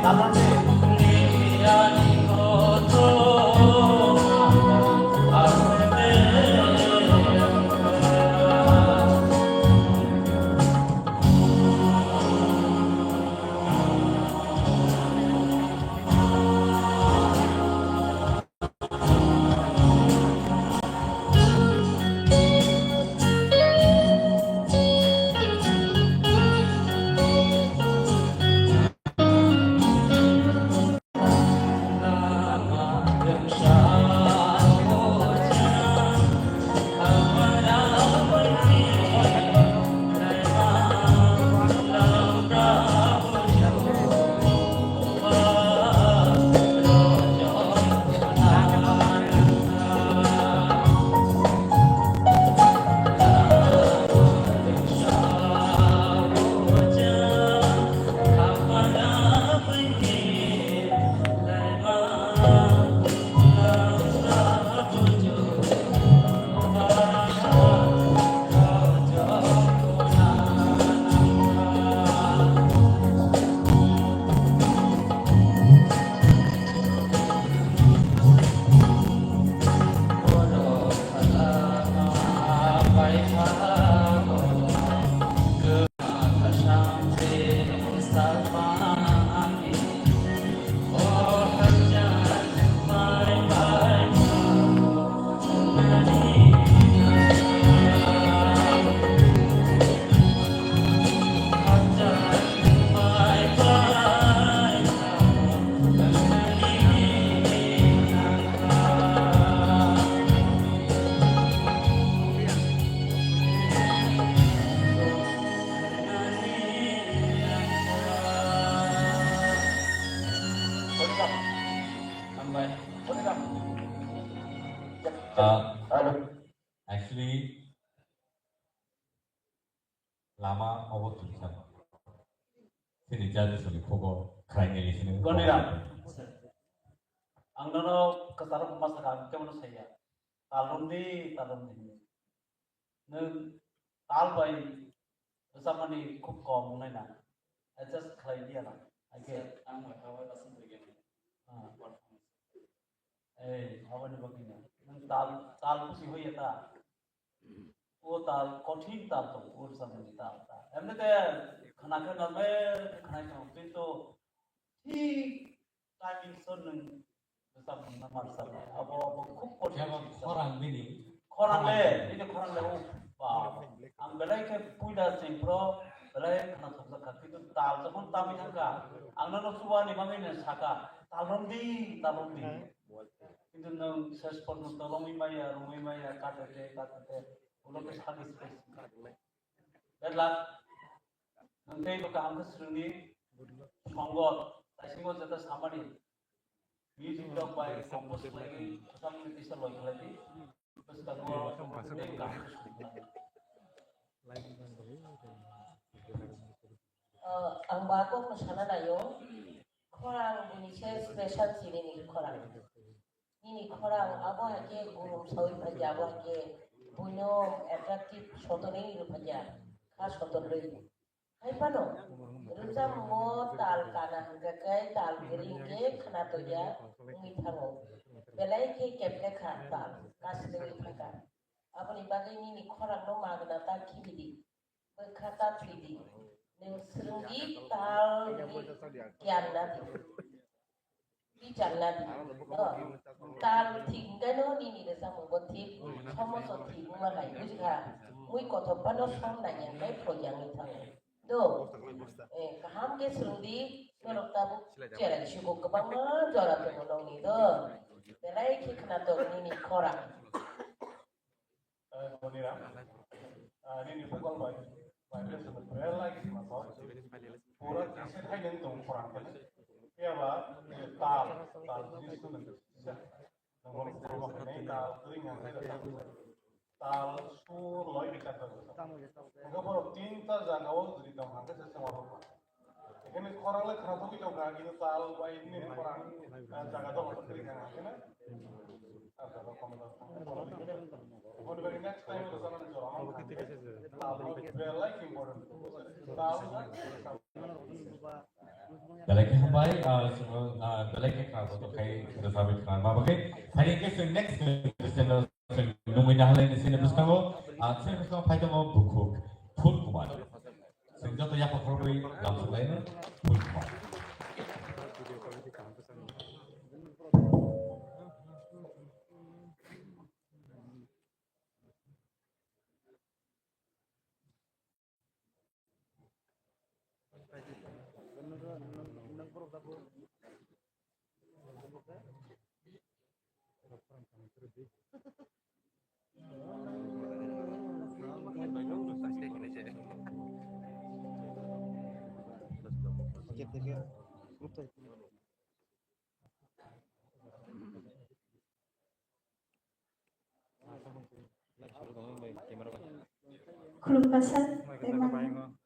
Talon deh. actually lama awak tu macam sini jadi sini kogo kerana ini sini. Goniram. Angnono ketaruh masakan kemana saya. Talum di. Neng talbai bersama ni kup kom nai na. Adjust kelai dia na. Aje. Apa ni begini? Neng tal pusi hoye ta. वो ताल कठिन ताल तो और समझ ताल था हमने तो खाना खाना में खाना खाते तो ठीक टाइमिंग सुन बेसा मना मारसा अब खूब कठिन खरां बिनी खरां ले ini खरां ले वो ang belai ke puida sempro belai खाना थोड़ा खाते तो ताल जब तामी हका ang ननो सुवा नि मांगे साका तालुंदी किंतु नंग सेस पर नो रोमी माया काटते उन्होंने कुछ हाथ इस पे बेरलात नंटे तो काम के श्रेणी संगोत ताइसिंगो जता सामानी म्यूजिक डॉग बाय कंपोज लगी सब में तीसरा लोग लगी बस तको ang bago masana na yo korang ini saya special sini ni korang ini korang abo hake gulum sawi bhaja abo hake punya atraktif sotoning itu saja, khas sotoning. Hai pano, rusa mo tal kana hanggakai tal geringke kena toja ngithango. Belai ke kepne khan tal kaslengi thaka. Apa ni bagai ni khorang no magna ta khibidi, berkata tridi. Neng serungi tal kian nadi. Bicara tal tinggal no ni desa membuat tik, sama so tik mulai juga. Mui kotor pano sam nanya kai proyang itu. Do, kaham ke serundi kalau tabu cara syukur kebangan juara pengunang ni do. Belai kena tu ni korang. Goniram. Ini bukan baik. Baik sebenarnya lagi masuk. Pura kisah hai yang tuh korang kan. Ya lah, tal jenis itu nanti. Nomor rumah ini tal ringan tal sur loy dekat tu. Enggak baru tinta jaga awal jadi tahu angkat sesuatu apa. Ini orang lagi kerana tu kita orang ini tal bayi ini orang jaga tu orang ringan angkat. Ada komentar. Kalau bagi next time kita sana jual. Tal very like important. Tal Belagi hambai belagi kalau tu kai kita sabit kan. Maka hari ini next channel nunggu dah lain di sini bersama. Saya bersama pada mau buku Phul Kumar. Sehingga tu yang perlu langsung lain Phul Kumar. Kelupasan memang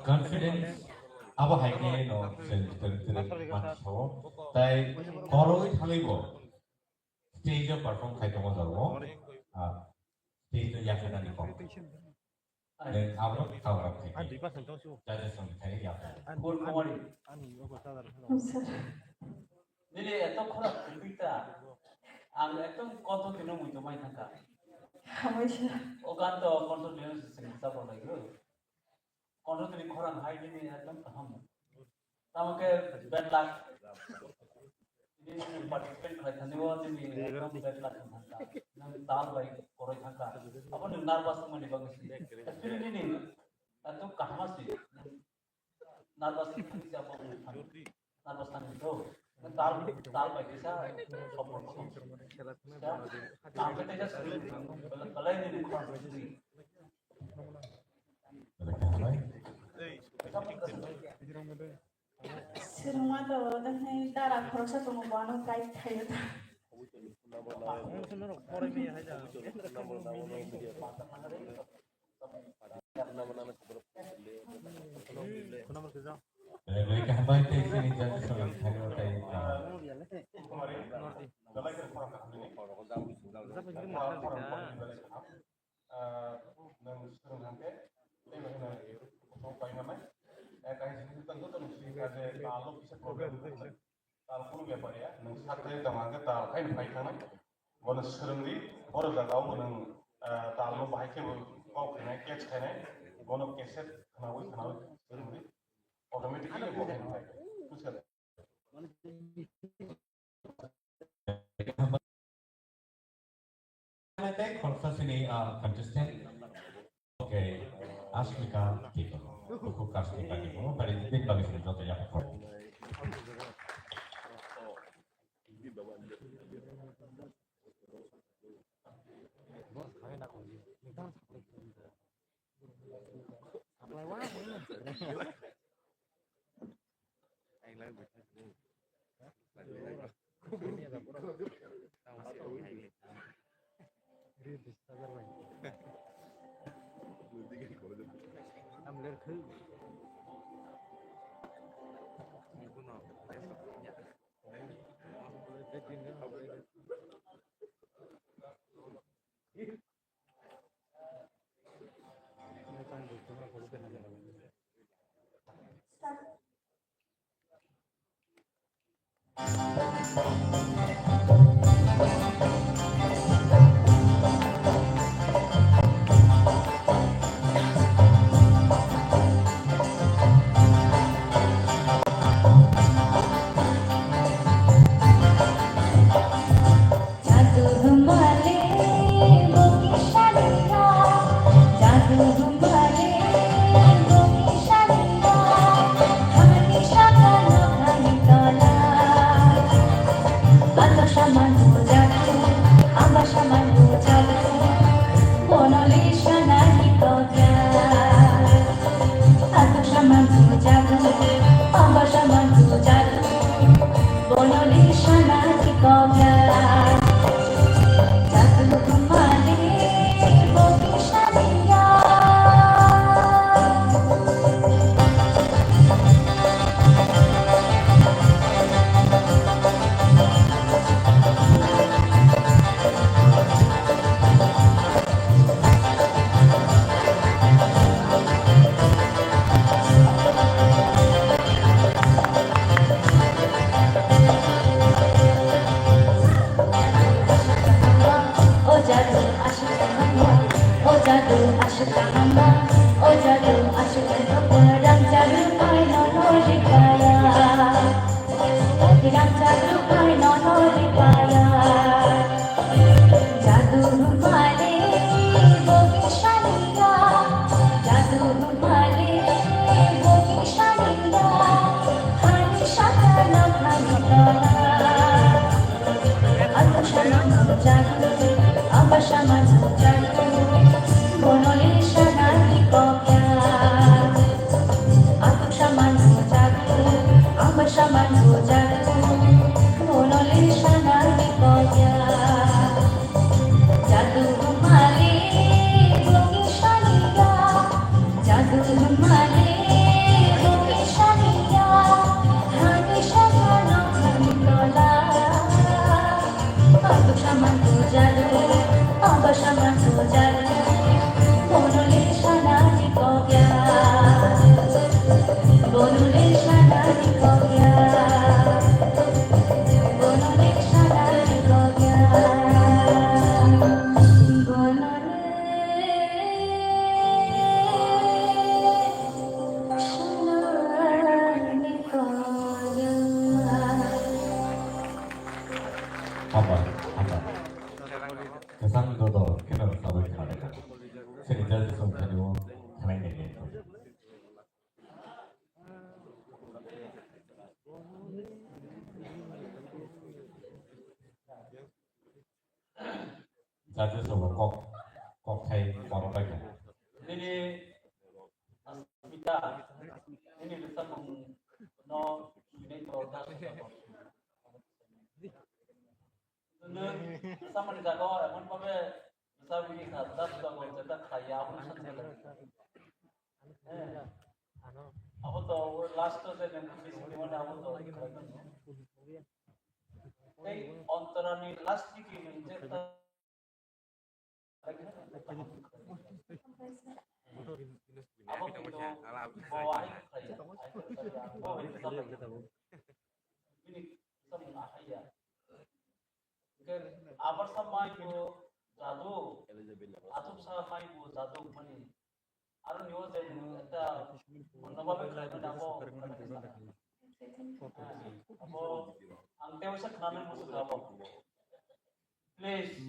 confidence abo haike no tere macho tai koroi thalibo stage perform khaitomo jabo stage yakena ni kom dan abo kawra khai judges on khai yakena good morning nile eto khora kuita ang ekdom konto dino muito mai thaka ogan to konto dino singsa bolaigo konto dini khorang hai dini ekdom kaham tamake bad luck ini participant khai thani wo dini ekdom bad luck thaka nang tal bai koroi thaka apon nervous mani bangsi actually ni ekdom kahmasi nervous thani jabo nervous thani to ताल bai bisa sopor ताल kete ja kalai ni Serumah tuh kan ini darah proses pengobatan kait kayu. mereka hambai te sini jadi soal thano tai automatically contestant okay Asmika Tito buku Asmika Tito pada titik bagi contoh yang Oh jadu asyik perang jadu main nono dikaya Apa? Kesan dodo kenal sabai kenal. Sini jadi sumber itu kenal ini. Jadi semua kok kayak orang baik. Ini kita ini bisa no ini produk sama di jago emang pabe bisa bikin kata sudah mau cetak kaya pun aku tuh last tuh saya yang bisnis di mana aku tuh antara nih last ini cetak aku gitu bawa ini sama ayah abar sama ibu jadu atau sama ibu jadu mani aru niwa saya kita menawarkan kerja aku angke usah kenalan musuh kamu please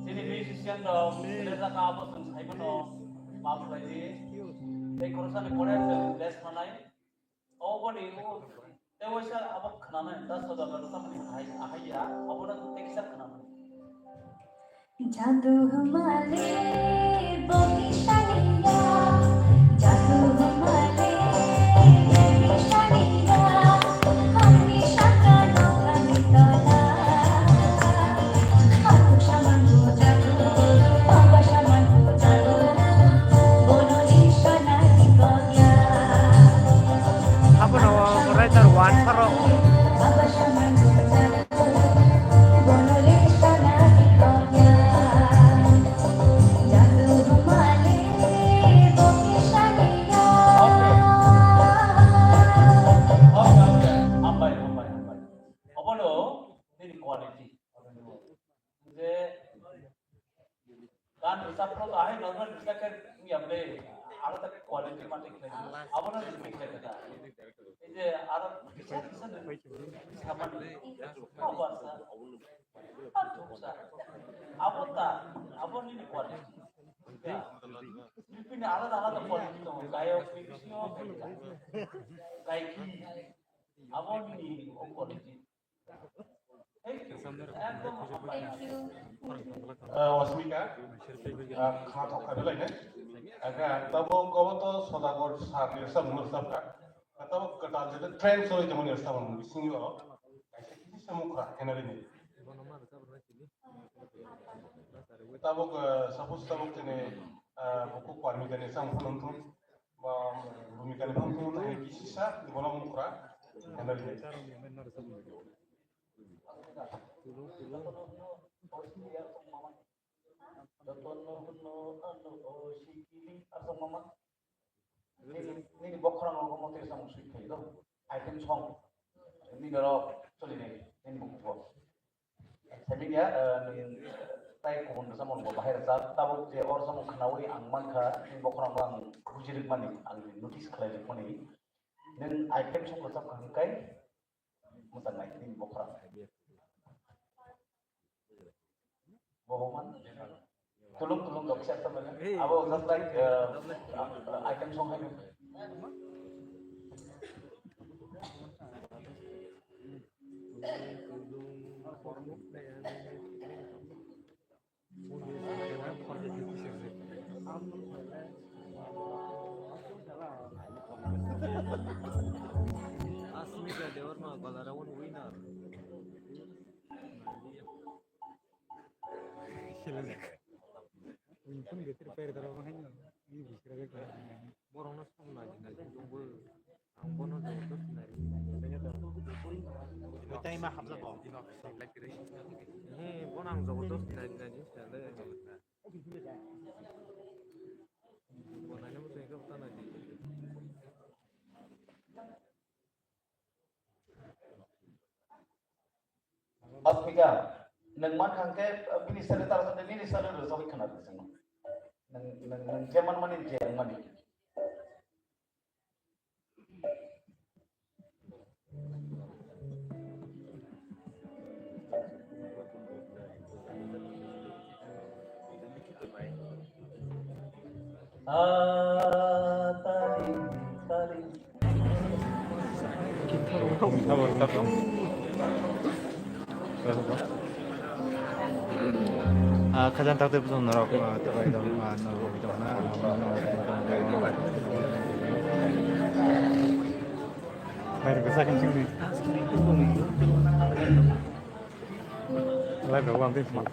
sini musician dong kita kamu tuh saya mau maaf lagi dekorasi korea les manai oh boni Dewasa abang kenalan, das sudah bersama dengan ayah, abang nak tekstur kenalan. Jadu humale, bogi shaniya, jadu humale, bogi shaniya, kami shaka no kami tola, aku shaman tu jadu, baba shaman tu jadu, bono di shana di kaya. Apa nama writer Wan Faro? kan bisa pro tuh akhir normal bisa kan yang deh ada tapi kualitas mati kita apa nanti bisa kita ini ada bisa sama nih apa sah aduh sah apa tak apa nih kualitas ya ini ada kualitas tuh kayak visio kayak apa nih kualitas Wasmika, kata kata lainnya, agak tahu kau tu sodagar sahaja semua sabka, tahu kata jadi trend soal itu mana sama bising itu, ऐसे किसी semua kenal ini. Tahu suppose tahu kene buku kuarmi kene sang penonton, bumi kene penonton, kisi sah di mana mukra kenal ini. Ini bokran ngomong terus sama suite itu item song ini kalau solid ini buku tapi dia tay ko hondo sama ngo bahir sa tabo je or sama knawi ang manka ini bokran bang kujirik mani ang notice khlai mani nen item song ko sab kan kai mutan nai ini bokran bohongan tulung gak bisa temen abo just like item song hai Asmika Devar mah Balarawan winner. Untung dia terpayar terlalu hanya ini bisa kerja. Borong nas pun lagi nanti tunggu. Angkon nas terus nari. Kita ini mah hamzah boh. Ini borang jauh terus nari sekali. Borangnya mesti ikut tanah di. Asmika, neng man hangke minister taruh tadi minister itu sampai kena di sana. Neng zaman mana dia mana? Tadi. 가장 딱대부터 나라고 들어가 있다. 나라고 있다. Baik, bisa kan sini. Lai berapa nanti sih?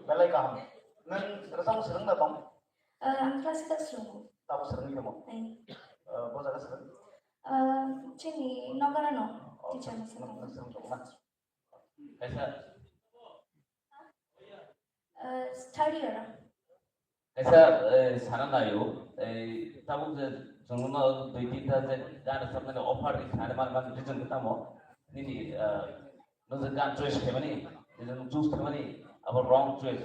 Balai kaham. Neng resam sering nggak bang? Ang klase ka sungguh. Tahu sering nggak bang? Bos agak sering. Sini Nogarano. Teacher na sa Sering dong mas. Kaisa third year. kaisa sananayo tabu je jongno dui tinta je gan samne offer di sane man reason kita mo nini no je gan choice kemani reason choose kemani about wrong choice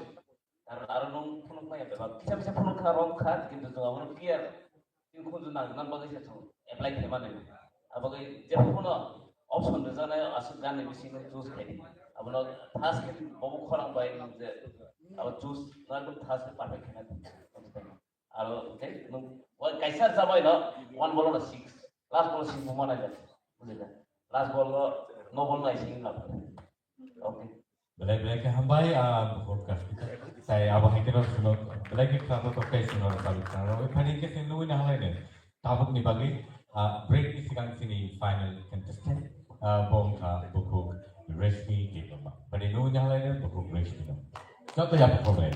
আর নং phone নাই বা কিছা কিছা phone খা রং খা কিন্তু তো আমরা clear কিন্তু কোন না নাম বাগै সেছো অ্যাপ্লাই খেমানে আবাগै যে ফোন অপশন জানায় আসল গানে বেশি চুজ খাই আমরা ফার্স্ট কে ববু খরাং বাই যে अब चुज नगम थास पार्फेक्ट खेना আর যে ওই কাইসার যাবাই না ওয়ান বল না 6 লাস্ট বল 6 মনে যায় বুঝলে লাস্ট বল নো বল না 6 না ওকে Belai-belai ke hambai podcast kita. Saya abang hektar suno. Belai ke kerana tu kai suno nabi kerana. Kali ke sini luin halai ni. Tabuk ni bagi break ni sekarang sini final contestant. Bom ka buku Reshmi Diploma. Pada luin halai ni buku Reshmi Diploma. Kau tu apa problem?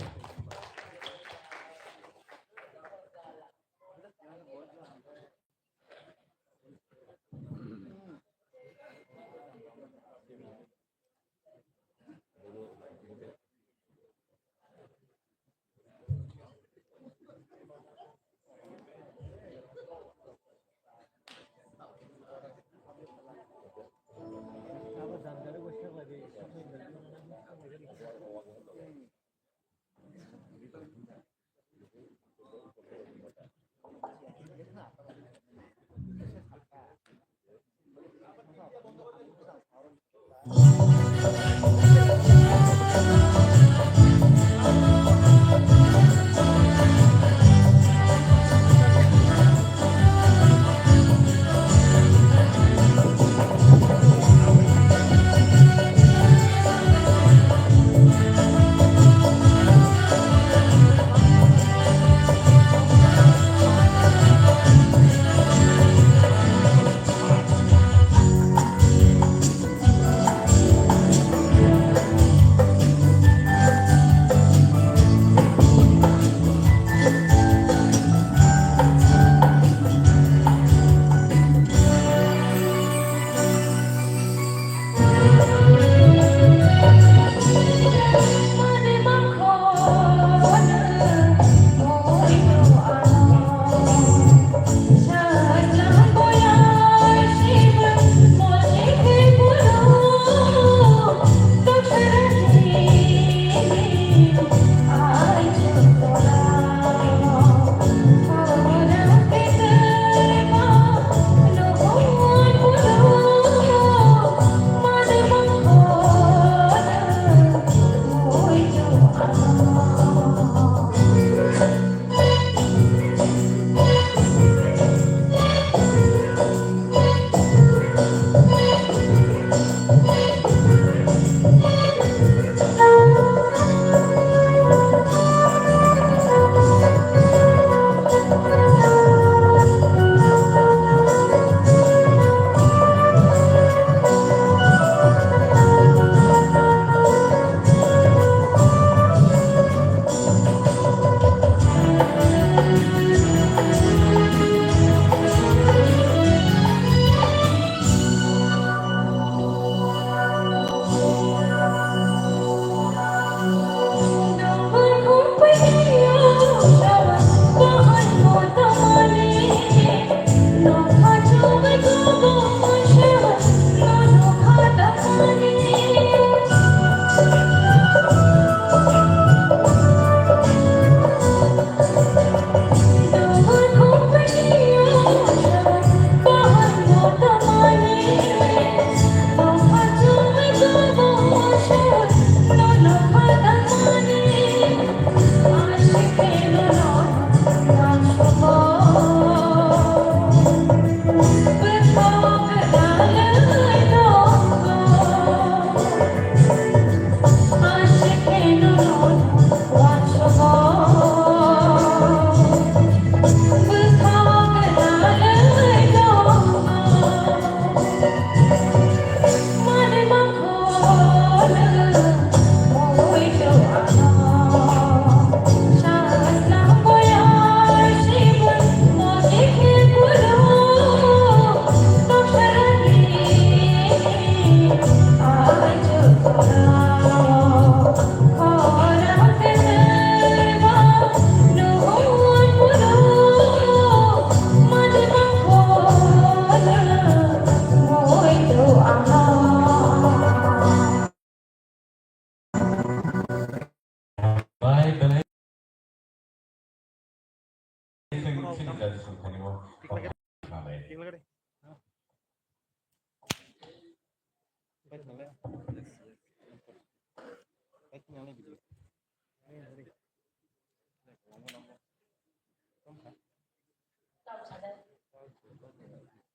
judges sukhanibo.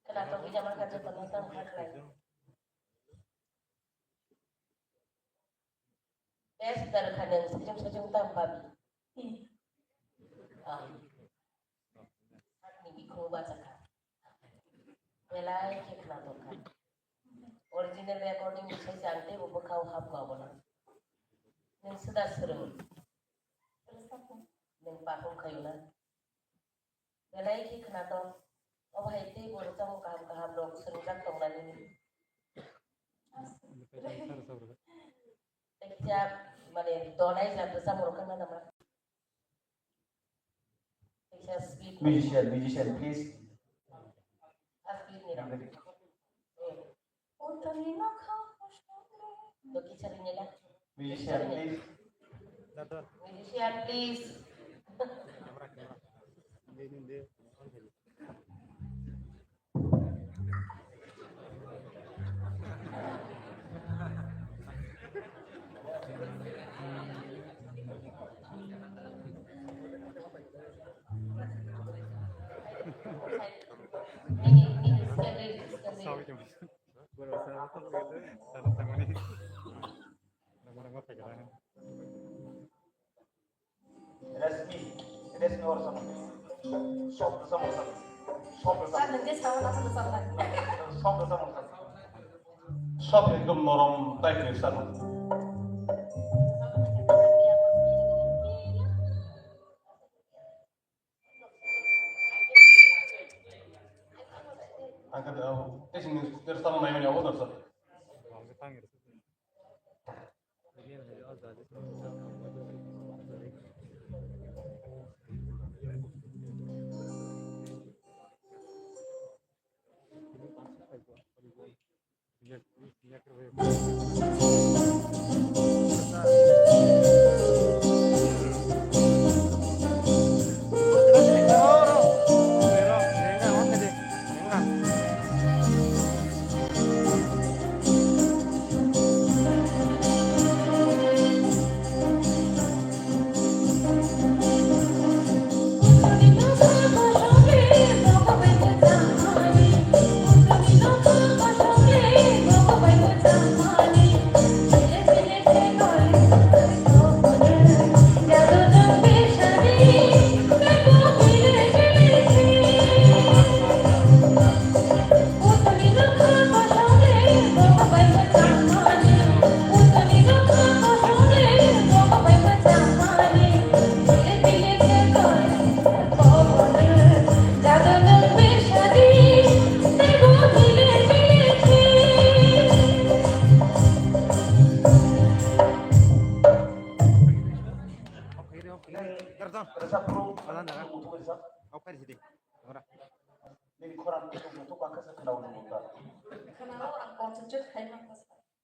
Kenapa bisa makan penonton lain? Setelah kanan sejum tambah. Ini ikut baca kan. Belai kita kan. Original recording saya jangan buat kau hap kau mana. Neng sudah seru. Neng pakum kayu lah. Belai kita tu. Oh hai tu boleh tahu kaham dok seru kan tong lagi. Setiap mana donai jam besar merukan mana mana. Musician, please. Musician, please. Musician, please. Resmi और समझ शब्द समझ शब्द एकदम नरम टाइपनि सानो आंखौ टेसिं देरस्तान नायनायाव होदों sir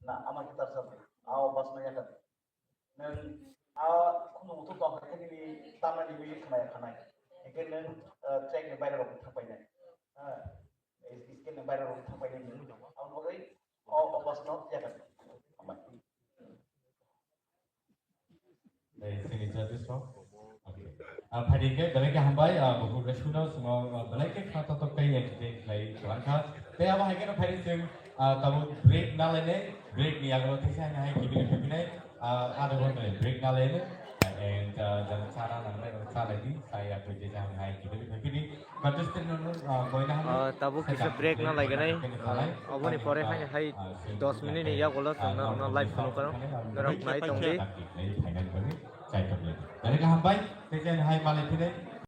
Nah, aman kita sama. Aw bas maya kan. Nen kuno mutu to kan ini taman di music kanai. Ikan nen track ni bayar orang thapai ni. Iskan ni bayar orang thapai ni. Aw boleh. Aw bas not ya kan. Aman. Signature this one. Okay. Phadi ke belai ke hambai buku resuna semua belai ke kata to kai entertain lai langkah. Tapi apa hai ke phadi sim tamu break na lene break ni agak nanti saya hai kibili kibili ada boleh break na lene and jangan cara namanya cara lagi saya kerja jangan hai kibili kibili contestant boleh dah tabu kita break na lagi nih अब नहीं परे हैं hai 10 minit ni ya kalau na live सुनो करो नरक नाई तोंगे dari ke hambai kerja hai malam ini